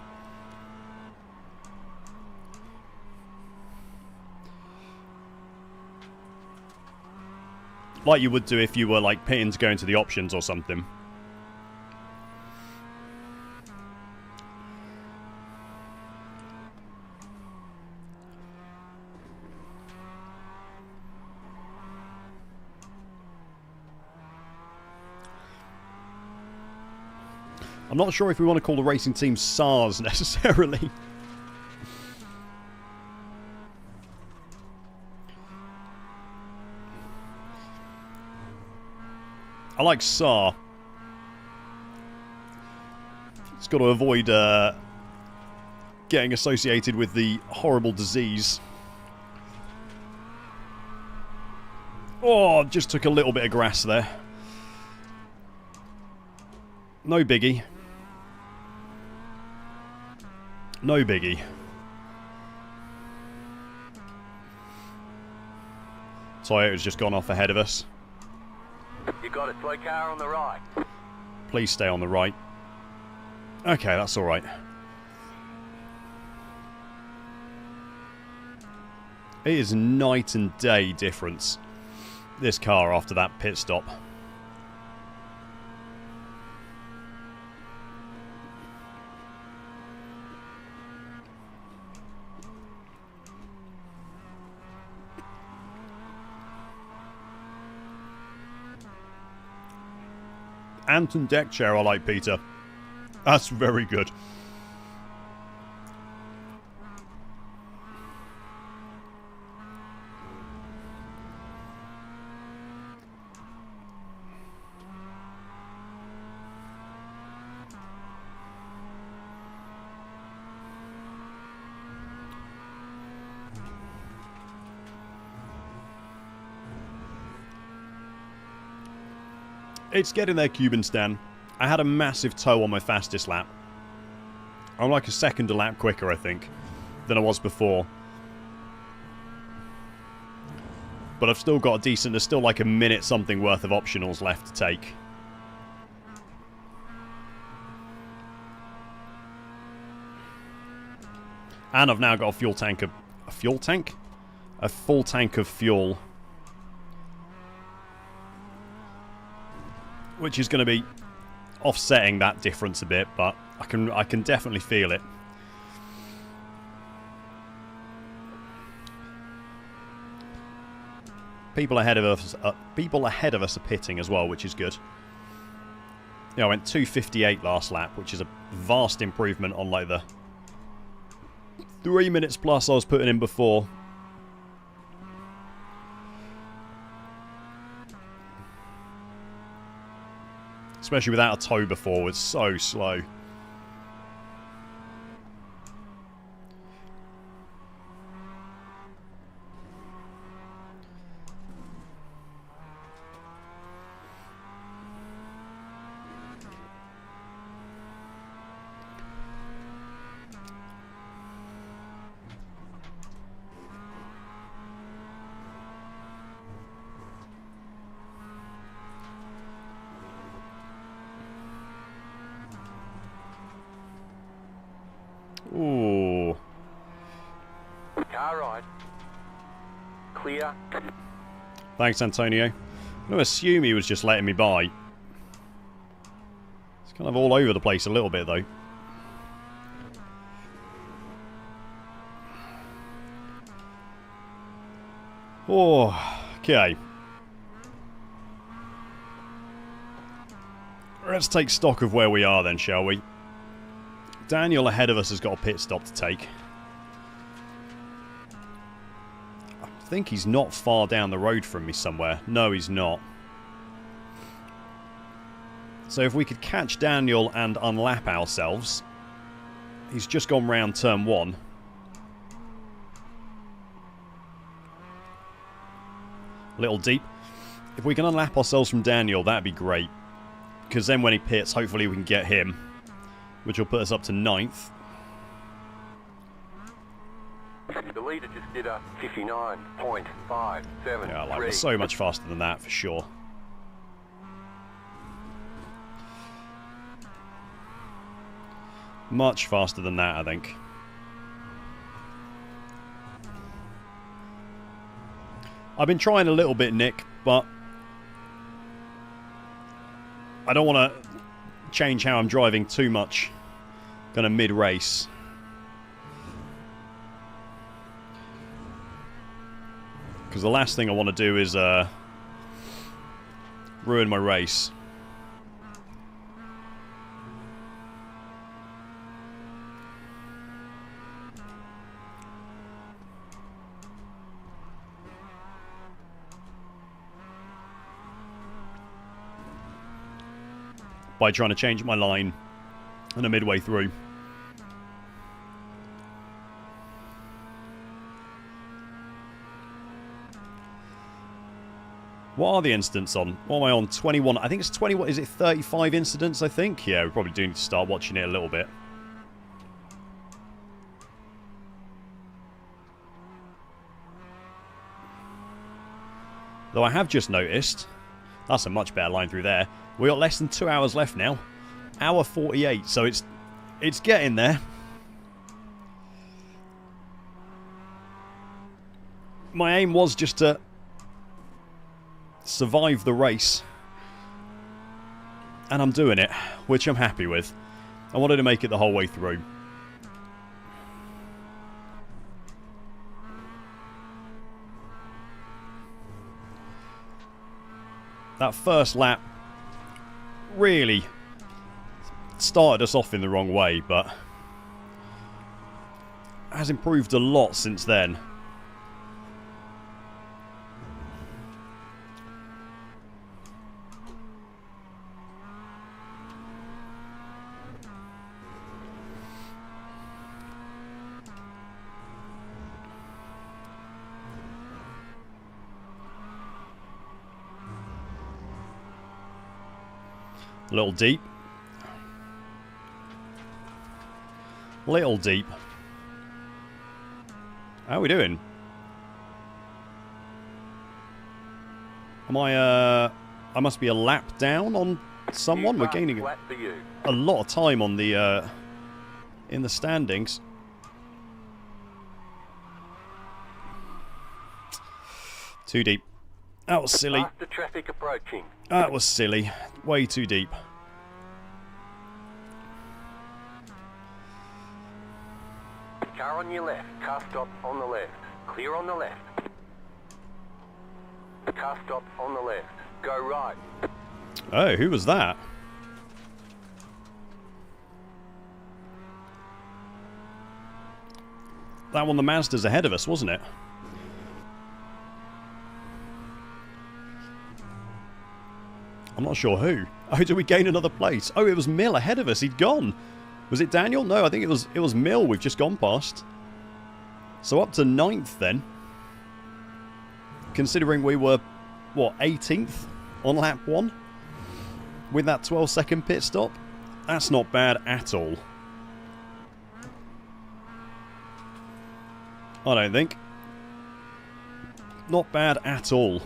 Like you would do if you were, like, pitting to go into the options or something. I'm not sure if we want to call the racing team SARS necessarily. I like SAR. It's got to avoid getting associated with the horrible disease. Oh, just took a little bit of grass there. No biggie. No biggie. Toyota's just gone off ahead of us. You got a slow car on the right. Please stay on the right. Okay, that's alright. It is night and day difference, this car after that pit stop. Anton deck chair I like, Peter. That's very good. It's getting there, Cuban Stan. I had a massive toe on my fastest lap. I'm like a second a lap quicker, I think, than I was before. But I've still got a decent... There's still like a minute something worth of optionals left to take. And I've now got a fuel tank of... A fuel tank? A full tank of fuel. Which is going to be offsetting that difference a bit, but I can definitely feel it. People ahead of us are pitting as well, which is good. Yeah, I went 2:58 last lap, which is a vast improvement on like the 3 minutes plus I was putting in before. Especially without a toe before, it's so slow. Ooh. Car right. Clear. Thanks, Antonio. I'm going to assume he was just letting me by. It's kind of all over the place a little bit, though. Oh, okay. Let's take stock of where we are then, shall we? Daniel ahead of us has got a pit stop to take. I think he's not far down the road from me somewhere. No, he's not. So if we could catch Daniel and unlap ourselves. He's just gone round turn 1. A little deep. If we can unlap ourselves from Daniel, that'd be great. Because then when he pits, hopefully we can get him. Which will put us up to 9th. The leader just did a 59.573. Yeah, like, we're so much faster than that, for sure. Much faster than that, I think. I've been trying a little bit, Nick, but I don't want to change how I'm driving too much kind of mid-race. Because the last thing I want to do is ruin my race. By trying to change my line and a midway through. What are the incidents on? What am I on? 21. I think it's 21. Is it 35 incidents, I think? Yeah, we probably do need to start watching it a little bit. Though I have just noticed, that's a much better line through there. We got less than 2 hours left now. Hour 48, so it's getting there. My aim was just to survive the race. And I'm doing it, which I'm happy with. I wanted to make it the whole way through. That first lap really started us off in the wrong way, but has improved a lot since then. A little deep. Little deep. How are we doing? Am I must be a lap down on someone. We're gaining a lot of time on the in the standings. Too deep. That was silly. Faster traffic approaching. That was silly. Way too deep. Car on your left. Car stop on the left. Clear on the left. Car stop on the left. Go right. Oh, who was that? That one, the Mazda's ahead of us, wasn't it? I'm not sure who. Oh, did we gain another place? Oh, it was Mill ahead of us. He'd gone. Was it Daniel? No, I think it was Mill we've just gone past. So up to 9th then. Considering we were, what, 18th on lap 1? With that 12-second pit stop? That's not bad at all. I don't think. Not bad at all.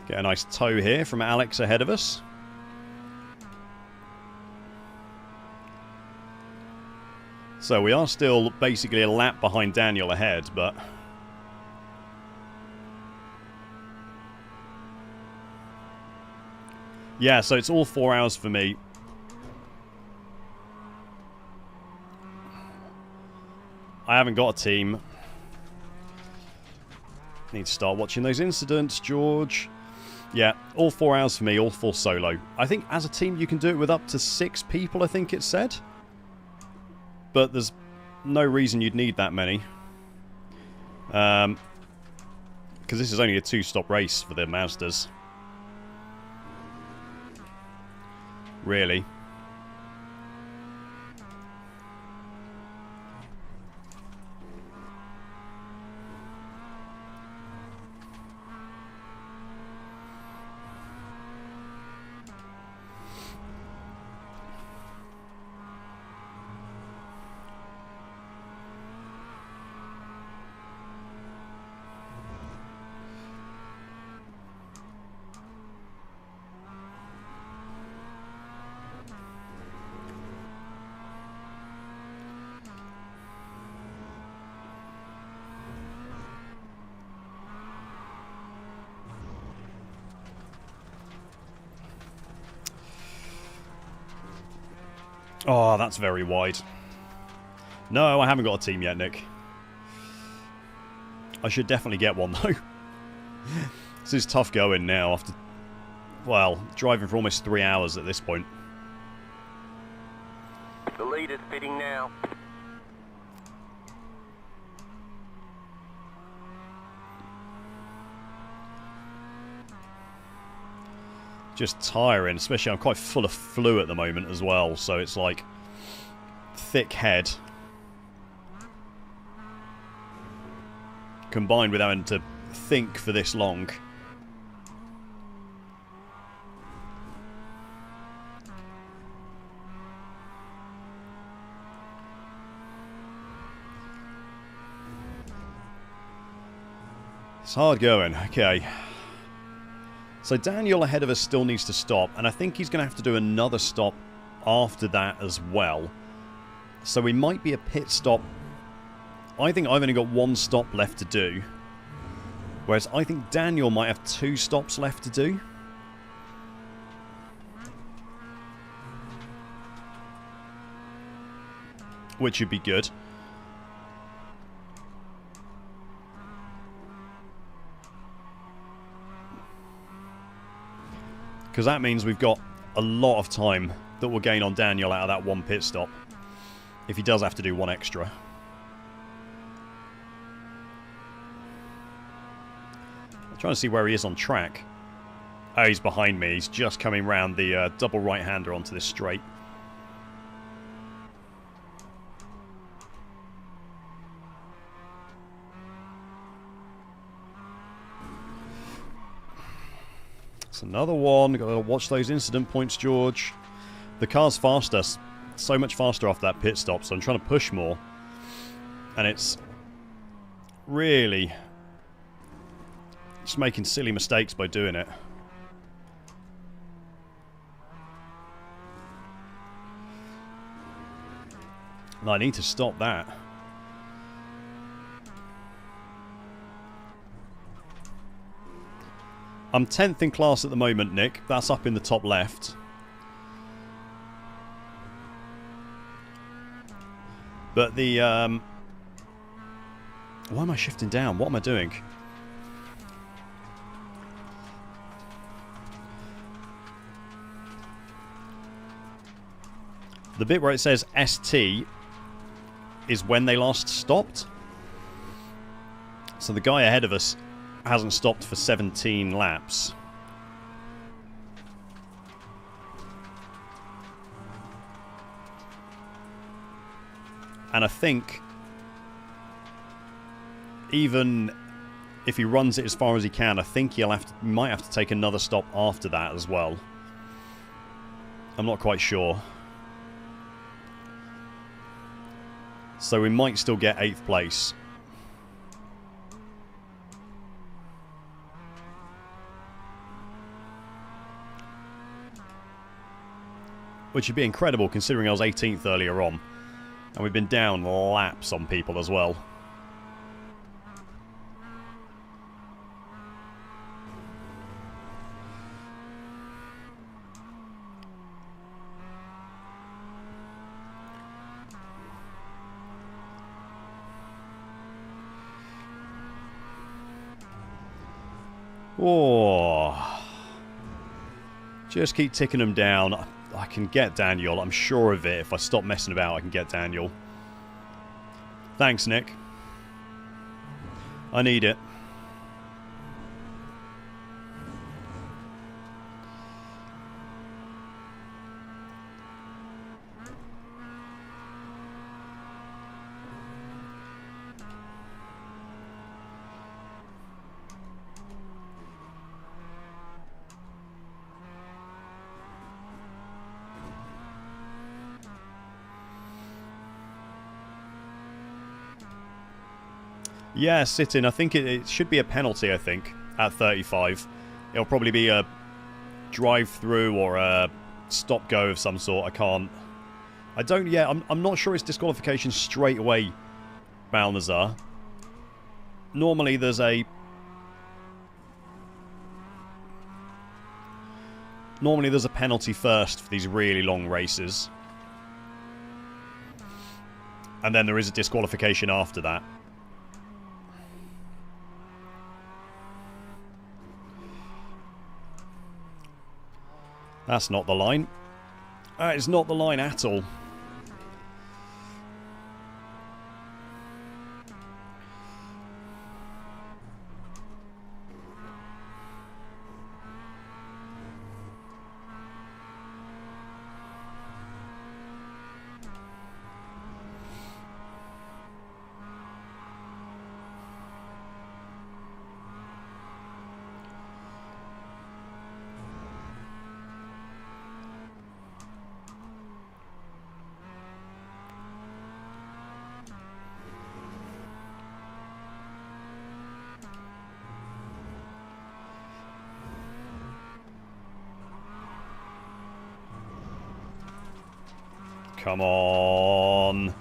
Get a nice tow here from Alex ahead of us. So we are still basically a lap behind Daniel ahead, but... yeah, so it's all 4 hours for me. I haven't got a team. Need to start watching those incidents, George. Yeah, all 4 hours for me, all 4 solo. I think as a team you can do it with up to 6 people, I think it said. But there's no reason you'd need that many. Because this is only a 2-stop race for the Mazdas. Really. Oh, that's very wide. No, I haven't got a team yet, Nick. I should definitely get one, though. This is tough going now after, well, driving for almost 3 hours at this point. The leader's pitting now. Just tiring, especially I'm quite full of flu at the moment as well, so it's like thick head combined with having to think for this long. It's hard going. Okay. So Daniel ahead of us still needs to stop, and I think he's going to have to do another stop after that as well. So we might be a pit stop. I think I've only got 1 stop left to do, whereas I think Daniel might have 2 stops left to do. Which would be good. Because that means we've got a lot of time that we'll gain on Daniel out of that one pit stop. If he does have to do one extra. I'm trying to see where he is on track. Oh, he's behind me. He's just coming round the double right-hander onto this straight. It's another one. Got to watch those incident points, George. The car's faster. So much faster after that pit stop, so I'm trying to push more. And it's really just making silly mistakes by doing it. And I need to stop that. I'm 10th in class at the moment, Nick. That's up in the top left. But the, why am I shifting down? What am I doing? The bit where it says ST is when they last stopped. So the guy ahead of us hasn't stopped for 17 laps. And I think even if he runs it as far as he can, I think he might have to take another stop after that as well. I'm not quite sure. So we might still get 8th place. Which would be incredible considering I was 18th earlier on. And we've been down laps on people as well. Oh. Just keep ticking them down. I can get Daniel. I'm sure of it. If I stop messing about, I can get Daniel. Thanks, Nick. I need it. Yeah, sit-in. I think it should be a penalty, I think, at 35. It'll probably be a drive-through or a stop-go of some sort. I'm not sure it's disqualification straight away, Balnazar. Normally there's a penalty first for these really long races. And then there is a disqualification after that. That's not the line. That is not the line at all. Come on.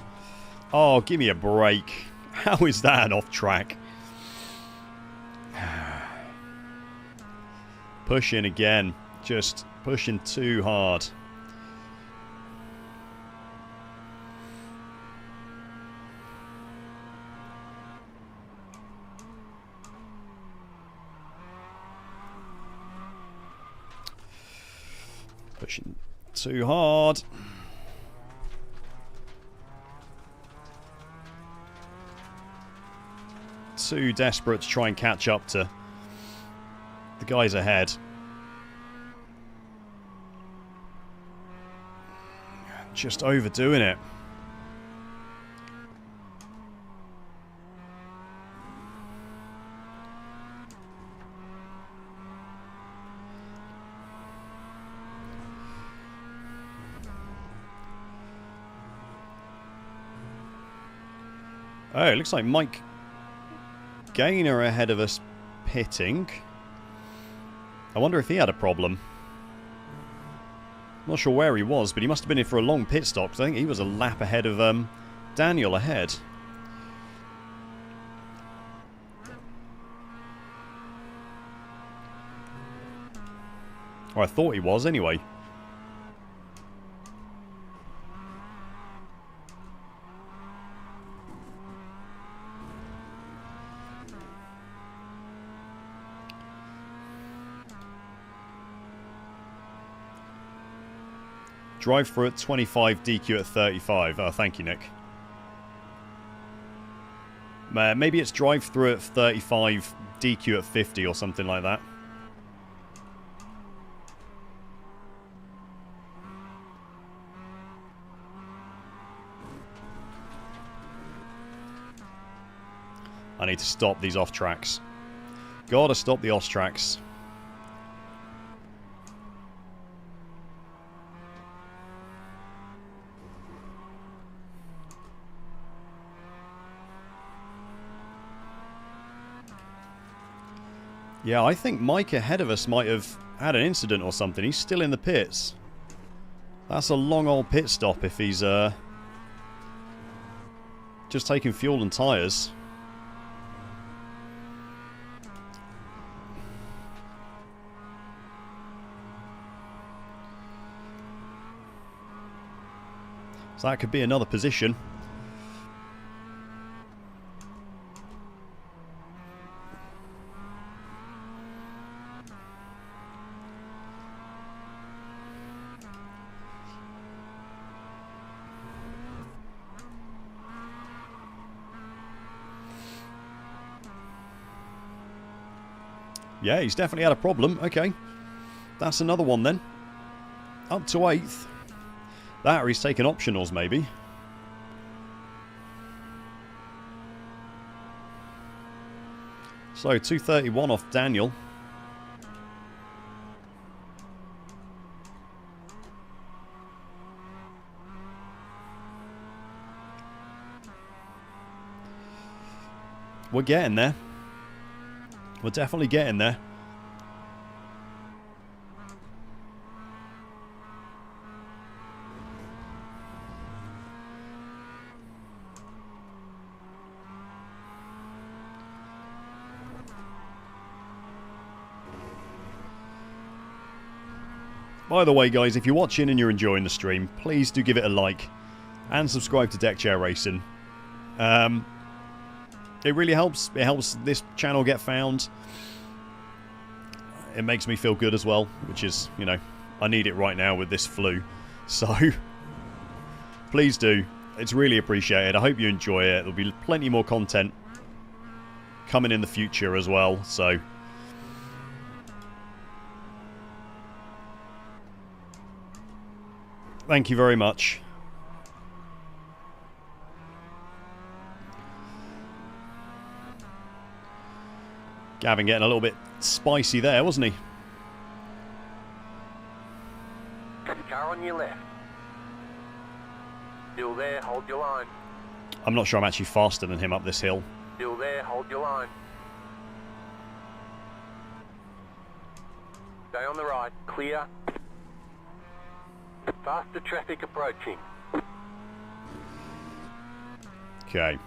Oh, give me a break. How is that an off track? Pushing again. Just pushing too hard. Pushing too hard. Too desperate to try and catch up to the guys ahead. Just overdoing it. Oh, it looks like Mike Gaynor ahead of us pitting. I wonder if he had a problem. Not sure where he was, but he must have been in for a long pit stop, 'cause I think he was a lap ahead of Daniel ahead. Or I thought he was anyway. Drive through at 25, DQ at 35. Oh, thank you, Nick. Maybe it's drive through at 35, DQ at 50 or something like that. I need to stop these off tracks. Gotta stop the off tracks. Yeah, I think Mike ahead of us might have had an incident or something. He's still in the pits. That's a long old pit stop if he's just taking fuel and tyres. So that could be another position. Yeah, he's definitely had a problem. Okay. That's another one then. Up to 8th. That or he's taking optionals maybe. So 231 off Daniel. We're getting there. We're definitely getting there. By the way, guys, if you're watching and you're enjoying the stream, please do give it a like and subscribe to Deck Chair Racing. It really helps. It helps this channel get found. It makes me feel good as well, which is, you know, I need it right now with this flu. So, please do. It's really appreciated. I hope you enjoy it. There'll be plenty more content coming in the future as well, so... Thank you very much. Gavin getting a little bit spicy there, wasn't he? Car on your left. Still there, hold your line. I'm not sure I'm actually faster than him up this hill. Still there, hold your line. Stay on the right, clear. Faster traffic approaching. Okay.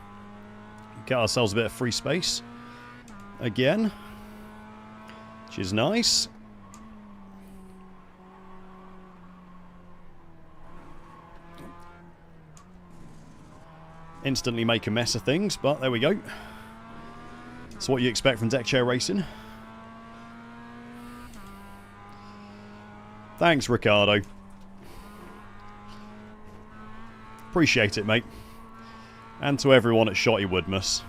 Get ourselves a bit of free space. Again. Which is nice. Instantly make a mess of things, but there we go. That's what you expect from Deck Chair Racing. Thanks, Ricardo. Appreciate it, mate. And to everyone at Shotty Woodmas.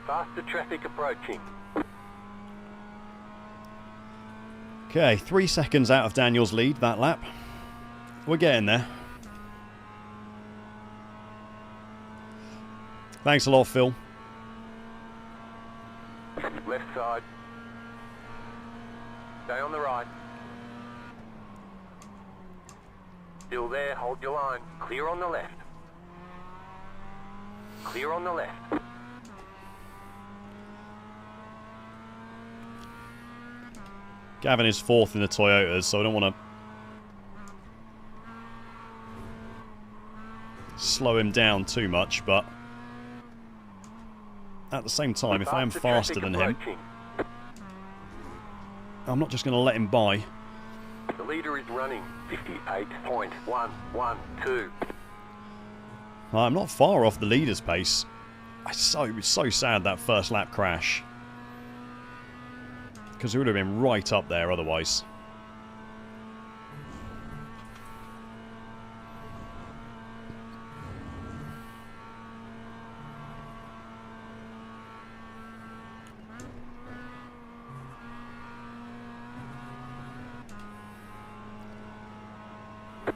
Faster traffic approaching. Okay, 3 seconds out of Daniel's lead that lap. We're getting there. Thanks a lot, Phil. Left side. Stay on the right. Still there, hold your line. Clear on the left. Clear on the left. Gavin is 4th in the Toyotas, so I don't want to slow him down too much, but at the same time, if I am faster than him, I'm not just going to let him by. The leader is running 58.112. I'm not far off the leader's pace. It was so sad that first lap crash. Because it would have been right up there otherwise.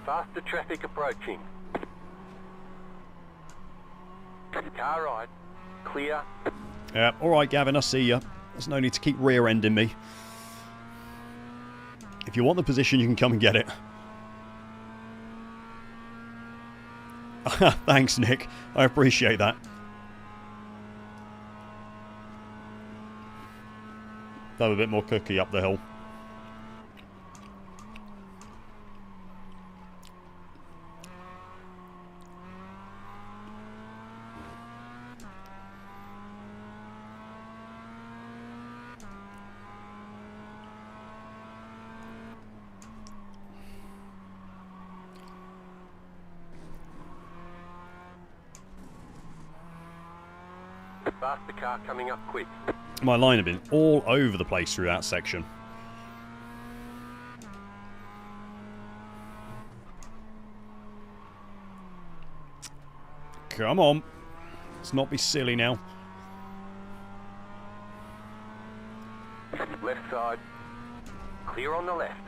Faster traffic approaching. Car right. Clear. Yeah, alright Gavin, I see ya. There's no need to keep rear-ending me. If you want the position, you can come and get it. Thanks, Nick. I appreciate that. Have a bit more cookie up the hill. Faster car coming up quick. My line had been all over the place through that section. Come on. Let's not be silly now. Left side. Clear on the left.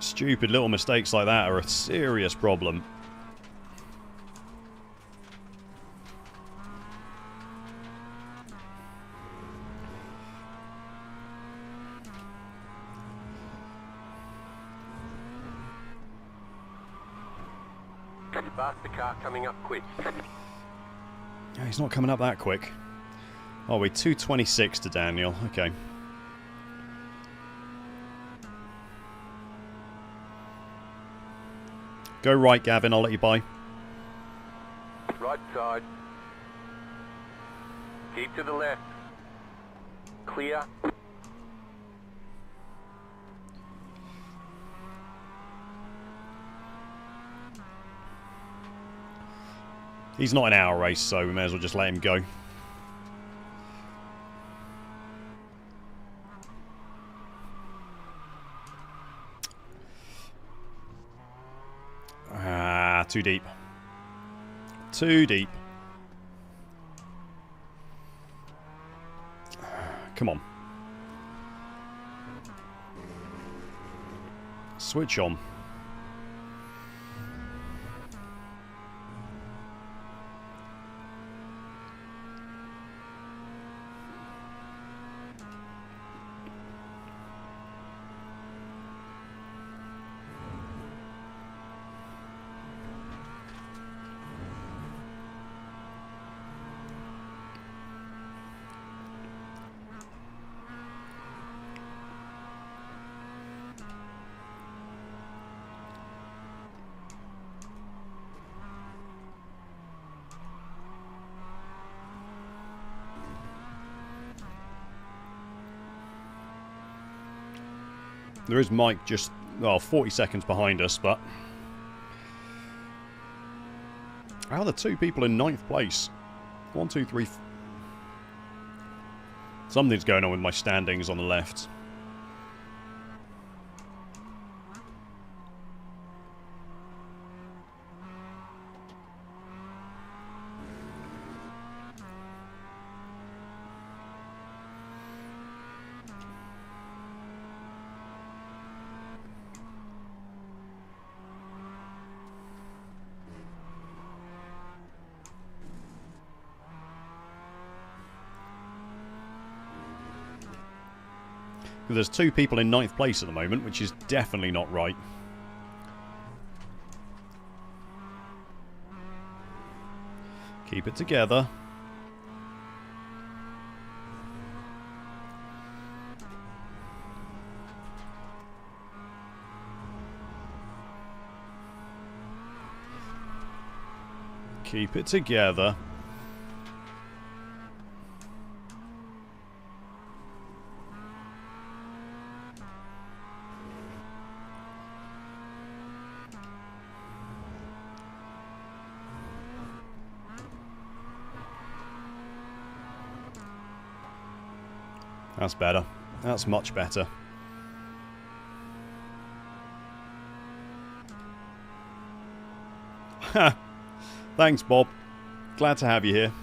Stupid little mistakes like that are a serious problem. Faster car coming up quick. Yeah, he's not coming up that quick. Oh, we're 2:26 to Daniel. Okay. Go right, Gavin. I'll let you by. Right side. Keep to the left. Clear. He's not in our race, so we may as well just let him go. Ah, too deep. Too deep. Come on. Switch on. There is Mike just, well, 40 seconds behind us, but... How are the two people in 9th place? 1, 2, 3... Something's going on with my standings on the left. There's two people in 9th place at the moment, which is definitely not right. Keep it together. Keep it together. That's better. That's much better. Ha! Thanks, Bob. Glad to have you here.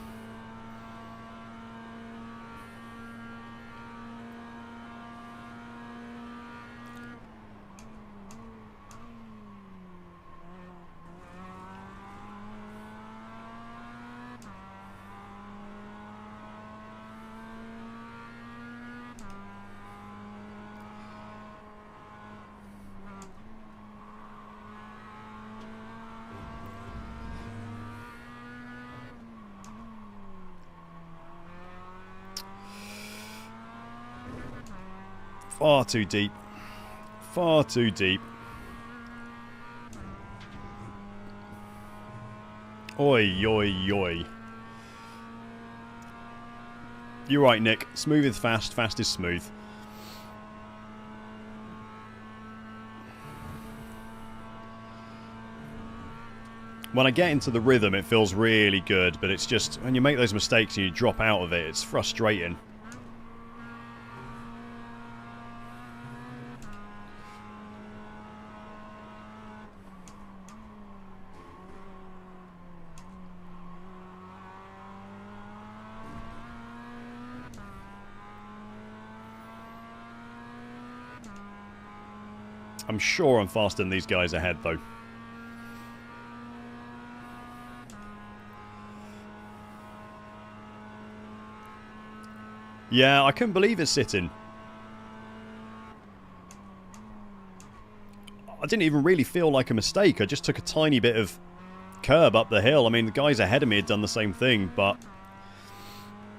Far too deep. Far too deep. Oi, oi, oi. You're right, Nick. Smooth is fast, fast is smooth. When I get into the rhythm, it feels really good, but it's just, when you make those mistakes and you drop out of it, it's frustrating. I'm sure I'm faster than these guys ahead, though. Yeah, I couldn't believe it's sitting. I didn't even really feel like a mistake. I just took a tiny bit of curb up the hill. I mean, the guys ahead of me had done the same thing, but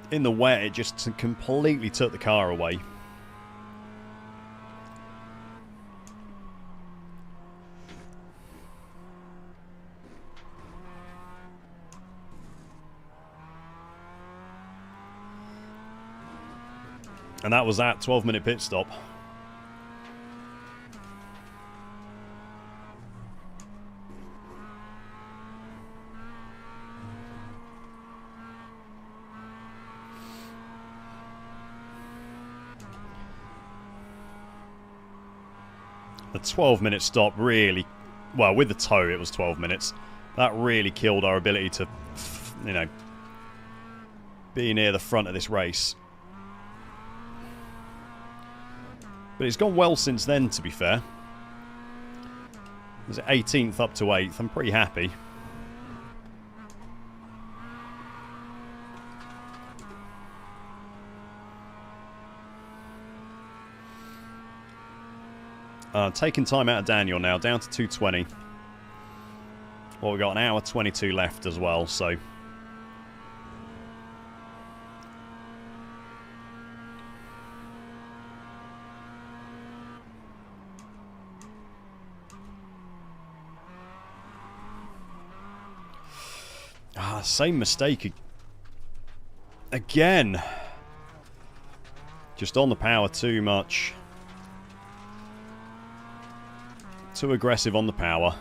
in the wet, it just completely took the car away. And that was that 12-minute pit stop. The 12-minute stop really, well, with the tow it was 12 minutes. That really killed our ability to, you know, be near the front of this race. But it's gone well since then, to be fair. It was 18th up to 8th. I'm pretty happy. Taking time out of Daniel now, down to 2:20. Well, we've got an hour 22 left as well, so... same mistake again. Just on the power too much. Too aggressive on the power.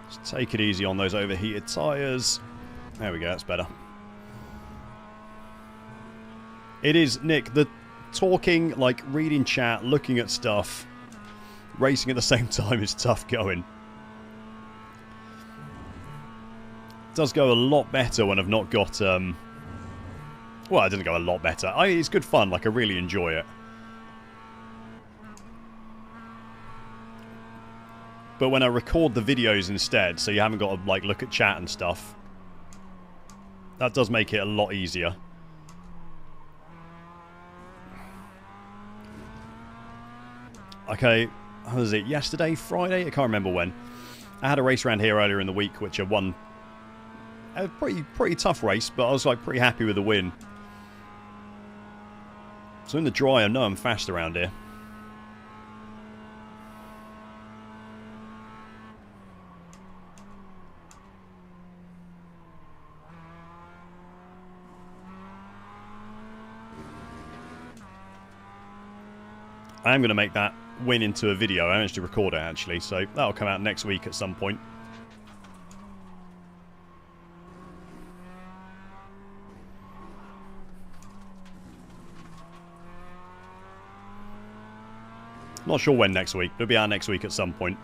Just take it easy on those overheated tyres. There we go, that's better. It is, Nick, the talking, like reading chat, looking at stuff, racing at the same time is tough going. It does go a lot better when I've not got, well, it doesn't go a lot better. It's good fun, like I really enjoy it. But when I record the videos instead, so you haven't got to like look at chat and stuff, that does make it a lot easier. Okay, how was it? Yesterday? Friday? I can't remember when. I had a race around here earlier in the week, which I won. A pretty tough race, but I was like pretty happy with the win. So in the dry, I know I'm fast around here. I am going to make that win into a video. I managed to record it actually, so that'll come out next week at some point. Not sure when next week. It'll be out next week at some point.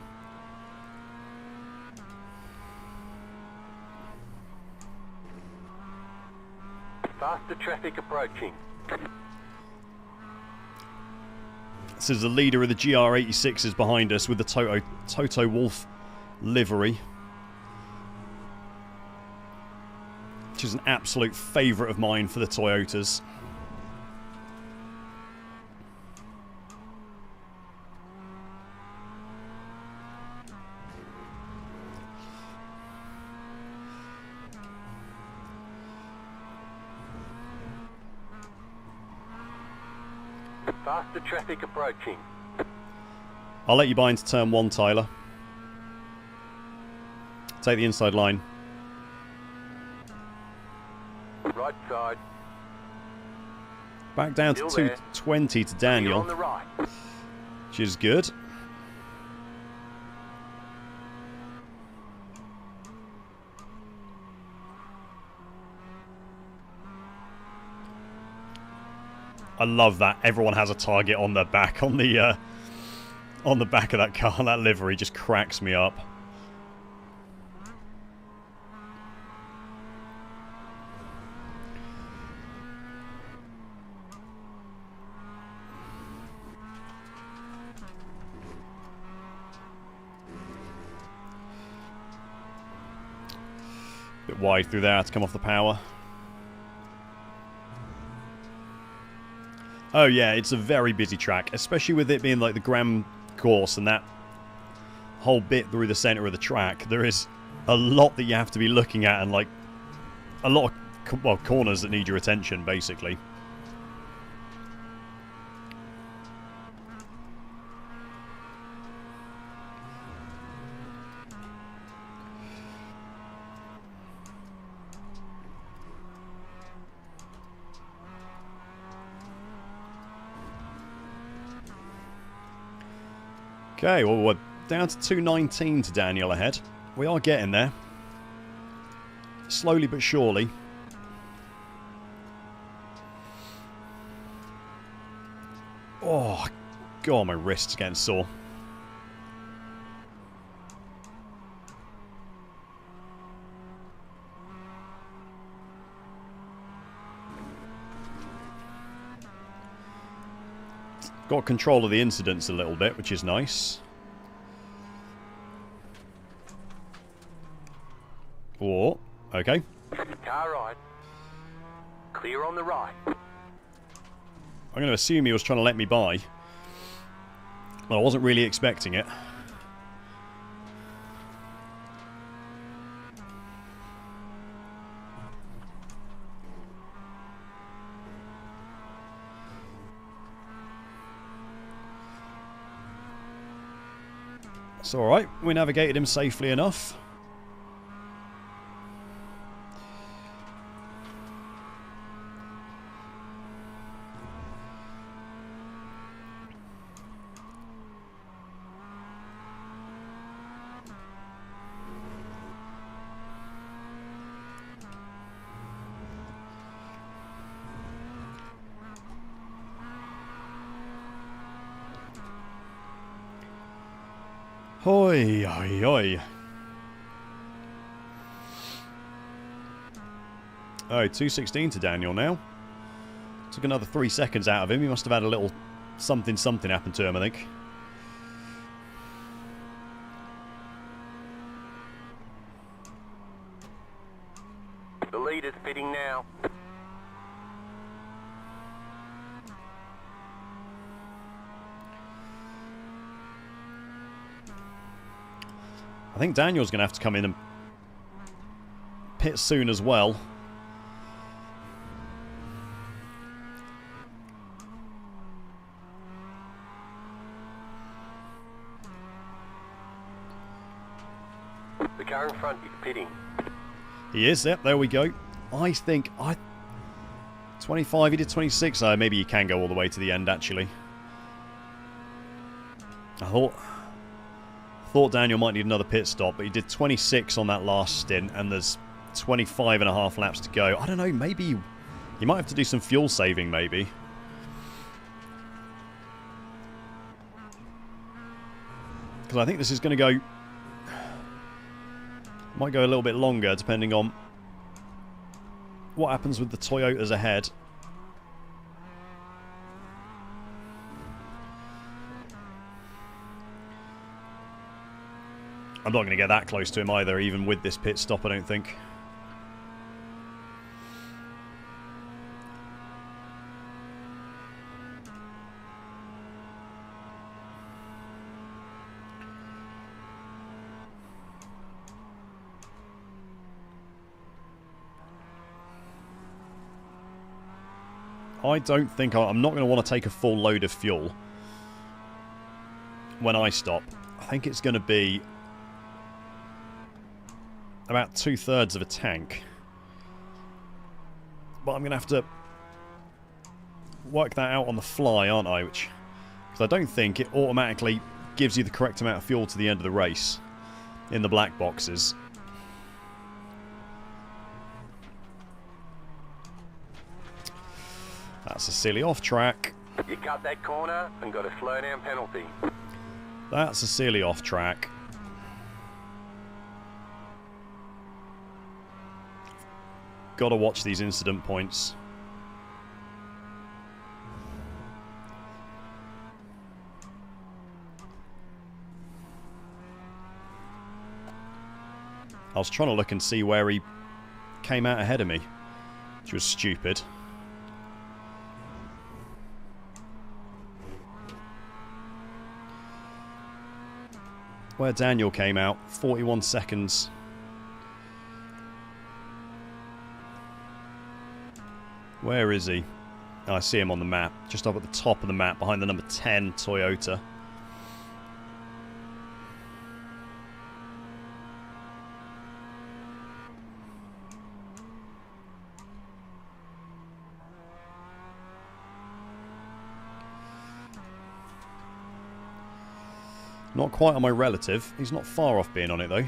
Faster traffic approaching. This is the leader of the GR86s behind us with the Toto Wolff livery. Which is an absolute favourite of mine for the Toyotas. Faster traffic approaching. I'll let you buy into turn 1, Tyler. Take the inside line. Right side. Back down to 220 to Daniel. On the right. Which is good. I love that everyone has a target on their back on the back of that car. That livery just cracks me up. Bit wide through there to come off the power. Oh yeah, it's a very busy track, especially with it being like the Grand course and that whole bit through the centre of the track. There is a lot that you have to be looking at and like a lot of, well, corners that need your attention, basically. Okay, well, we're down to 219 to Daniel ahead. We are getting there. Slowly but surely. Oh, God, my wrist's getting sore. Got control of the incidents a little bit, which is nice. Oh, okay. Car right. Clear on the right. I'm going to assume he was trying to let me by. Well, I wasn't really expecting it. It's alright, we navigated him safely enough. Hoi, hoi, hoi. Oh, 2:16 to Daniel now. Took another 3 seconds out of him. He must have had a little something happen to him, I think. The leader's pitting now. I think Daniel's going to have to come in and pit soon as well. The car in front is pitting. He is, yep, there we go. I think, 25, he did 26. Maybe he can go all the way to the end, actually. I thought Daniel might need another pit stop, but he did 26 on that last stint, and there's 25 and a half laps to go. I don't know, maybe he might have to do some fuel saving, maybe. Because I think this is going to go... might go a little bit longer, depending on what happens with the Toyotas ahead. I'm not going to get that close to him either, even with this pit stop, I don't think. I don't think I'm not going to want to take a full load of fuel when I stop. I think it's going to be about 2/3 of a tank. But I'm going to have to work that out on the fly, aren't I? Because I don't think it automatically gives you the correct amount of fuel to the end of the race in the black boxes. That's a silly off track. You cut that corner and got a slow down penalty. That's a silly off track. Got to watch these incident points. I was trying to look and see where he came out ahead of me, which was stupid. Where Daniel came out, 41 seconds. Where is he? Oh, I see him on the map, just up at the top of the map, behind the number 10 Toyota. Not quite on my relative. He's not far off being on it, though.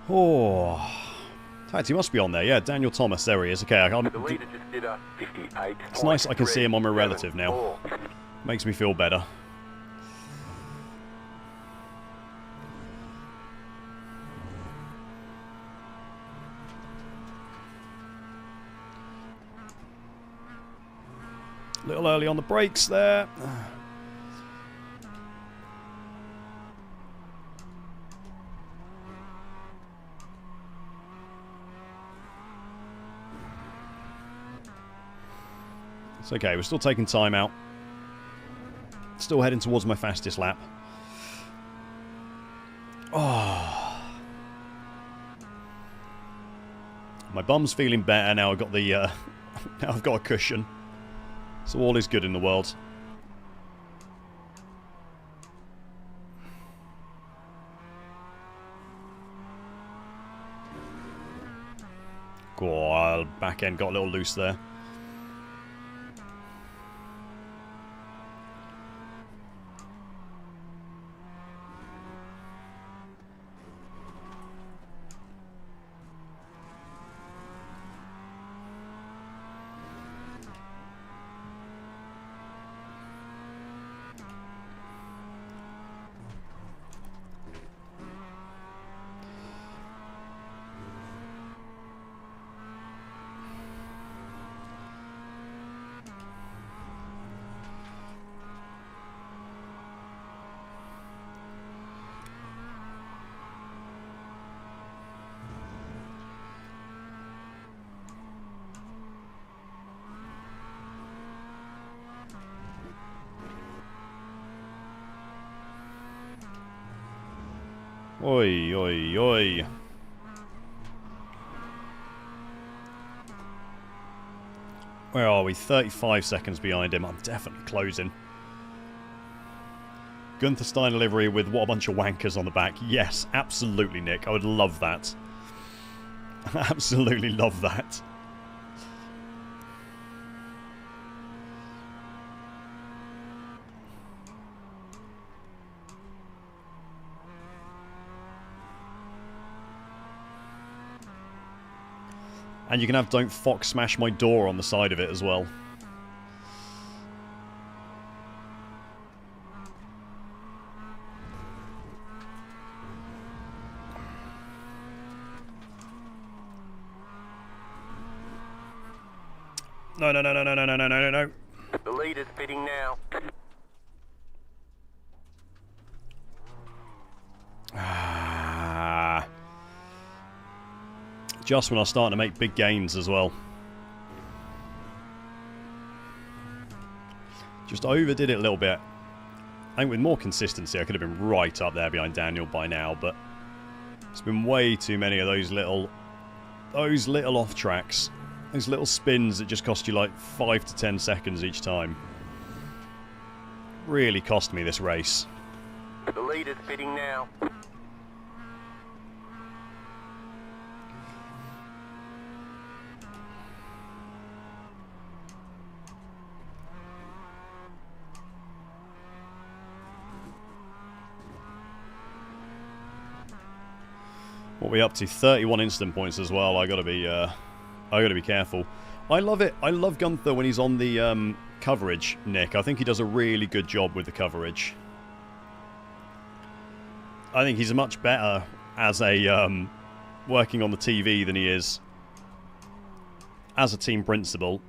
Oh... In fact, he must be on there. Yeah, Daniel Thomas. There he is. Okay, I can't... The leader just did a 58. It's nice I can see him on my relative now. Makes me feel better. A little early on the brakes there. It's okay, we're still taking time out. Still heading towards my fastest lap. Oh. My bum's feeling better now. I've got the now I've got a cushion. So all is good in the world. Oh, back end got a little loose there. Oi, oi, oi. Where are we? 35 seconds behind him. I'm definitely closing. Gunther Steiner livery with what a bunch of wankers on the back. Yes, absolutely, Nick. I would love that. Absolutely love that. And you can have Don't Fox Smash My Door on the side of it as well. No, no, no, no, no, no, no, no, no, no. The leader's pitting now. Just when I was starting to make big gains as well. Just overdid it a little bit. I think with more consistency I could have been right up there behind Daniel by now, but it's been way too many of those little off tracks. Those little spins that just cost you like 5 to 10 seconds each time. Really cost me this race. The leader's pitting now. What are we up to? 31 instant points as well. I gotta be careful. I love it. I love Gunther when he's on the coverage, Nick. I think he does a really good job with the coverage. I think he's much better as a working on the TV than he is as a team principal.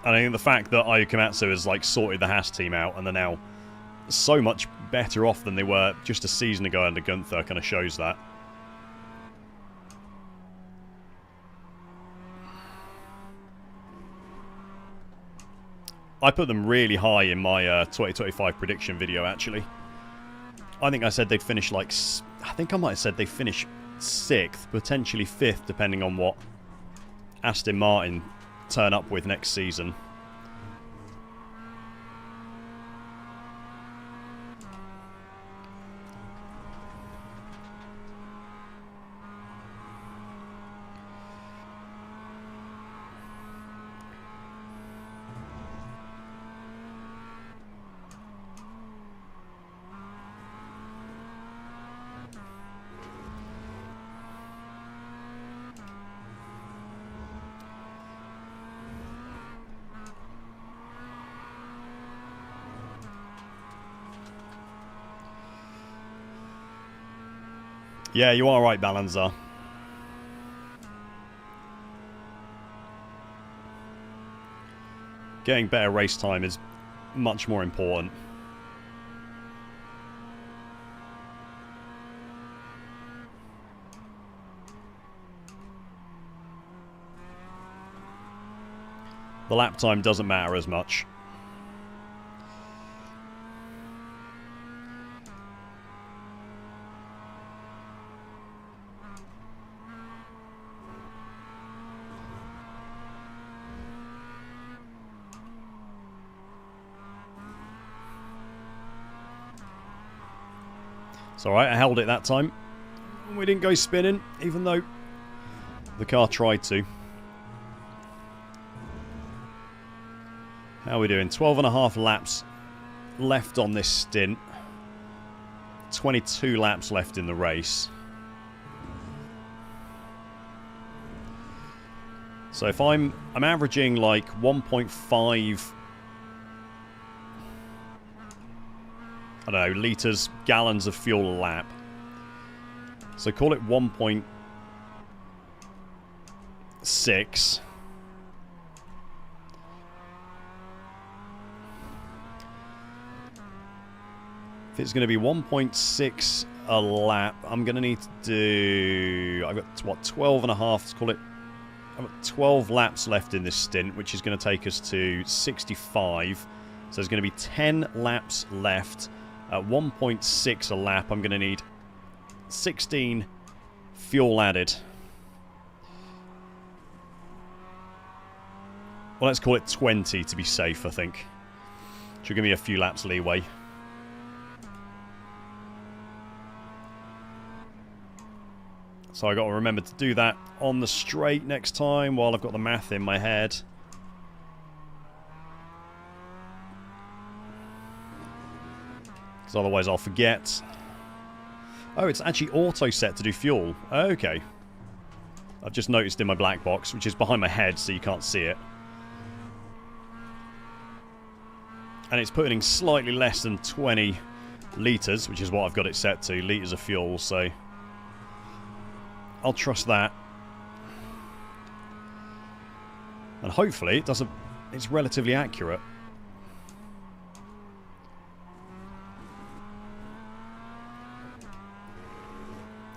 And I think the fact that Ayu Komatsu has like sorted the Haas team out and they're now so much better off than they were just a season ago under Gunther kind of shows that. I put them really high in my 2025 prediction video, actually. I think I said they'd finish like... I think I might have said they'd finish 6th, potentially 5th, depending on what Aston Martin turn up with next season. Yeah, you are right, Balanza. Getting better race time is much more important. the lap time doesn't matter as much. It's alright, I held it that time. We didn't go spinning, even though the car tried to. How are we doing? 12.5 laps left on this stint. 22 laps left in the race. So if I'm averaging like 1.5... I don't know, litres, gallons of fuel a lap. So call it 1.6. If it's going to be 1.6 a lap, I'm going to need to do... I've got, what, 12 and a half, let's call it... I've got 12 laps left in this stint, which is going to take us to 65. So there's going to be 10 laps left. At 1.6 a lap, I'm going to need 16 fuel added. Well, let's call it 20 to be safe, I think. Should give me a few laps leeway. So I got to remember to do that on the straight next time while I've got the math in my head. Because otherwise I'll forget. Oh, it's actually auto set to do fuel. Okay. I've just noticed in my black box, which is behind my head so you can't see it. And it's putting slightly less than 20 litres, which is what I've got it set to, litres of fuel, so I'll trust that. And hopefully it doesn't, it's relatively accurate.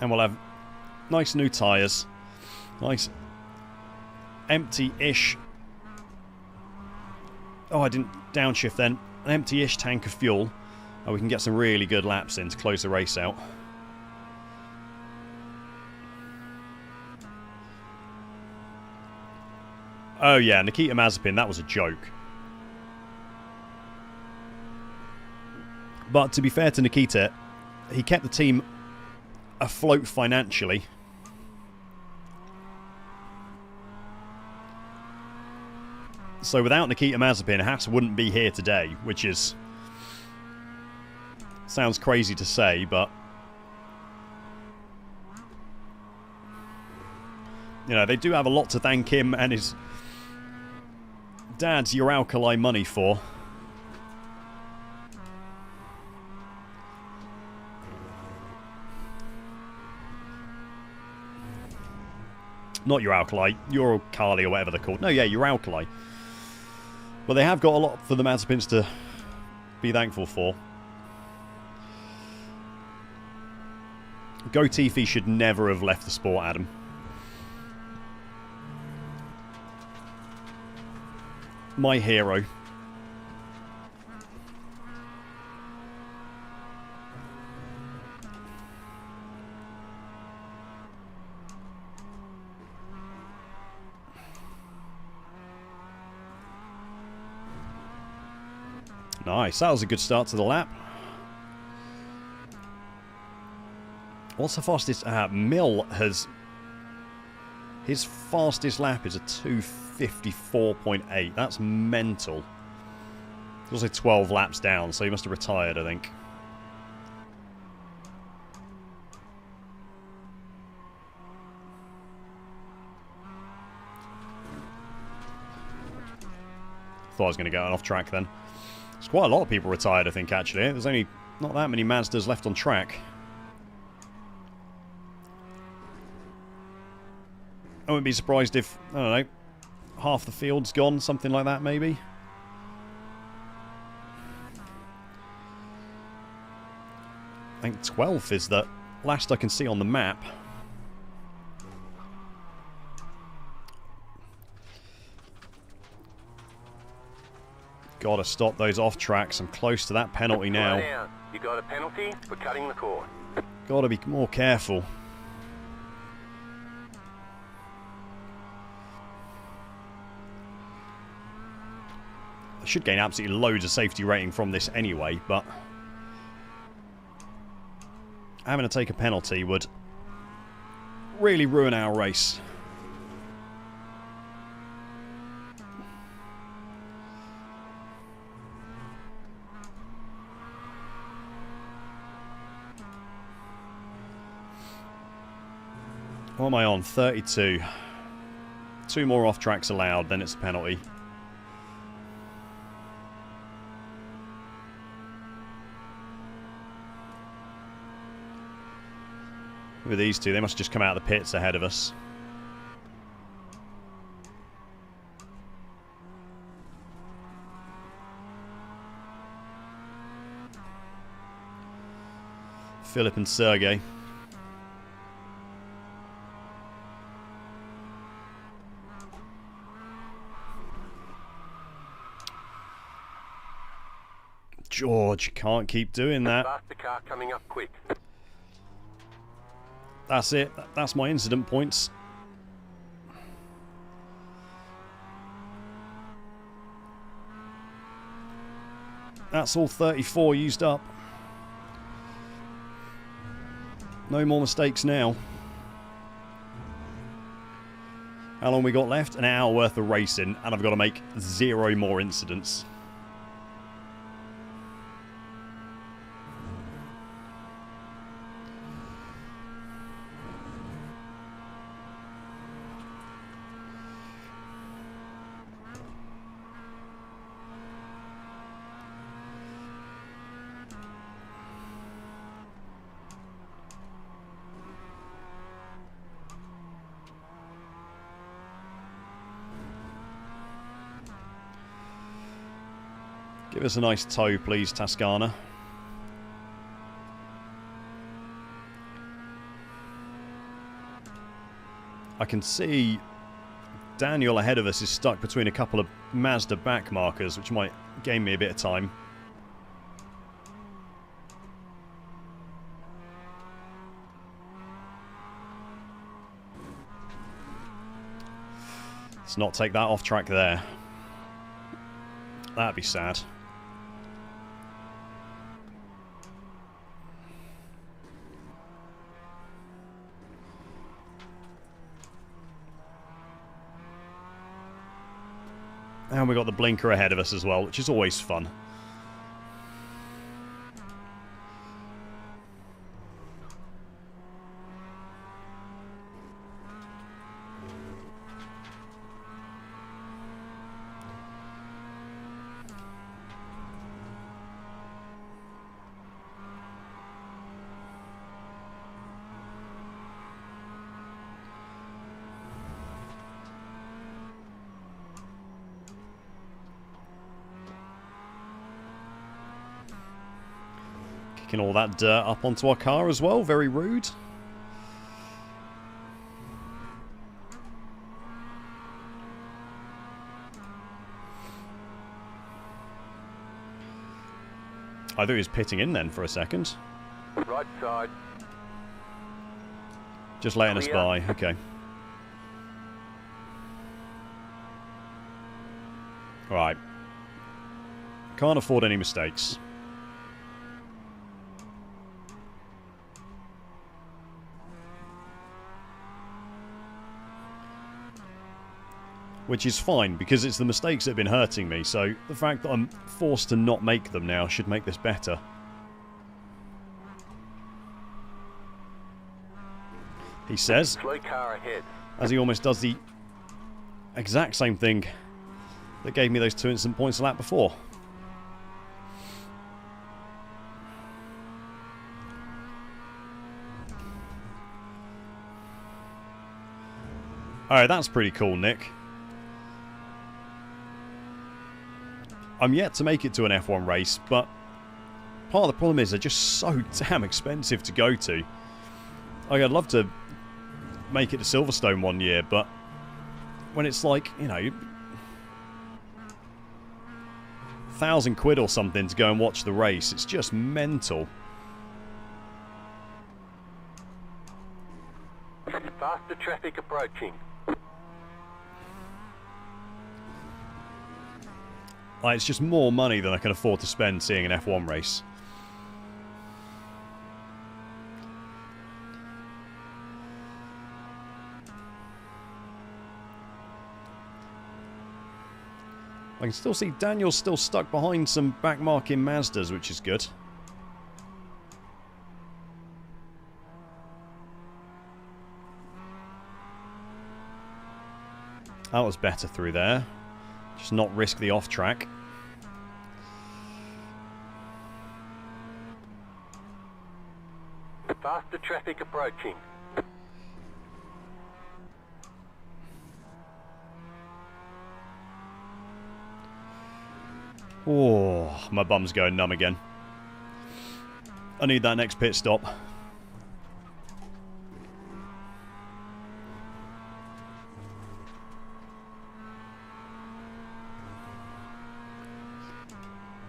And we'll have nice new tyres. Nice empty-ish... Oh, I didn't downshift then. An empty-ish tank of fuel. And we can get some really good laps in to close the race out. Oh yeah, Nikita Mazepin, that was a joke. But to be fair to Nikita, he kept the team afloat financially. So without Nikita Mazepin, Haas wouldn't be here today, which is... sounds crazy to say, but... you know, they do have a lot to thank him and his dad's Your Alkali money for. Not Your Alkali, Your Kali or whatever they're called. No, yeah, Your Alkali. But they have got a lot for the Mazepins to be thankful for. Gotifi should never have left the sport, Adam. My hero. Nice, that was a good start to the lap. What's the fastest? Mill has... his fastest lap is a 2:54.8. That's mental. He's also 12 laps down, so he must have retired, I think. Thought I was going to go off track then. There's quite a lot of people retired, I think, actually. There's only not that many Mazdas left on track. I wouldn't be surprised if, I don't know, half the field's gone, something like that, maybe. I think 12th is the last I can see on the map. Gotta stop those off tracks. I'm close to that penalty now. Slow down. You got a penalty for cutting the course. Gotta be more careful. I should gain absolutely loads of safety rating from this anyway, but having to take a penalty would really ruin our race. What am I on? 32. 2 more off tracks allowed, then it's a penalty. With these two, they must just come out of the pits ahead of us. Philip and Sergey. George, can't keep doing that. Faster car coming up quick. That's it. That's my incident points. That's all 34 used up. No more mistakes now. How long we got left? An hour worth of racing, and I've got to make 0 more incidents. Give us a nice tow, please, Tascana. I can see Daniel ahead of us is stuck between a couple of Mazda back markers, which might gain me a bit of time. Let's not take that off track there. That'd be sad. And we got the blinker ahead of us as well, which is always fun. All that dirt up onto our car as well. Very rude. I thought he was pitting in then for a second. Right side. Just letting us by. Okay. Right. Can't afford any mistakes. Which is fine, because it's the mistakes that have been hurting me, so the fact that I'm forced to not make them now should make this better. He says, Slow car ahead. as he almost does the exact same thing that gave me those 2 instant points a lap before. Alright, that's pretty cool, Nick. I'm yet to make it to an F1 race, but part of the problem is they're just so damn expensive to go to. Like, I'd love to make it to Silverstone one year, but when it's like, you know, £1,000 or something to go and watch the race. It's just mental. Faster traffic approaching. Like, it's just more money than I can afford to spend seeing an F1 race. I can still see Daniel's still stuck behind some backmarking Mazdas, which is good. That was better through there. Just not risk the off track. Faster traffic approaching. Oh, my bum's going numb again. I need that next pit stop.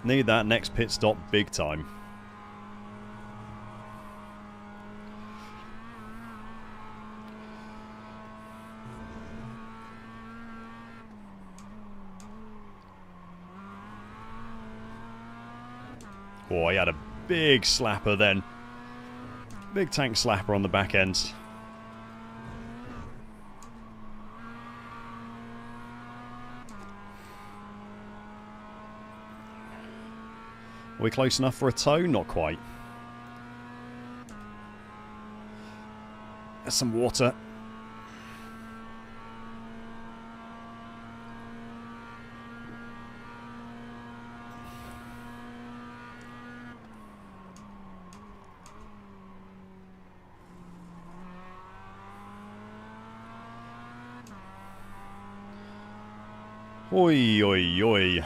Need that next pit stop big time. Oh, he had a big slapper then. Big tank slapper on the back end. Are we close enough for a tow? Not quite. There's some water. Oi, oi, oi.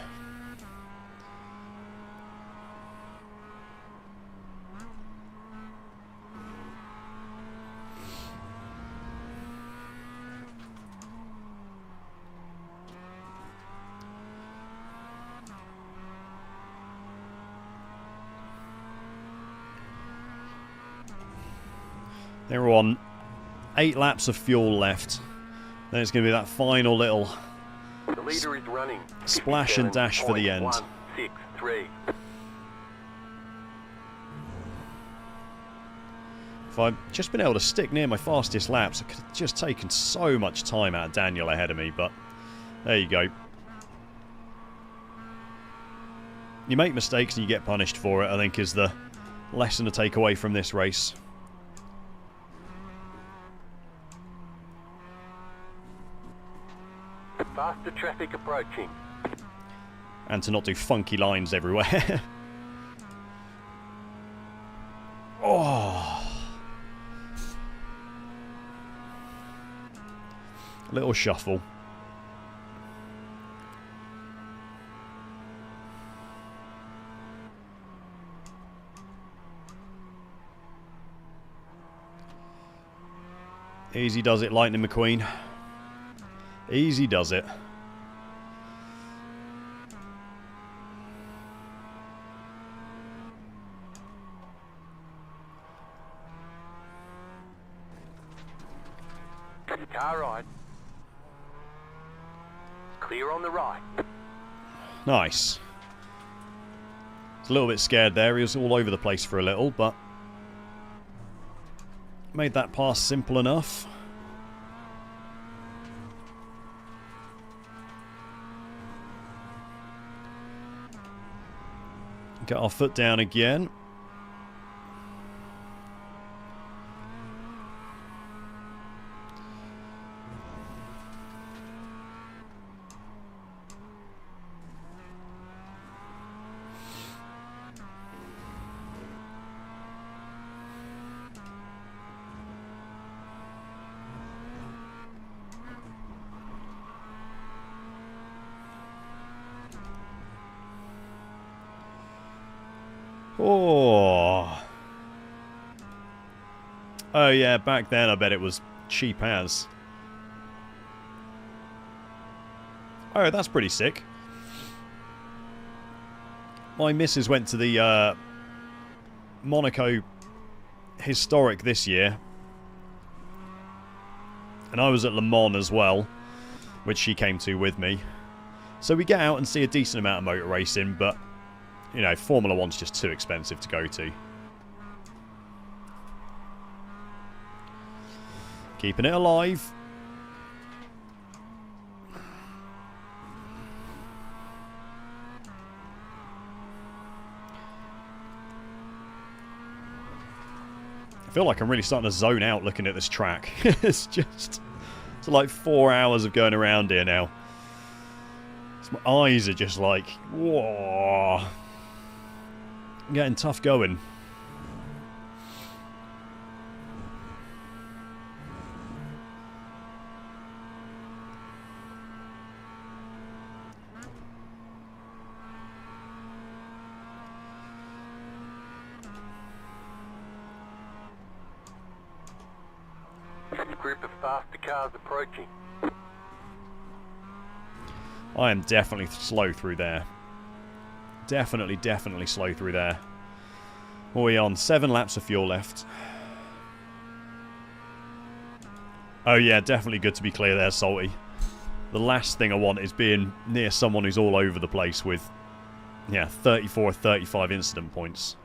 They're on 8 laps of fuel left. Then it's going to be that final little The leader is running. splash and dash for the end. 57.163. If I'd just been able to stick near my fastest laps, I could have just taken so much time out of Daniel ahead of me, but there you go. You make mistakes and you get punished for it, I think, is the lesson to take away from this race. Faster traffic approaching. And to not do funky lines everywhere. Oh. A little shuffle. Easy does it, Lightning McQueen. Easy does it. Car right. Clear on the right. Nice. It's a little bit scared there. He was all over the place for a little, but made that pass simple enough. Get our foot down again. Oh. Oh yeah, back then I bet it was cheap as. Oh, that's pretty sick. My missus went to the Monaco Historic this year. And I was at Le Mans as well, which she came to with me. So we get out and see a decent amount of motor racing, but, you know, Formula 1's just too expensive to go to. Keeping it alive. I feel like I'm really starting to zone out looking at this track. It's like 4 hours of going around here now. My eyes are just like, whoa. I'm getting tough going. Group of faster cars approaching. I am definitely slow through there. Definitely slow through there. What are we on? 7 laps of fuel left. Oh yeah, definitely good to be clear there, Salty. The last thing I want is being near someone who's all over the place with, yeah, 34 or 35 incident points.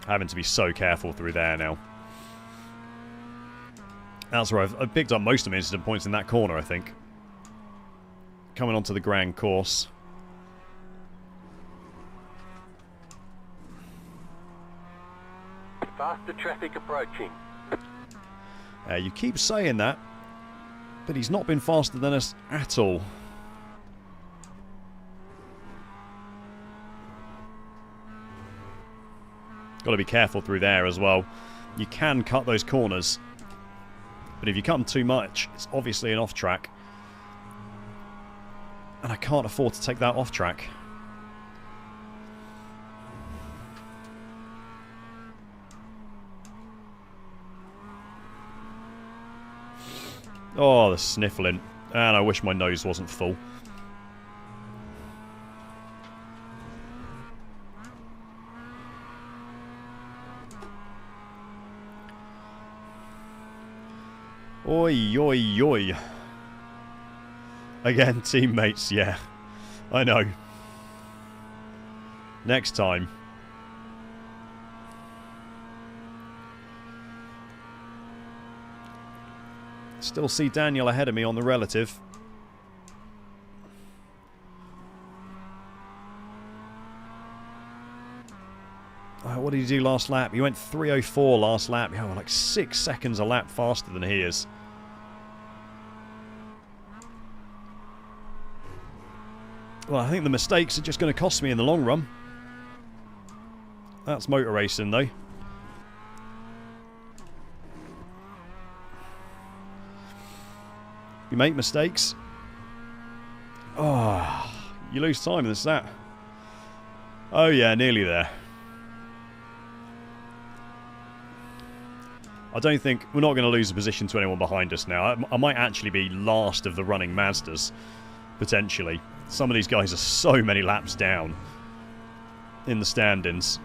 Having to be so careful through there now. That's where I've picked up most of my incident points in that corner, I think. Coming onto the grand course. Faster traffic approaching. You keep saying that, but he's not been faster than us at all. Got to be careful through there as well. You can cut those corners, but if you cut them too much, it's obviously an off-track. And I can't afford to take that off-track. Oh, the sniffling. And I wish my nose wasn't full. Oi, oi, oi. Again, teammates, yeah. I know. Next time. Still see Daniel ahead of me on the relative. What did he do last lap? He went 3:04 last lap. Oh, like 6 seconds a lap faster than he is. Well, I think the mistakes are just going to cost me in the long run. That's motor racing, though. You make mistakes. Oh, you lose time, and there's that. Oh, yeah, nearly there. I don't think... We're not going to lose a position to anyone behind us now. I might actually be last of the running Mazdas, potentially. Some of these guys are so many laps down in the standings.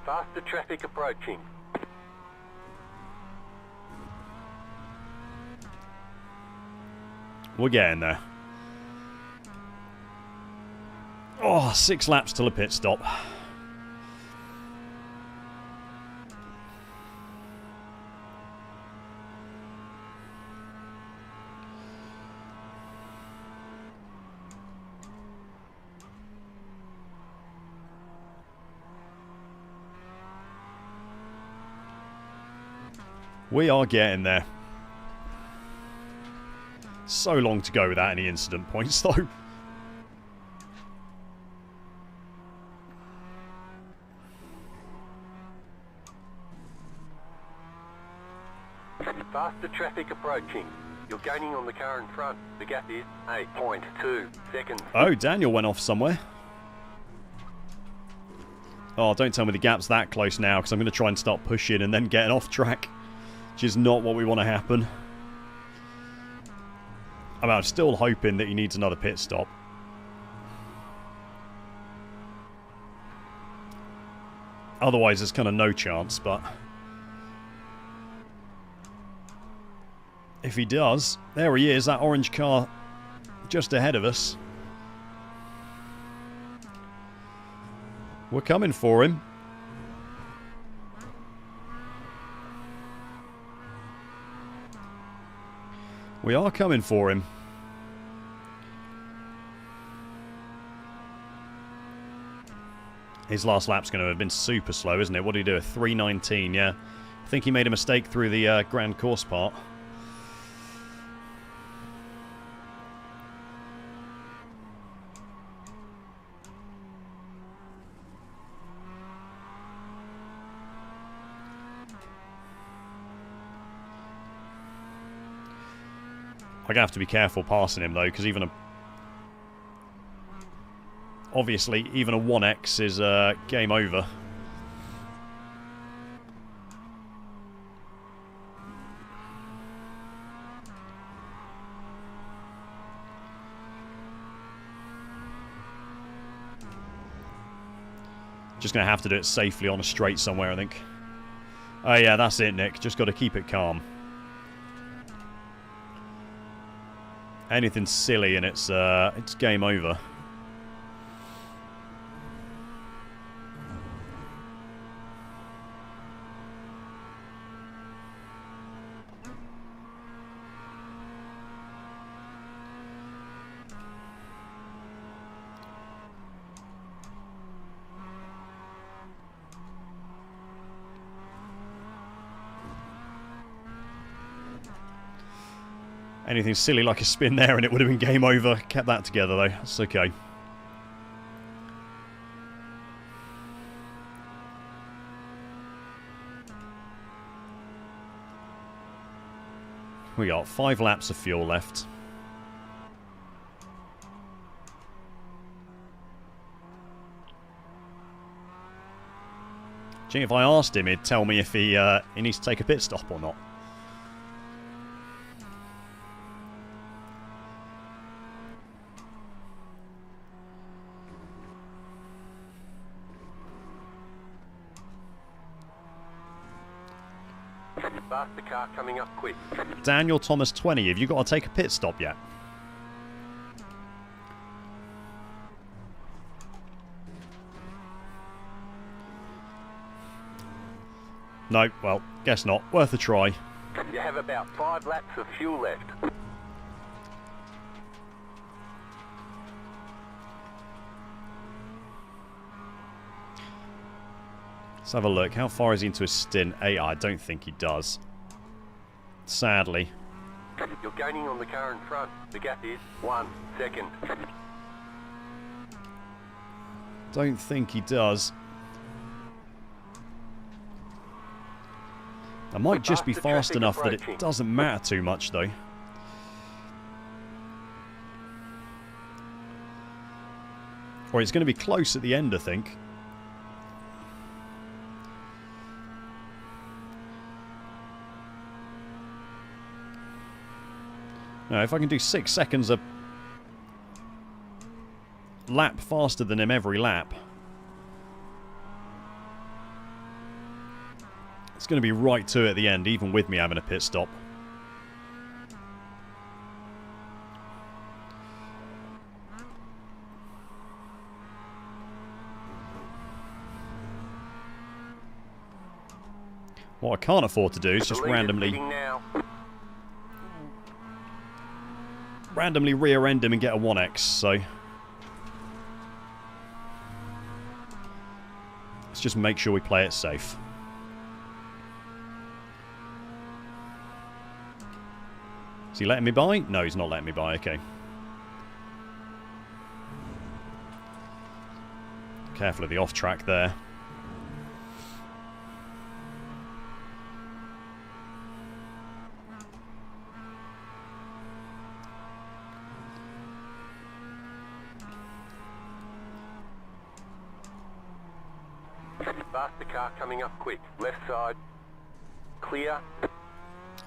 Faster traffic approaching. We're getting there. Oh, 6 laps till a pit stop. We are getting there. So long to go without any incident points, though. Faster traffic approaching. You're gaining on the car in front. The gap is 8.2 seconds. Oh, Daniel went off somewhere. Oh, don't tell me the gap's that close now, because I'm going to try and start pushing and then getting off track, which is not what we want to happen. I mean, I'm still hoping that he needs another pit stop. Otherwise, there's kind of no chance, but if he does, there he is, that orange car just ahead of us. We're coming for him. We are coming for him. His last lap's going to have been super slow, isn't it? What did he do? A 3:19, yeah. I think he made a mistake through the Grand Course part. I'm going to have to be careful passing him, though, because even a... Obviously, even a 1X is game over. Just going to have to do it safely on a straight somewhere, I think. Oh, yeah, that's it, Nick. Just got to keep it calm. Anything silly and it's game over. Anything silly like a spin there and it would have been game over. Kept that together though. That's okay. We got 5 laps of fuel left. Gee, if I asked him, he'd tell me if he needs to take a pit stop or not. Faster car coming up quick. Daniel Thomas 20, have you got to take a pit stop yet? No, well, guess not. Worth a try. You have about 5 laps of fuel left. Let's have a look. How far is he into his stint? 8. I don't think he does. Sadly. You're gaining on the car in front. The gap is 1 second. Don't think he does. I might just be fast enough that it doesn't matter too much, though. Or it's going to be close at the end, I think. No, if I can do 6 seconds a lap faster than him every lap, it's going to be right to it at the end, even with me having a pit stop. What I can't afford to do is just randomly rear end him and get a 1X, so let's just make sure we play it safe. Is he letting me by? No, he's not letting me by, okay. Careful of the off track there. Faster car coming up quick. Left side. Clear.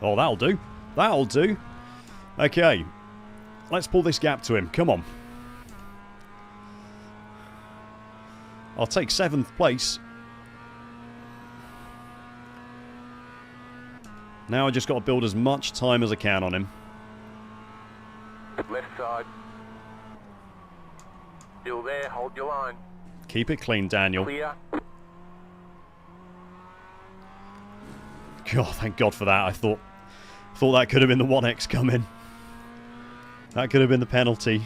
Oh, that'll do. That'll do. Okay. Let's pull this gap to him. Come on. I'll take 7th place. Now I just got to build as much time as I can on him. Left side. Still there. Hold your line. Keep it clean, Daniel. Clear. God, thank God for that. I thought that could have been the 1x coming. That could have been the penalty.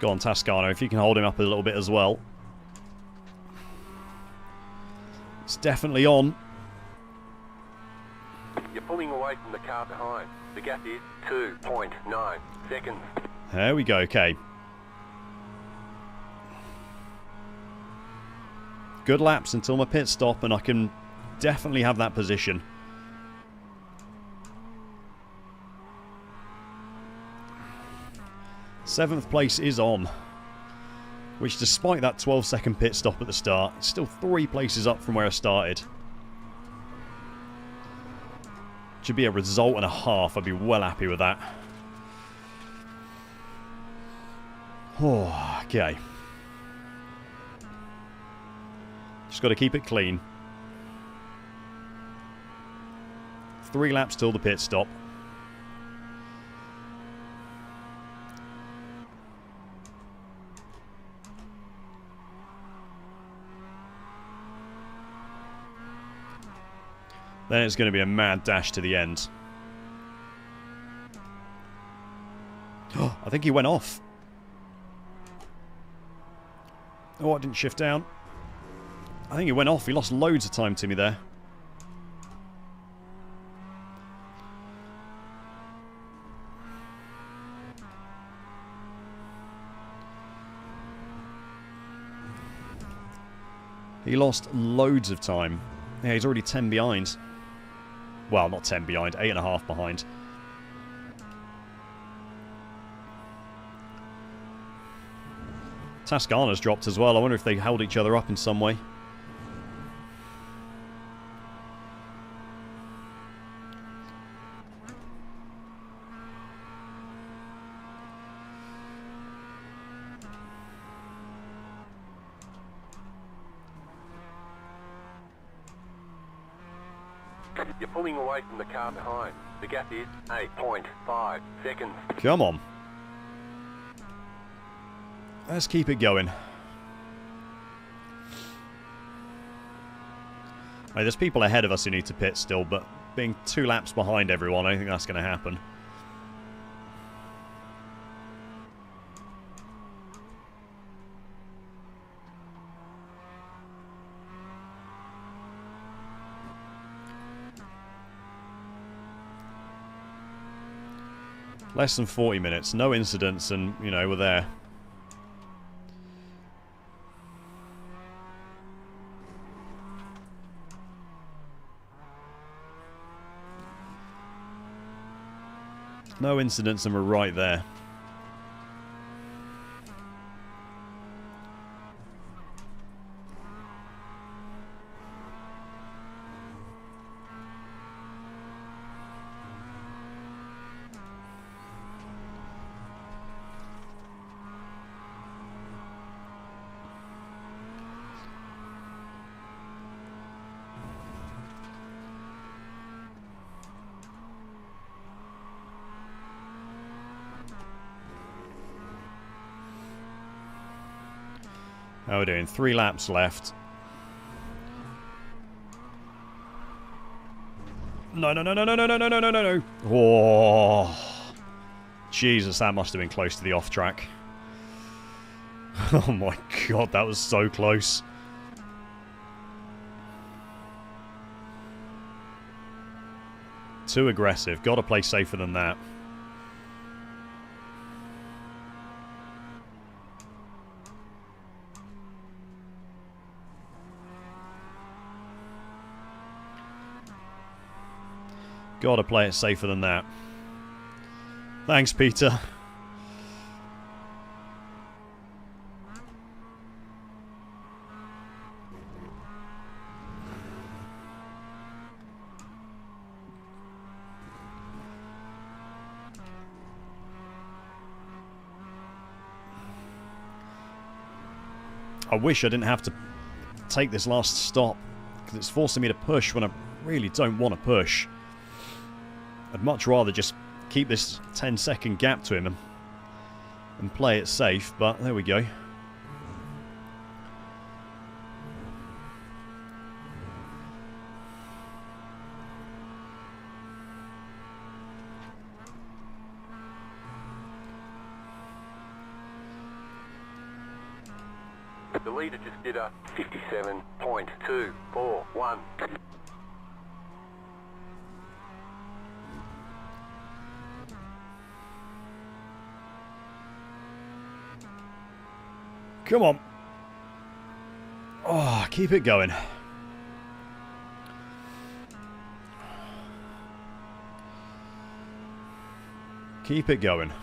Go on, Toscano, if you can hold him up a little bit as well. It's definitely on. You're pulling away from the car behind. The gap is 2.9 seconds. There we go, okay. Good laps until my pit stop, and I can definitely have that position. Seventh place is on. Which, despite that 12-second pit stop at the start, is still 3 places up from where I started. Should be a result and a half. I'd be well happy with that. Oh, okay. Just got to keep it clean. 3 laps till the pit stop. Then it's going to be a mad dash to the end. Oh, I think he went off. Oh, I didn't shift down. I think he went off. He lost loads of time to me there. He lost loads of time. Yeah, he's already 10 behind. Well, not 10 behind, 8.5 behind. Toscana's dropped as well. I wonder if they held each other up in some way. You're pulling away from the car behind. The gap is 8.5 seconds. Come on. Let's keep it going. Right, there's people ahead of us who need to pit still, but being 2 laps behind everyone, I don't think that's going to happen. Less than 40 minutes, no incidents, and, you know, we're there. No incidents, and we're right there. How are we doing? 3 laps left. No, no, no, no, no, no, no, no, no, no, no, no. Oh. Jesus, that must have been close to the off track. Oh my God, that was so close. Too aggressive. Got to play safer than that. Gotta play it safer than that. Thanks, Peter. I wish I didn't have to take this last stop, because it's forcing me to push when I really don't want to push. I'd much rather just keep this 10-second gap to him and play it safe, but there we go. The leader just did a 57.241. Come on. Oh, keep it going. Keep it going. I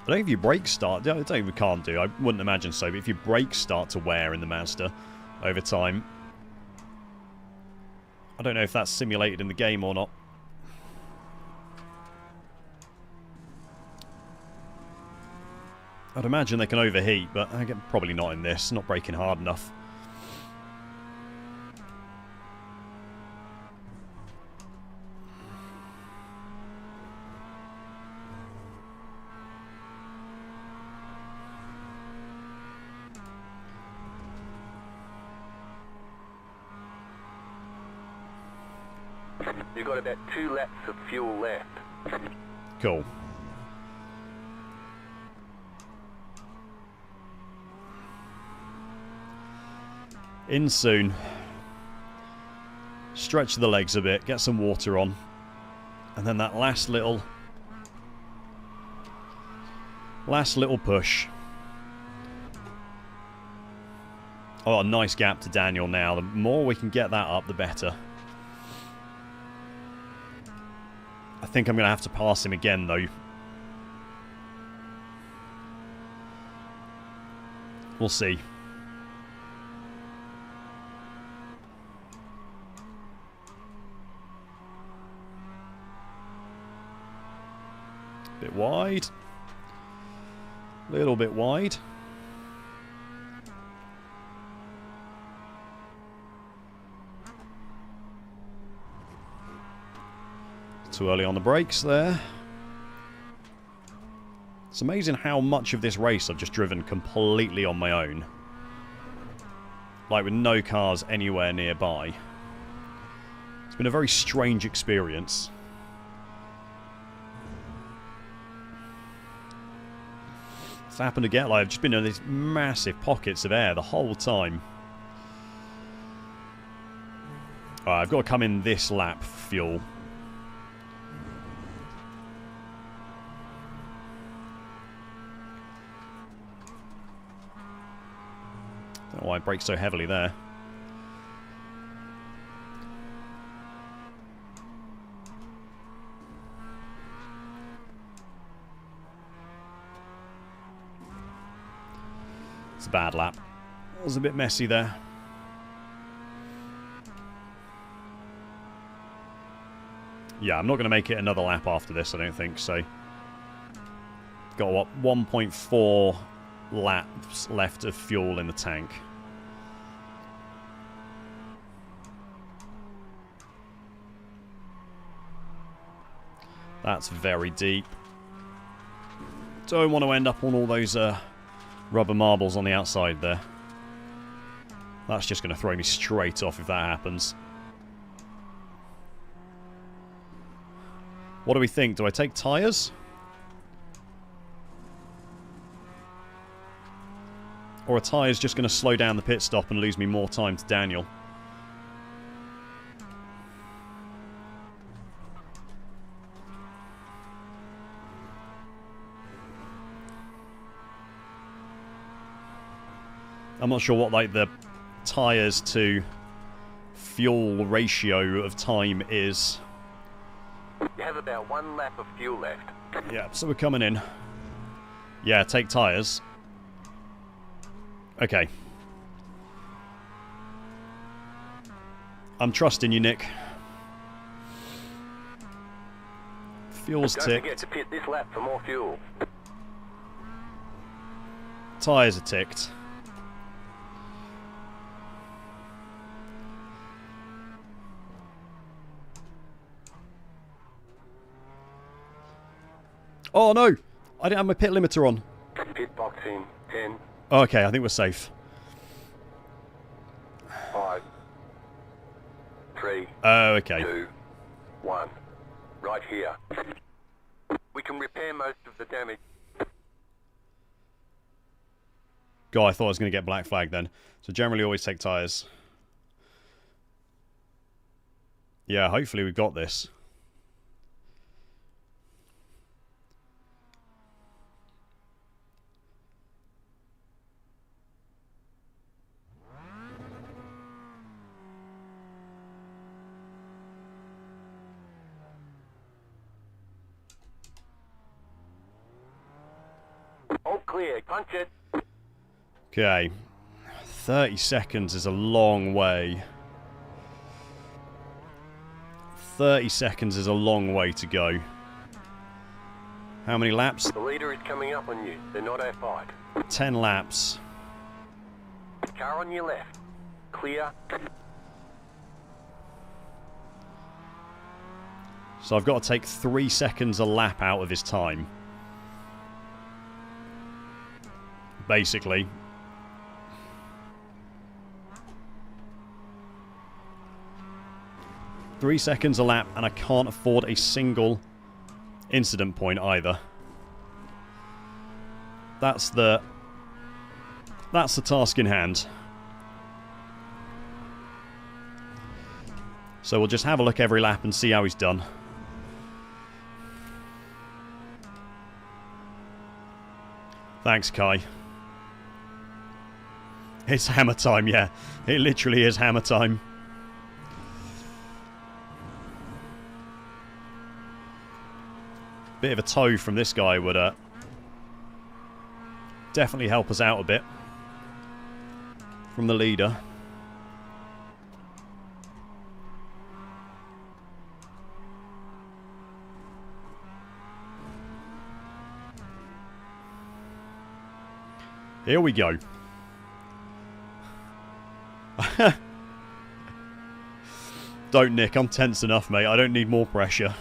don't know if your brakes start... I don't think we can't do. I wouldn't imagine so. But if your brakes start to wear in the Mazda over time... I don't know if that's simulated in the game or not. I'd imagine they can overheat, but probably not in this. Not braking hard enough. You've got about 2 laps of fuel left. Cool. In soon. Stretch the legs a bit, get some water on. And then that last little push. Oh, a nice gap to Daniel now. The more we can get that up, the better. I think I'm going to have to pass him again, though. We'll see. Bit wide. Little bit wide. Too early on the brakes there. It's amazing how much of this race I've just driven completely on my own. Like with no cars anywhere nearby. It's been a very strange experience. It's happened again. Like I've just been in these massive pockets of air the whole time. Alright, I've got to come in this lap for fuel. Don't know why I brake so heavily there. It's a bad lap. It was a bit messy there. Yeah, I'm not going to make it another lap after this, I don't think, so... Got, what, 1.4 laps left of fuel in the tank. That's very deep. Don't want to end up on all those rubber marbles on the outside there. That's just going to throw me straight off if that happens. What do we think? Do I take tyres? Or are tyres just going to slow down the pit stop and lose me more time to Daniel? I'm not sure what like the tyres to fuel ratio of time is. You have about 1 lap of fuel left. Yeah, so we're coming in. Yeah, take tyres. Okay. I'm trusting you, Nick. Fuel's Don't forget ticked. to pit this lap for more fuel. Tyres are ticked. Oh no! I didn't have my pit limiter on. Pit box in 10, Okay, I think we're safe. 5, 3, Oh, okay. 2, 1. Right here. We can repair most of the damage. God, I thought I was going to get black flag then. So generally always take tyres. Yeah, hopefully we've got this. All clear. Punch it. Okay. 30 seconds is a long way. 30 seconds is a long way to go. How many laps? The leader is coming up on you. They're not our fight. 10 laps. Car on your left. Clear. So I've got to take 3 seconds a lap out of his time. Basically. Three seconds a lap, and I can't afford a single incident point either. That's the task in hand. So we'll just have a look every lap and see how he's done. Thanks, Kai. It's hammer time, yeah. It literally is hammer time. Bit of a tow from this guy would definitely help us out a bit. From the leader. Here we go. Don't, Nick. I'm tense enough, mate. I don't need more pressure.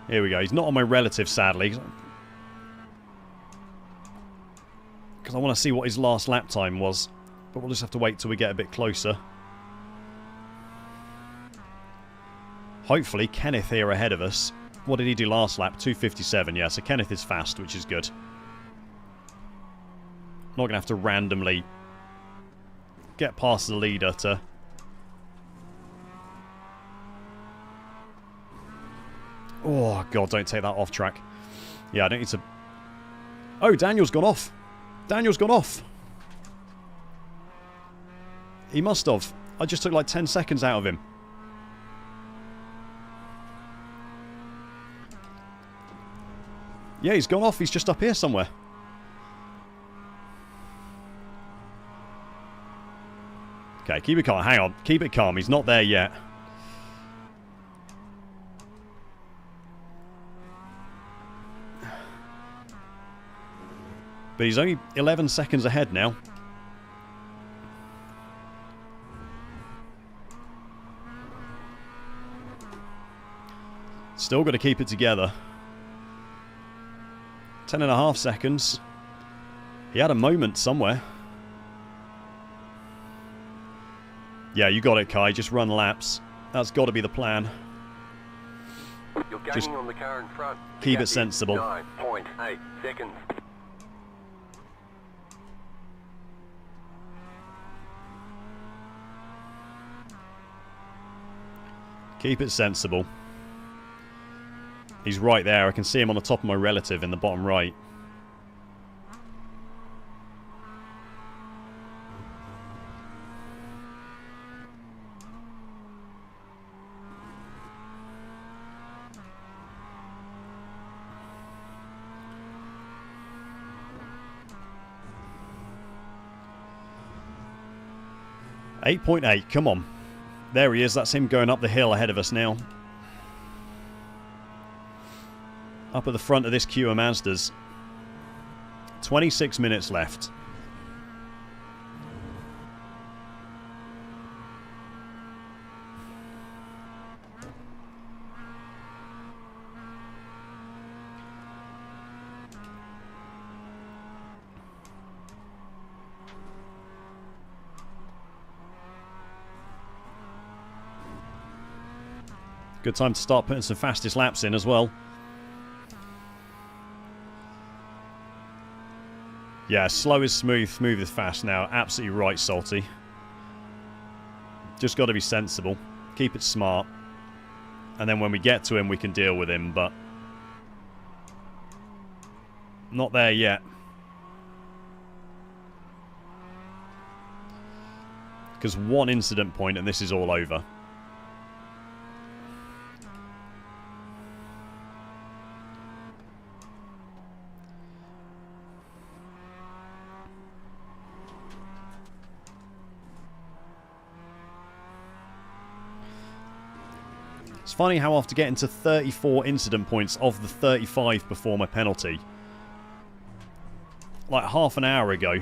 Here we go. He's not on my relative, sadly. Because I want to see what his last lap time was. But we'll just have to wait till we get a bit closer. Hopefully, Kenneth here ahead of us. What did he do last lap? 2:57. Yeah, so Kenneth is fast, which is good. Not going to have to randomly get past the leader to... Oh, God, don't take that off track. Yeah, I don't need to... Oh, Daniel's gone off. Daniel's gone off. He must have. I just took like 10 seconds out of him. Yeah, he's gone off. He's just up here somewhere. Okay, keep it calm. Hang on. Keep it calm. He's not there yet. But he's only 11 seconds ahead now. Still got to keep it together. 10.5 seconds. He had a moment somewhere. Yeah, you got it, Kai. Just run laps. That's got to be the plan. You're gaining Just on the car in front. keep Gap it is sensible. 9.8 seconds. Keep it sensible. He's right there. I can see him on the top of my relative in the bottom right. 8.8, come on. There he is, that's him going up the hill ahead of us now. Up at the front of this queue of Mazdas. 26 minutes left. Good time to start putting some fastest laps in as well. Yeah, slow is smooth, smooth is fast now. Absolutely right, Salty. Just got to be sensible. Keep it smart. And then when we get to him, we can deal with him, but... not there yet. Because one incident point and this is all over. It's funny how after getting to 34 incident points of the 35 before my penalty, like half an hour ago,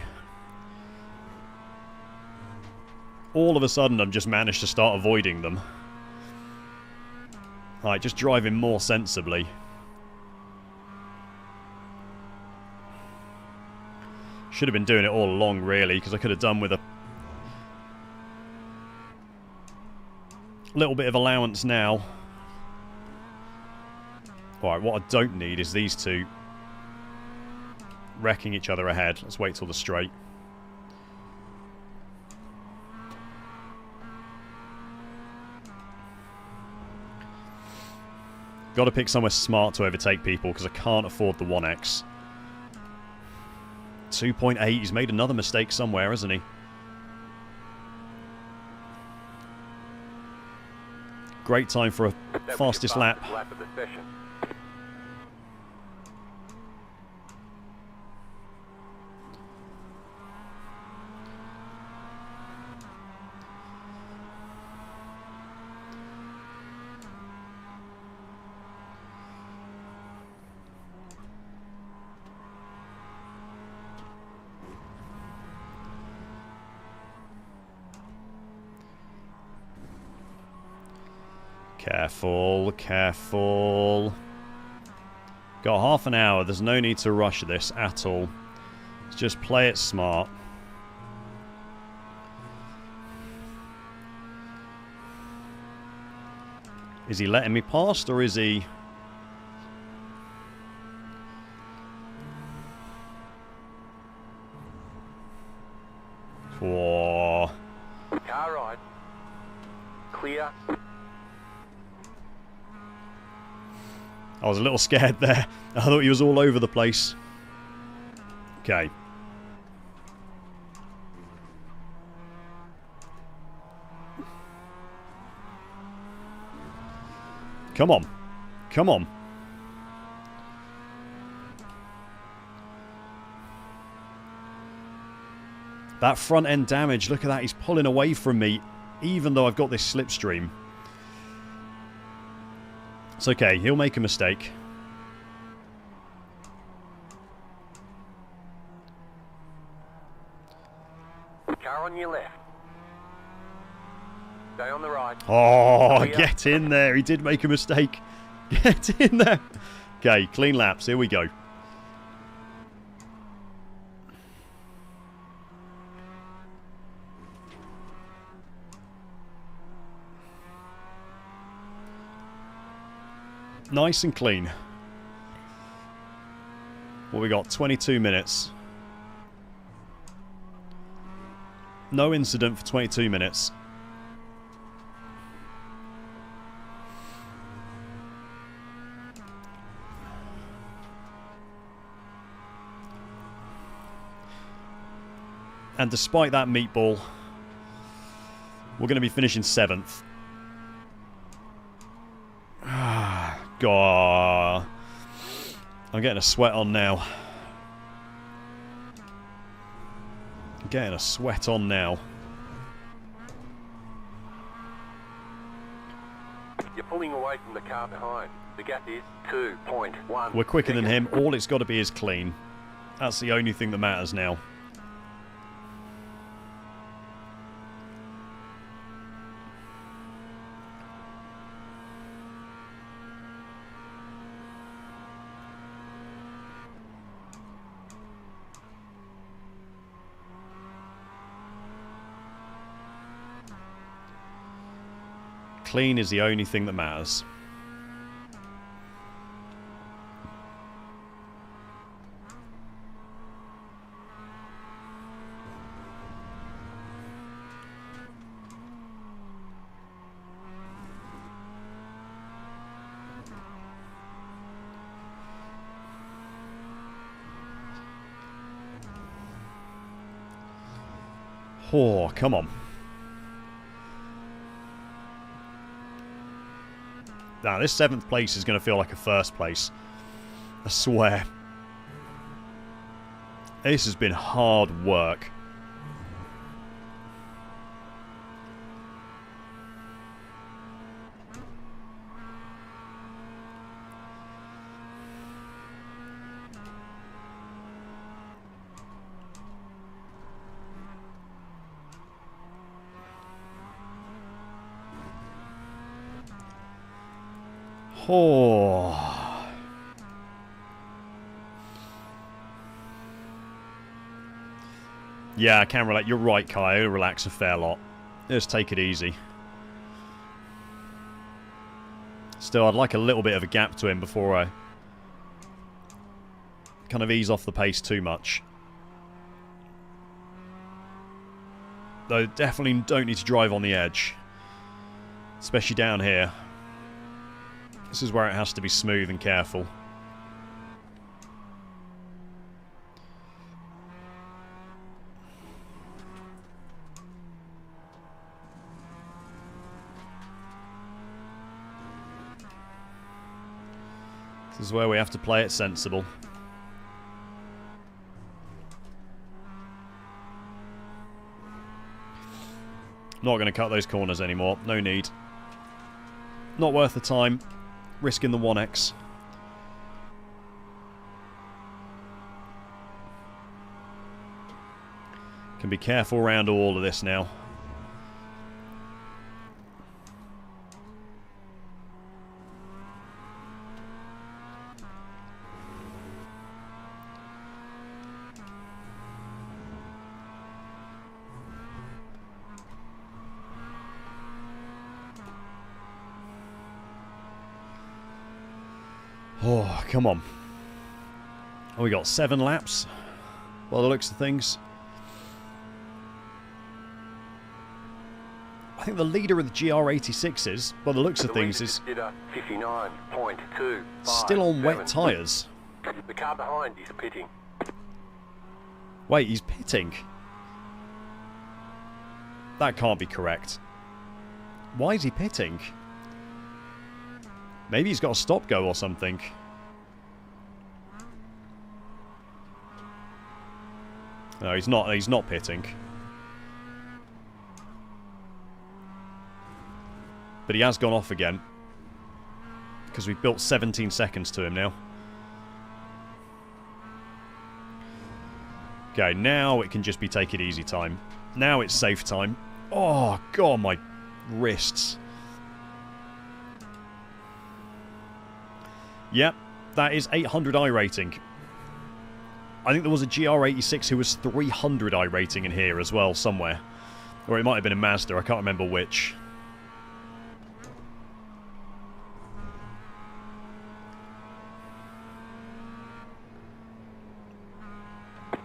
all of a sudden I've just managed to start avoiding them. Like, just driving more sensibly. Should have been doing it all along, really, because I could have done with a little bit of allowance now. Alright, what I don't need is these two wrecking each other ahead. Let's wait till the straight. Got to pick somewhere smart to overtake people because I can't afford the 1X. 2.8, he's made another mistake somewhere, hasn't he? Great time for a fastest lap. Lap of the session. Careful, careful. Got half an hour. There's no need to rush this at all. Let's just play it smart. Is he letting me past or is he... Whoa. Car right. Clear. I was a little scared there. I thought he was all over the place. Okay. Come on. Come on. That front end damage, look at that. He's pulling away from me, even though I've got this slipstream. It's okay, he'll make a mistake. Car on your left. Stay on the right. Oh, Clear. get in there. He did make a mistake. Get in there. Okay, clean laps. Here we go. Nice and clean. What we got? 22 minutes. No incident for 22 minutes. And despite that meatball, we're going to be finishing 7th. God. I'm getting a sweat on now. I'm getting a sweat on now. pulling away from the car behind. The gap is 2.1. We're quicker than seconds. him. All it's got to be is clean. That's the only thing that matters now. Clean is the only thing that matters. Oh, come on. Now, this 7th place is going to feel like a 1st place. I swear. This has been hard work. Oh. Yeah, I can relate. You're right, Kai. I relax a fair lot. Just take it easy. Still, I'd like a little bit of a gap to him before I kind of ease off the pace too much. Though, definitely don't need to drive on the edge. Especially down here. This is where it has to be smooth and careful. This is where we have to play it sensible. Not going to cut those corners anymore. No need. Not worth the time. Risking the 1x. Can be careful around all of this now. Oh, come on. Oh, we got 7 laps. By the looks of things. I think the leader of the GR86s, by the looks of things, is 59.2. still on wet tyres. The car behind is pitting. Wait, he's pitting? That can't be correct. Why is he pitting? Maybe he's got a stop-go or something. No, he's not. He's not pitting. But he has gone off again. Because we've built 17 seconds to him now. Okay, now it can just be take it easy time. Now it's safe time. Oh, God, my wrists. Yep, that is 800 I rating. I think there was a GR86 who was 300 I rating in here as well, somewhere. Or it might have been a Mazda, I can't remember which.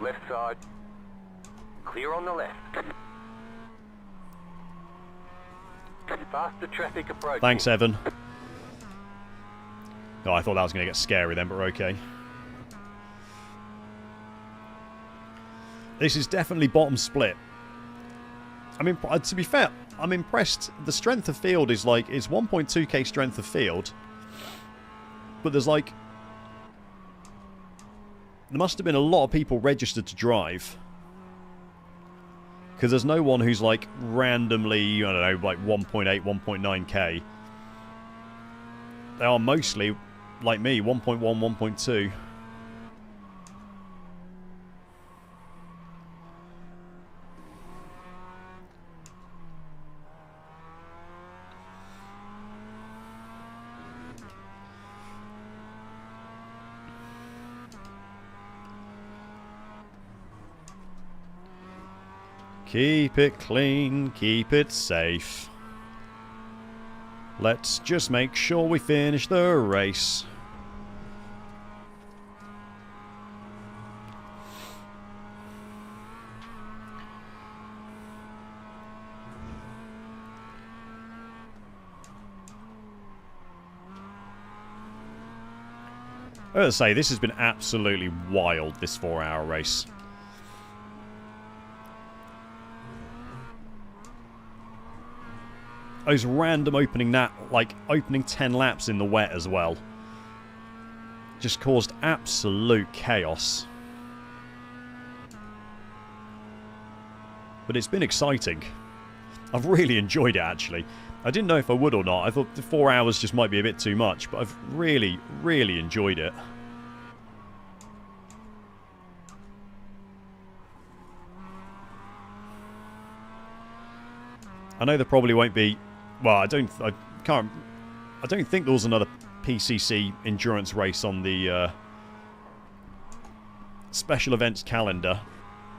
Left side. Clear on the left. Faster traffic approaching. Thanks, Evan. Oh, I thought that was going to get scary then, but we're okay. This is definitely bottom split. I mean, to be fair, I'm impressed. The strength of field is like, it's 1.2k strength of field. But there's like, there must have been a lot of people registered to drive. Because there's no one who's like randomly, I don't know, like 1.8, 1.9k. they are mostly, like me, 1.1, 1.2. Keep it clean, keep it safe. Let's just make sure we finish the race. I gotta say, this has been absolutely wild, this 4-hour race. Those random opening 10 laps in the wet as well. Just caused absolute chaos. But it's been exciting. I've really enjoyed it, actually. I didn't know if I would or not. I thought the 4 hours just might be a bit too much, but I've really, really enjoyed it. I know there probably won't be... Well, I don't think there was another PCC endurance race on the special events calendar.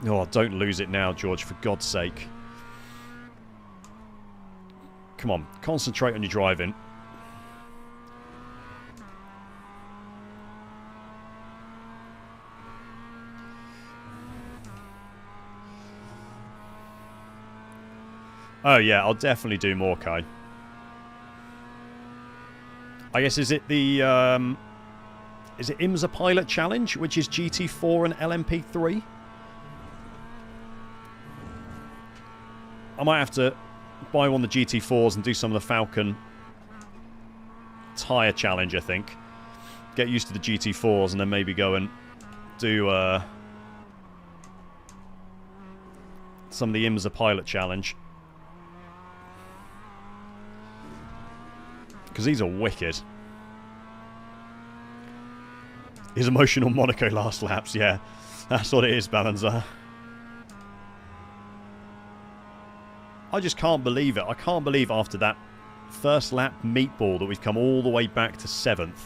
Oh, don't lose it now, George, for God's sake. Come on, concentrate on your driving. Oh yeah, I'll definitely do more, Kai. I guess, is it the is it IMSA Pilot Challenge, which is GT4 and LMP3? I might have to buy one of the GT4s and do some of the Falcon tyre challenge, I think. Get used to the GT4s and then maybe go and do some of the IMSA Pilot Challenge. Because these are wicked. His emotional Monaco last laps, yeah. That's what it is, Balanza. I just can't believe it. I can't believe after that first lap meatball that we've come all the way back to 7th.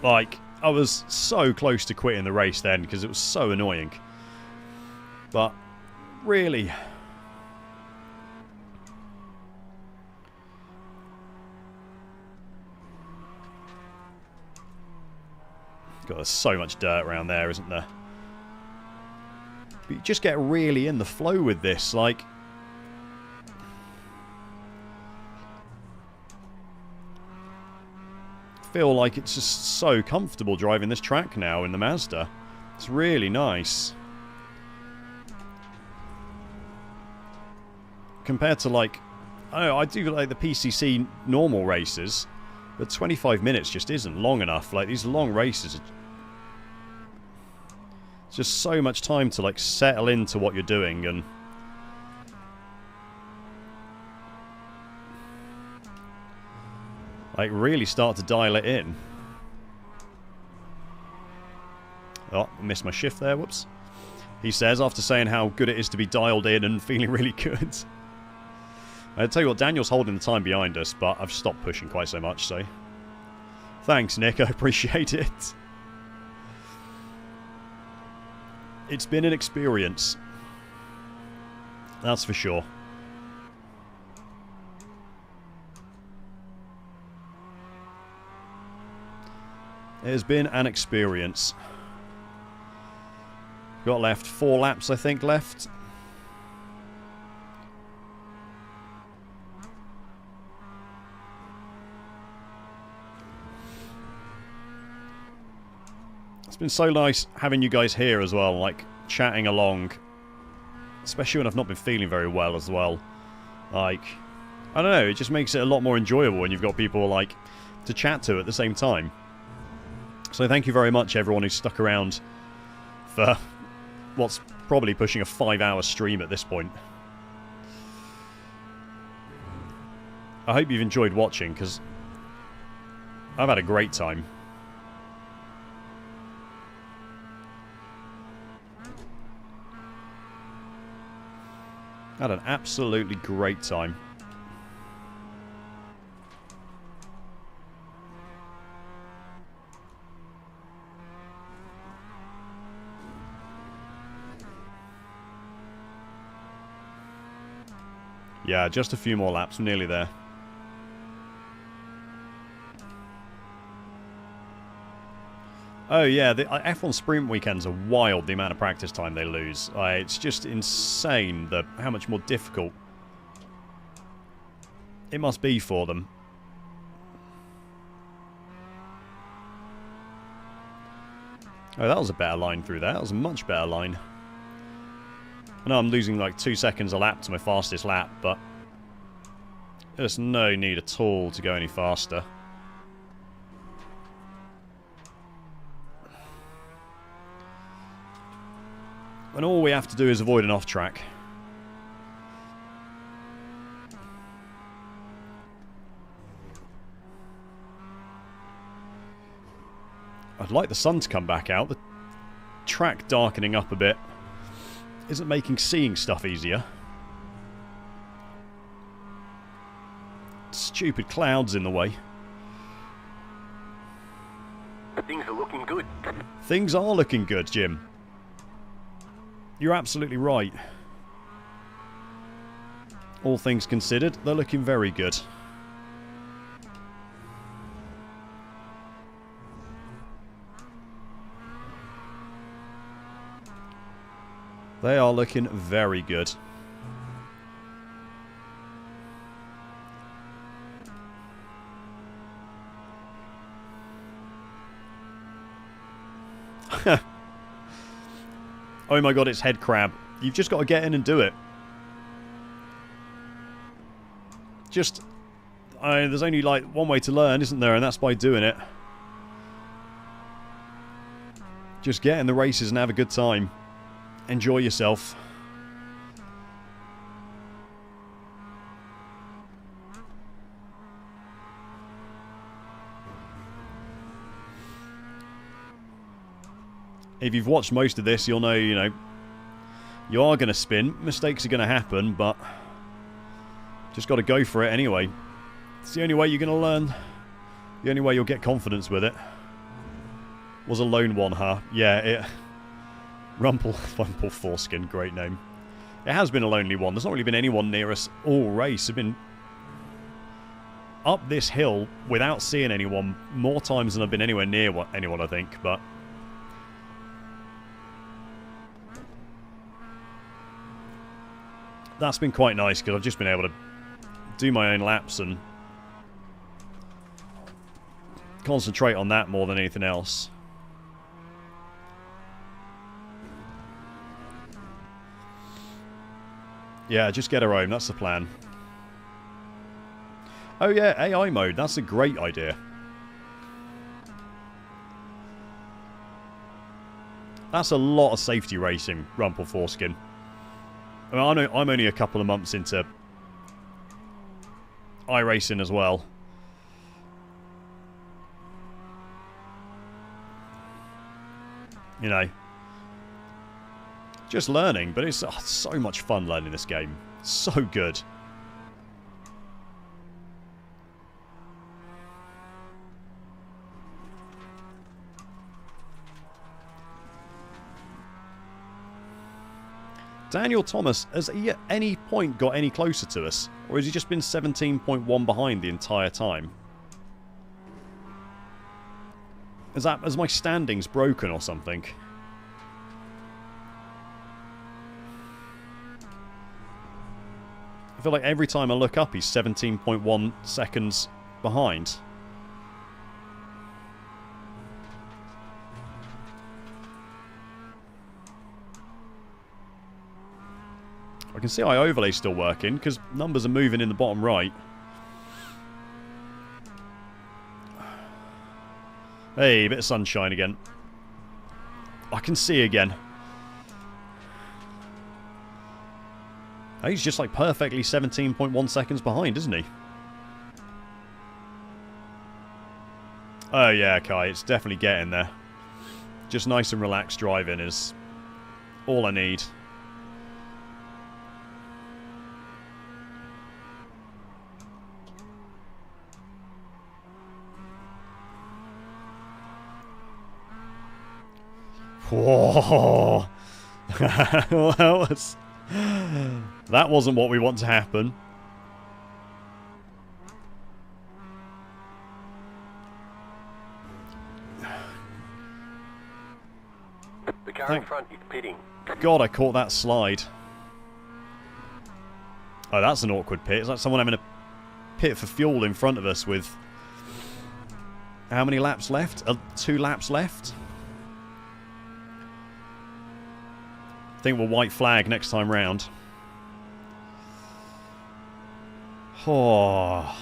Like, I was so close to quitting the race then because it was so annoying. But, really... God, there's so much dirt around there, isn't there? But you just get really in the flow with this, like... feel like it's just so comfortable driving this track now in the Mazda. It's really nice. Compared to, like... I don't know, I do like the PCC normal races, but 25 minutes just isn't long enough. Like, these long races are... it's just so much time to, like, settle into what you're doing and... like, really start to dial it in. Oh, missed my shift there, whoops. He says, after saying how good it is to be dialed in and feeling really good. I'll tell you what, Daniel's holding the time behind us, but I've stopped pushing quite so much, so... thanks, Nick, I appreciate it. It's been an experience. That's for sure. It has been an experience. Got left 4 laps, I think, left. It's been so nice having you guys here as well, like, chatting along. Especially when I've not been feeling very well as well. Like, I don't know, it just makes it a lot more enjoyable when you've got people, like, to chat to at the same time. So thank you very much, everyone who's stuck around for what's probably pushing a 5-hour stream at this point. I hope you've enjoyed watching, because I've had a great time. Had an absolutely great time. Yeah, just a few more laps. We're nearly there. Oh yeah, the F1 sprint weekends are wild, the amount of practice time they lose. It's just insane how much more difficult it must be for them. Oh, that was a better line through there. That was a much better line. I know I'm losing like 2 seconds a lap to my fastest lap, but there's no need at all to go any faster. And all we have to do is avoid an off-track. I'd like the sun to come back out. The track darkening up a bit isn't making seeing stuff easier. Stupid clouds in the way. Things are looking good. Things are looking good, Jim. You're absolutely right. All things considered, they're looking very good. They are looking very good. Oh my god, it's head crab. You've just got to get in and do it. There's only like one way to learn, isn't there? And that's by doing it. Just get in the races and have a good time. Enjoy yourself. If you've watched most of this, you'll know, you are going to spin. Mistakes are going to happen, but just got to go for it anyway. It's the only way you're going to learn. The only way you'll get confidence with it. Was a lone one, huh? Yeah, Rumple Foreskin, great name. It has been a lonely one. There's not really been anyone near us all race. I've been up this hill without seeing anyone more times than I've been anywhere near anyone, I think, but that's been quite nice because I've just been able to do my own laps and concentrate on that more than anything else. Yeah, just get her home. That's the plan. Oh yeah, AI mode. That's a great idea. That's a lot of safety racing, Rumple Foreskin. I mean, I'm only a couple of months into iRacing as well. You know, just learning, but it's so much fun learning this game. So good. Daniel Thomas, has he at any point got any closer to us? Or has he just been 17.1 behind the entire time? Has my standings broken or something? I feel like every time I look up he's 17.1 seconds behind. I can see iOverlay's still working, because numbers are moving in the bottom right. Hey, a bit of sunshine again. I can see again. He's just like perfectly 17.1 seconds behind, isn't he? Oh yeah, Kai, it's definitely getting there. Just nice and relaxed driving is all I need. Whoa! That wasn't what we want to happen. The car in front is pitting. God, I caught that slide. Oh, that's an awkward pit. It's like someone having a pit for fuel in front of us with... How many laps left? 2 laps left? I think we'll white flag next time round. Oh...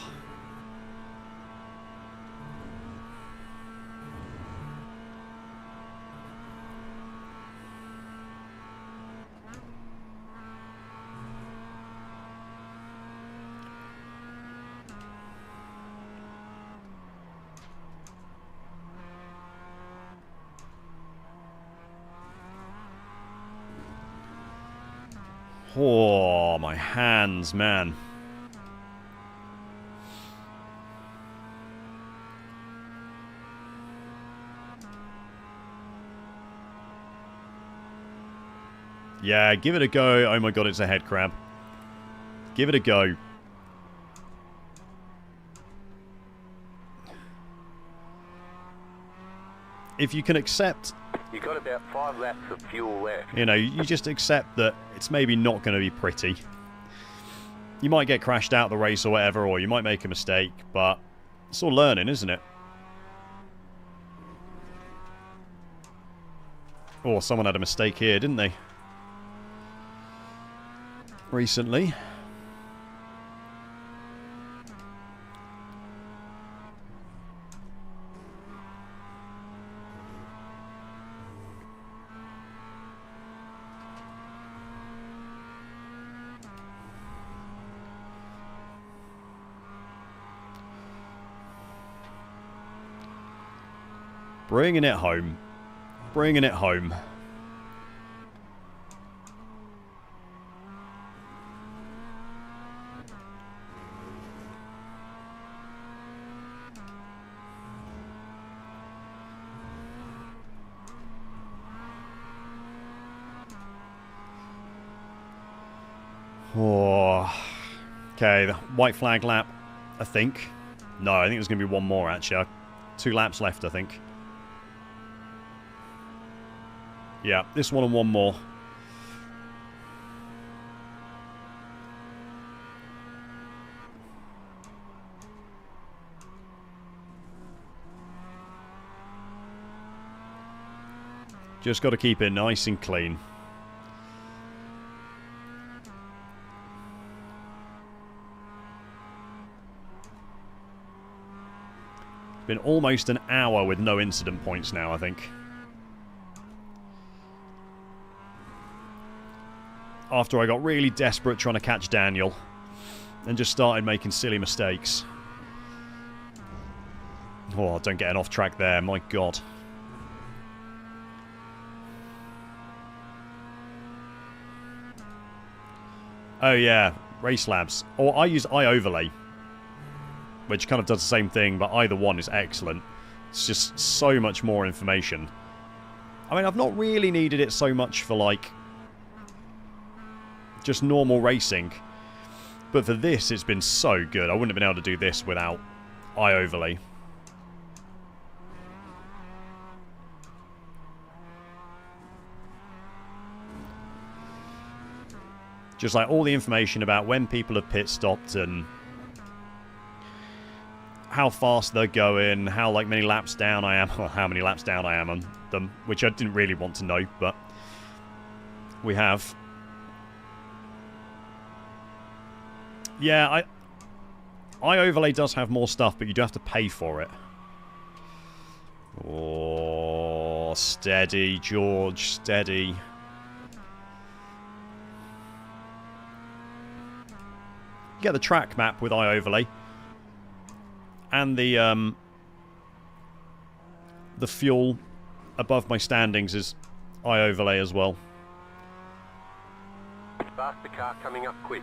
Oh, my hands, man. Yeah, give it a go. Oh my god, it's a head crab. Give it a go. If you can accept... You got about 5 laps of fuel left. You know, you just accept that it's maybe not going to be pretty. You might get crashed out of the race or whatever, or you might make a mistake, but it's all learning, isn't it? Oh, someone had a mistake here, didn't they? Recently. Bringing it home. Bringing it home. Oh. Okay, the white flag lap, I think. No, I think there's going to be one more, actually. 2 laps left, I think. Yeah, this one and one more. Just got to keep it nice and clean. It's been almost an hour with no incident points now, I think. After I got really desperate trying to catch Daniel and just started making silly mistakes. Oh, don't get an off track there, my god. Oh yeah, Race Labs. Or I use iOverlay, which kind of does the same thing, but either one is excellent. It's just so much more information. I mean, I've not really needed it so much for, like, just normal racing. But for this, it's been so good. I wouldn't have been able to do this without iOverlay. Just like all the information about when people have pit stopped and how fast they're going, how like many laps down I am, or how many laps down I am on them, which I didn't really want to know, but we have. Yeah, iOverlay does have more stuff, but you do have to pay for it. Oh, steady, George, steady. get the track map with iOverlay. And the fuel above my standings is iOverlay as well. Faster car coming up quick.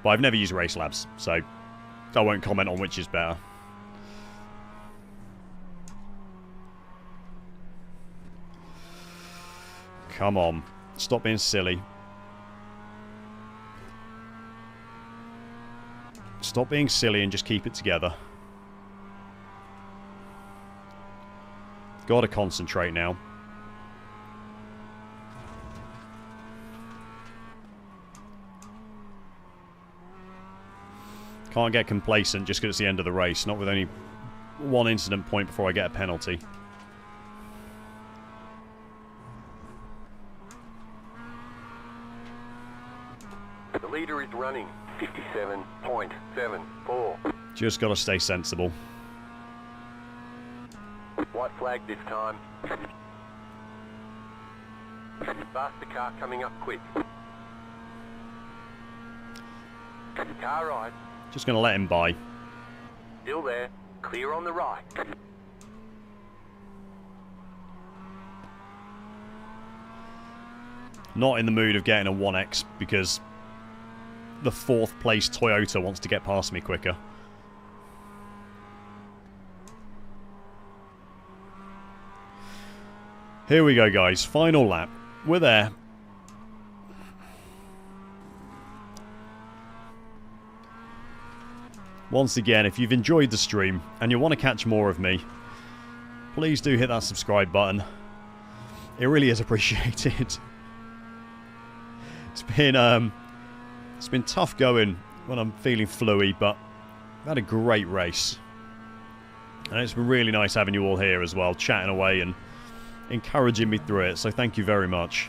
But I've never used Race Labs, so I won't comment on which is better. Come on. Stop being silly. Stop being silly and just keep it together. Gotta concentrate now. Can't get complacent just because it's the end of the race. Not with only one incident point before I get a penalty. The leader is running 57.74. Just gotta stay sensible. White flag this time. Faster car coming up quick. Car right. Just gonna let him by. Still there. Clear on the right. Not in the mood of getting a 1X because the 4th place Toyota wants to get past me quicker. Here we go, guys. Final lap. We're there. Once again, if you've enjoyed the stream and you want to catch more of me, please do hit that subscribe button. It really is appreciated. It's been tough going when I'm feeling fluey, but I've had a great race. And it's been really nice having you all here as well, chatting away and encouraging me through it, so thank you very much.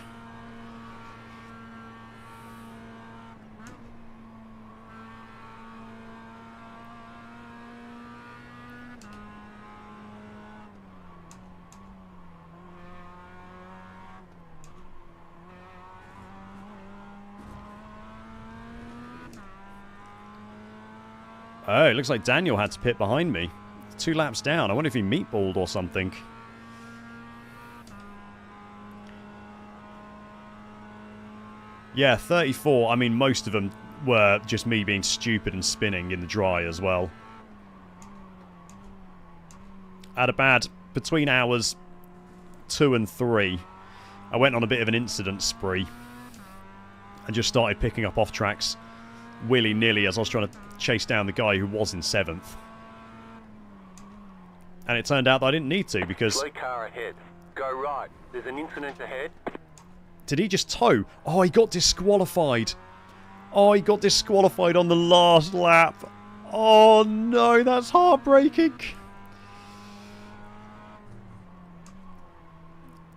Oh, it looks like Daniel had to pit behind me. 2 laps down. I wonder if he meatballed or something. Yeah, 34. I mean, most of them were just me being stupid and spinning in the dry as well. I had a bad... Between hours 2 and 3, I went on a bit of an incident spree. And just started picking up off tracks willy-nilly as I was trying to chase down the guy who was in 7th. And it turned out that I didn't need to because... Slow car ahead. Go right. There's an incident ahead. Did he just tow? Oh, he got disqualified. Oh, he got disqualified on the last lap. Oh, no, that's heartbreaking.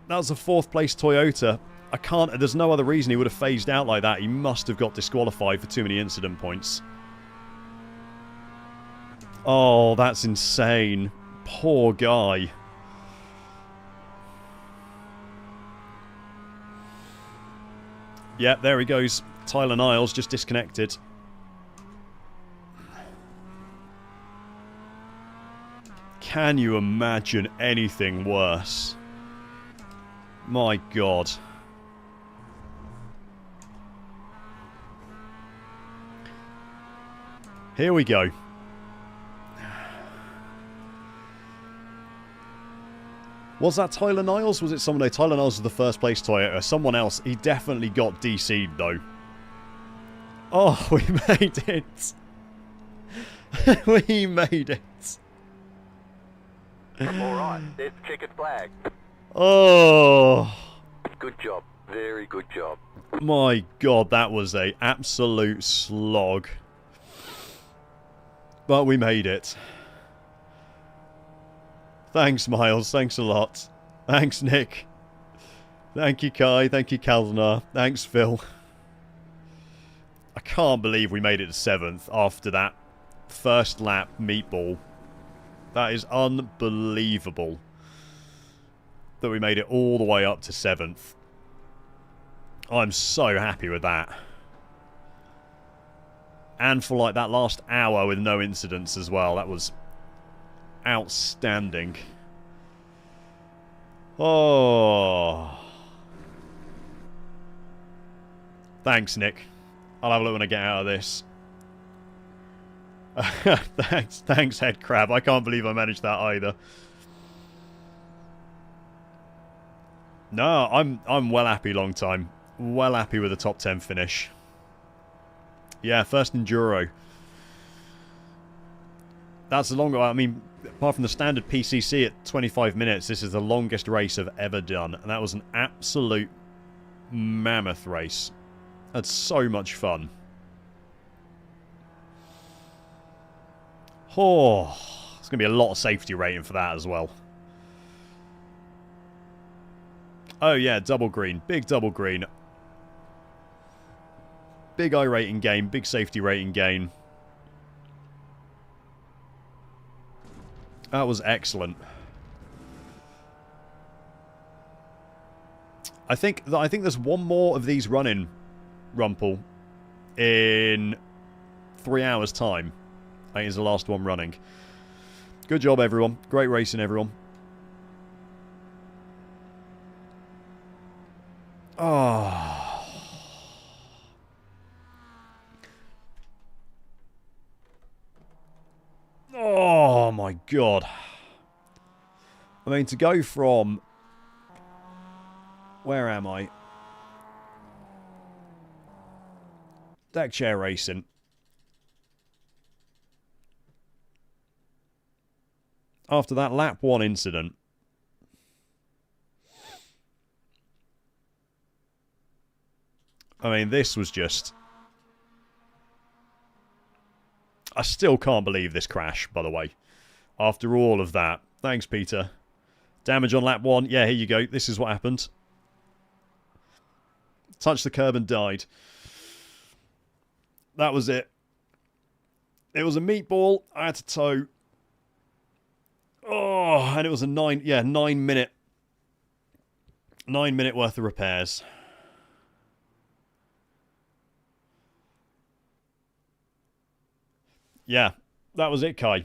That was a 4th place Toyota. I can't... There's no other reason he would have phased out like that. He must have got disqualified for too many incident points. Oh, that's insane. Poor guy. Yep, there he goes. Tyler Niles just disconnected. Can you imagine anything worse? My God. Here we go. Was that Tyler Niles? Was it someone? No, Tyler Niles was the first place Toyota. Someone else. He definitely got DC'd though. Oh, we made it. We made it. Alright, there's the checkered flag. Oh. Good job. Very good job. My God, that was a absolute slog. But we made it. Thanks, Miles. Thanks a lot. Thanks, Nick. Thank you, Kai. Thank you, Kalnar. Thanks, Phil. I can't believe we made it to 7th after that first lap meatball. That is unbelievable. That we made it all the way up to 7th. I'm so happy with that. And for like that last hour with no incidents as well. That was outstanding. Oh. Thanks, Nick. I'll have a look when I get out of this. Thanks, Head Crab. I can't believe I managed that either. No, I'm well happy long time. Well happy with the top 10 finish. Yeah, first Enduro. That's the longer... I mean, apart from the standard PCC at 25 minutes, this is the longest race I've ever done. And that was an absolute mammoth race. That's so much fun. Oh, there's going to be a lot of safety rating for that as well. Oh yeah, double green. Big double green. Big I rating gain. Big safety rating gain. That was excellent. I think there's one more of these running, Rumpel, in 3 hours' time. I think it's the last one running. Good job, everyone. Great racing, everyone. Oh. Oh, my God. I mean, to go from... Where am I? Deck chair racing. After that lap 1 incident. I mean, this was just... I still can't believe this crash, by the way. After all of that. Thanks, Peter. Damage on lap 1. Yeah, here you go. This is what happened. Touched the curb and died. That was it. It was a meatball. I had to tow. Oh, and it was a 9 minute. 9 minute worth of repairs. Yeah, that was it, Kai.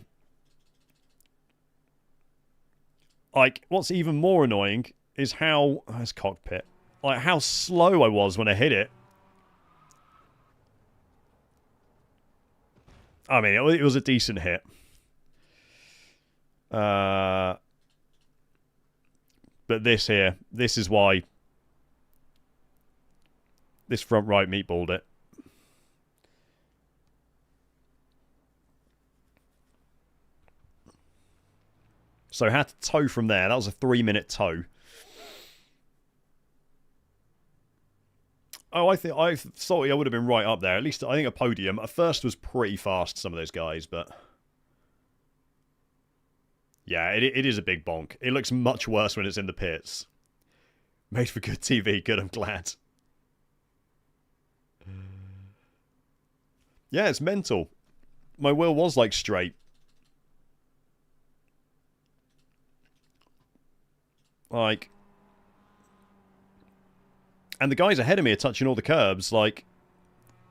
Like, what's even more annoying is how... Oh, it's cockpit. Like, how slow I was when I hit it. I mean, it was a decent hit. But this here, this is why this front right meatballed it. So I had to tow from there. That was a 3-minute tow. Oh, I thought I would have been right up there. At least I think a podium. At first was pretty fast, some of those guys, but... Yeah, it is a big bonk. It looks much worse when it's in the pits. Made for good TV. Good, I'm glad. Yeah, it's mental. My wheel was, like, straight. Like... And the guys ahead of me are touching all the curbs. Like,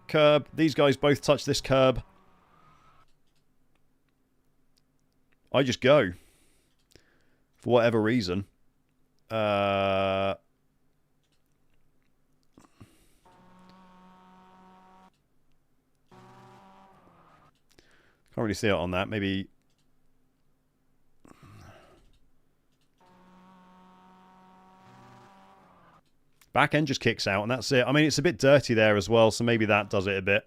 curb. These guys both touch this curb. I just go. For whatever reason. Can't really see it on that. Maybe... Back end just kicks out, and that's it. I mean, it's a bit dirty there as well, so maybe that does it a bit.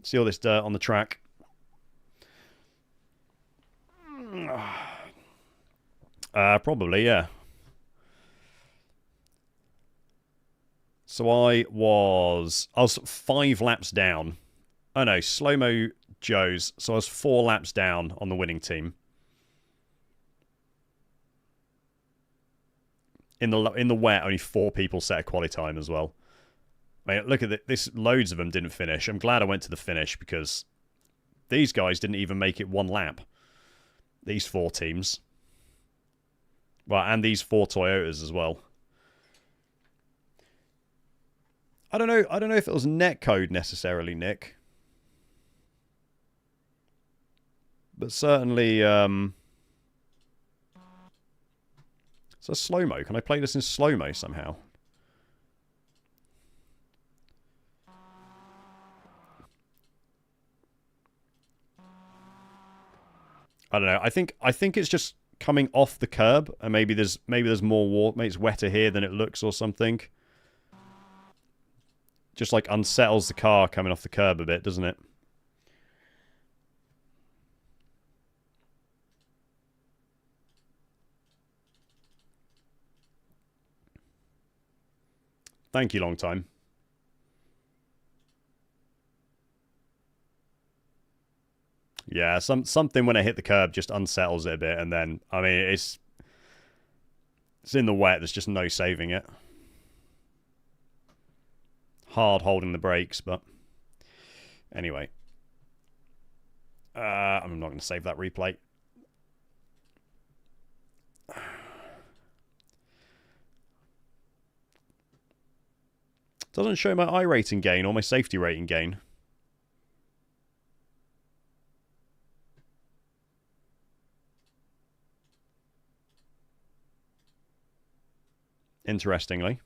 See all this dirt on the track. Probably, yeah. So I was 5 laps down. Oh no, slow-mo Joe's. So I was 4 laps down on the winning team. In the wet, only 4 people set a quali time as well. I mean, look at this. Loads of them didn't finish. I'm glad I went to the finish because these guys didn't even make it 1 lap. These 4 teams. Well, and these 4 Toyotas as well. I don't know if it was netcode necessarily, Nick. But certainly, it's a slow-mo. Can I play this in slow-mo somehow? I don't know. I think it's just coming off the curb, and maybe there's more water. Maybe it's wetter here than it looks, or something. Just like unsettles the car coming off the curb a bit, doesn't it? Thank you, long time. Yeah, something when I hit the curb just unsettles it a bit, and then, I mean, it's in the wet, there's just no saving it. Hard holding the brakes, but anyway. I'm not going to save that replay. Doesn't show my I rating gain or my safety rating gain. Interestingly.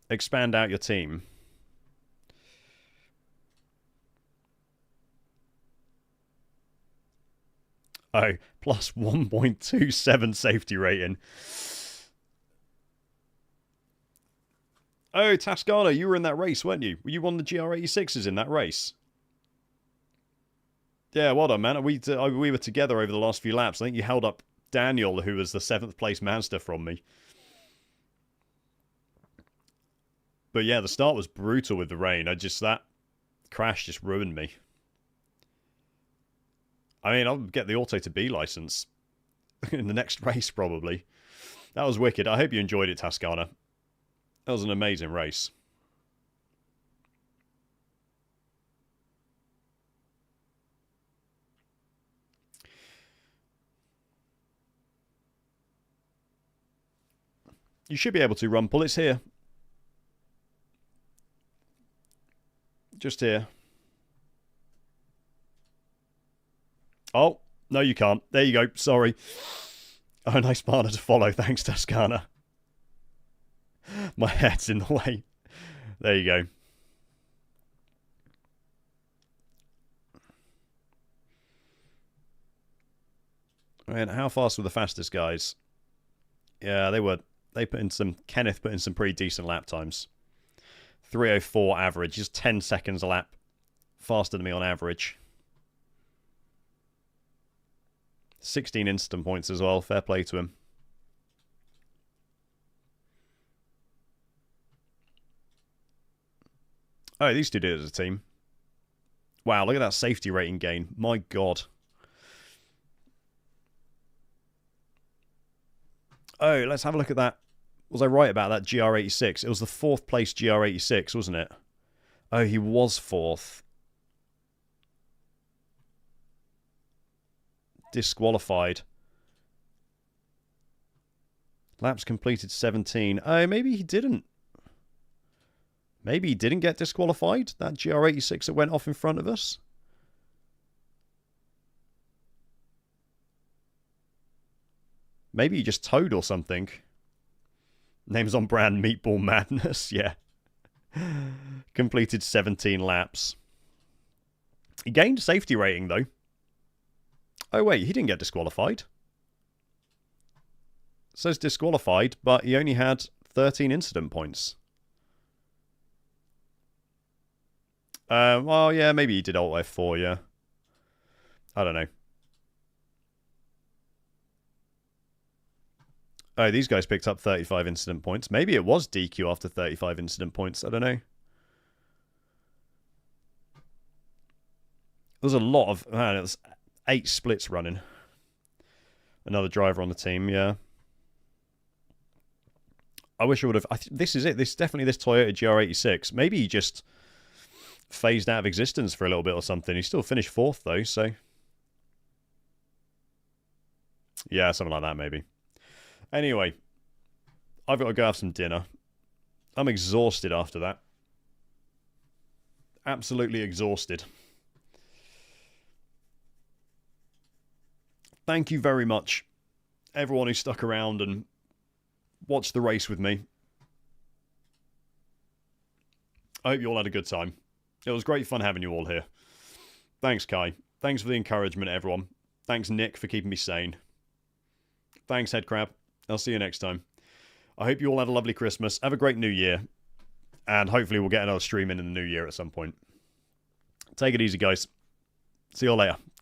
Expand out your team. Oh, plus 1.27 safety rating. Oh, Tascana, you were in that race, weren't you? Were you on the GR86s in that race? Yeah, well done, man. We were together over the last few laps. I think you held up Daniel, who was the 7th place Mazda from me. But yeah, the start was brutal with the rain. That crash just ruined me. I mean, I'll get the Auto to B license in the next race, probably. That was wicked. I hope you enjoyed it, Tascana. That was an amazing race. You should be able to, Rumpel. It's here. Just here. Oh, no you can't. There you go. Sorry. Oh, nice partner to follow. Thanks, Tascana. My head's in the way. There you go. And how fast were the fastest guys? Yeah, they put in some... Kenneth put in some pretty decent lap times. 3:04 average. Just 10 seconds a lap faster than me on average. 16 instant points as well. Fair play to him. Oh, these two did it as a team. Wow, look at that safety rating gain. My God. Oh, let's have a look at that. Was I right about that GR86? It was the 4th place GR86, wasn't it? Oh, he was 4th. Disqualified. Laps completed 17. Oh, maybe he didn't. Maybe he didn't get disqualified? That GR86 that went off in front of us? Maybe he just towed or something. Name's on brand, Meatball Madness. Yeah. Completed 17 laps. He gained safety rating, though. Oh, wait. He didn't get disqualified. It says disqualified, but he only had 13 incident points. Well, yeah, maybe he did Alt F4, yeah. I don't know. Oh, these guys picked up 35 incident points. Maybe it was DQ after 35 incident points. I don't know. There's a lot of... Man, it was 8 splits running. Another driver on the team, yeah. I wish I would have... this is it. This is definitely this Toyota GR86. Maybe he just phased out of existence for a little bit or something. He still finished 4th, though, so... Yeah, something like that, maybe. Anyway, I've got to go have some dinner. I'm exhausted after that. Absolutely exhausted. thank you very much, everyone who stuck around and watched the race with me. I hope you all had a good time. It was great fun having you all here. Thanks, Kai. Thanks for the encouragement, everyone. Thanks, Nick, for keeping me sane. Thanks, Headcrab. I'll see you next time. I hope you all have a lovely Christmas. Have a great New Year. And hopefully we'll get another stream in the new year at some point. Take it easy, guys. See you all later.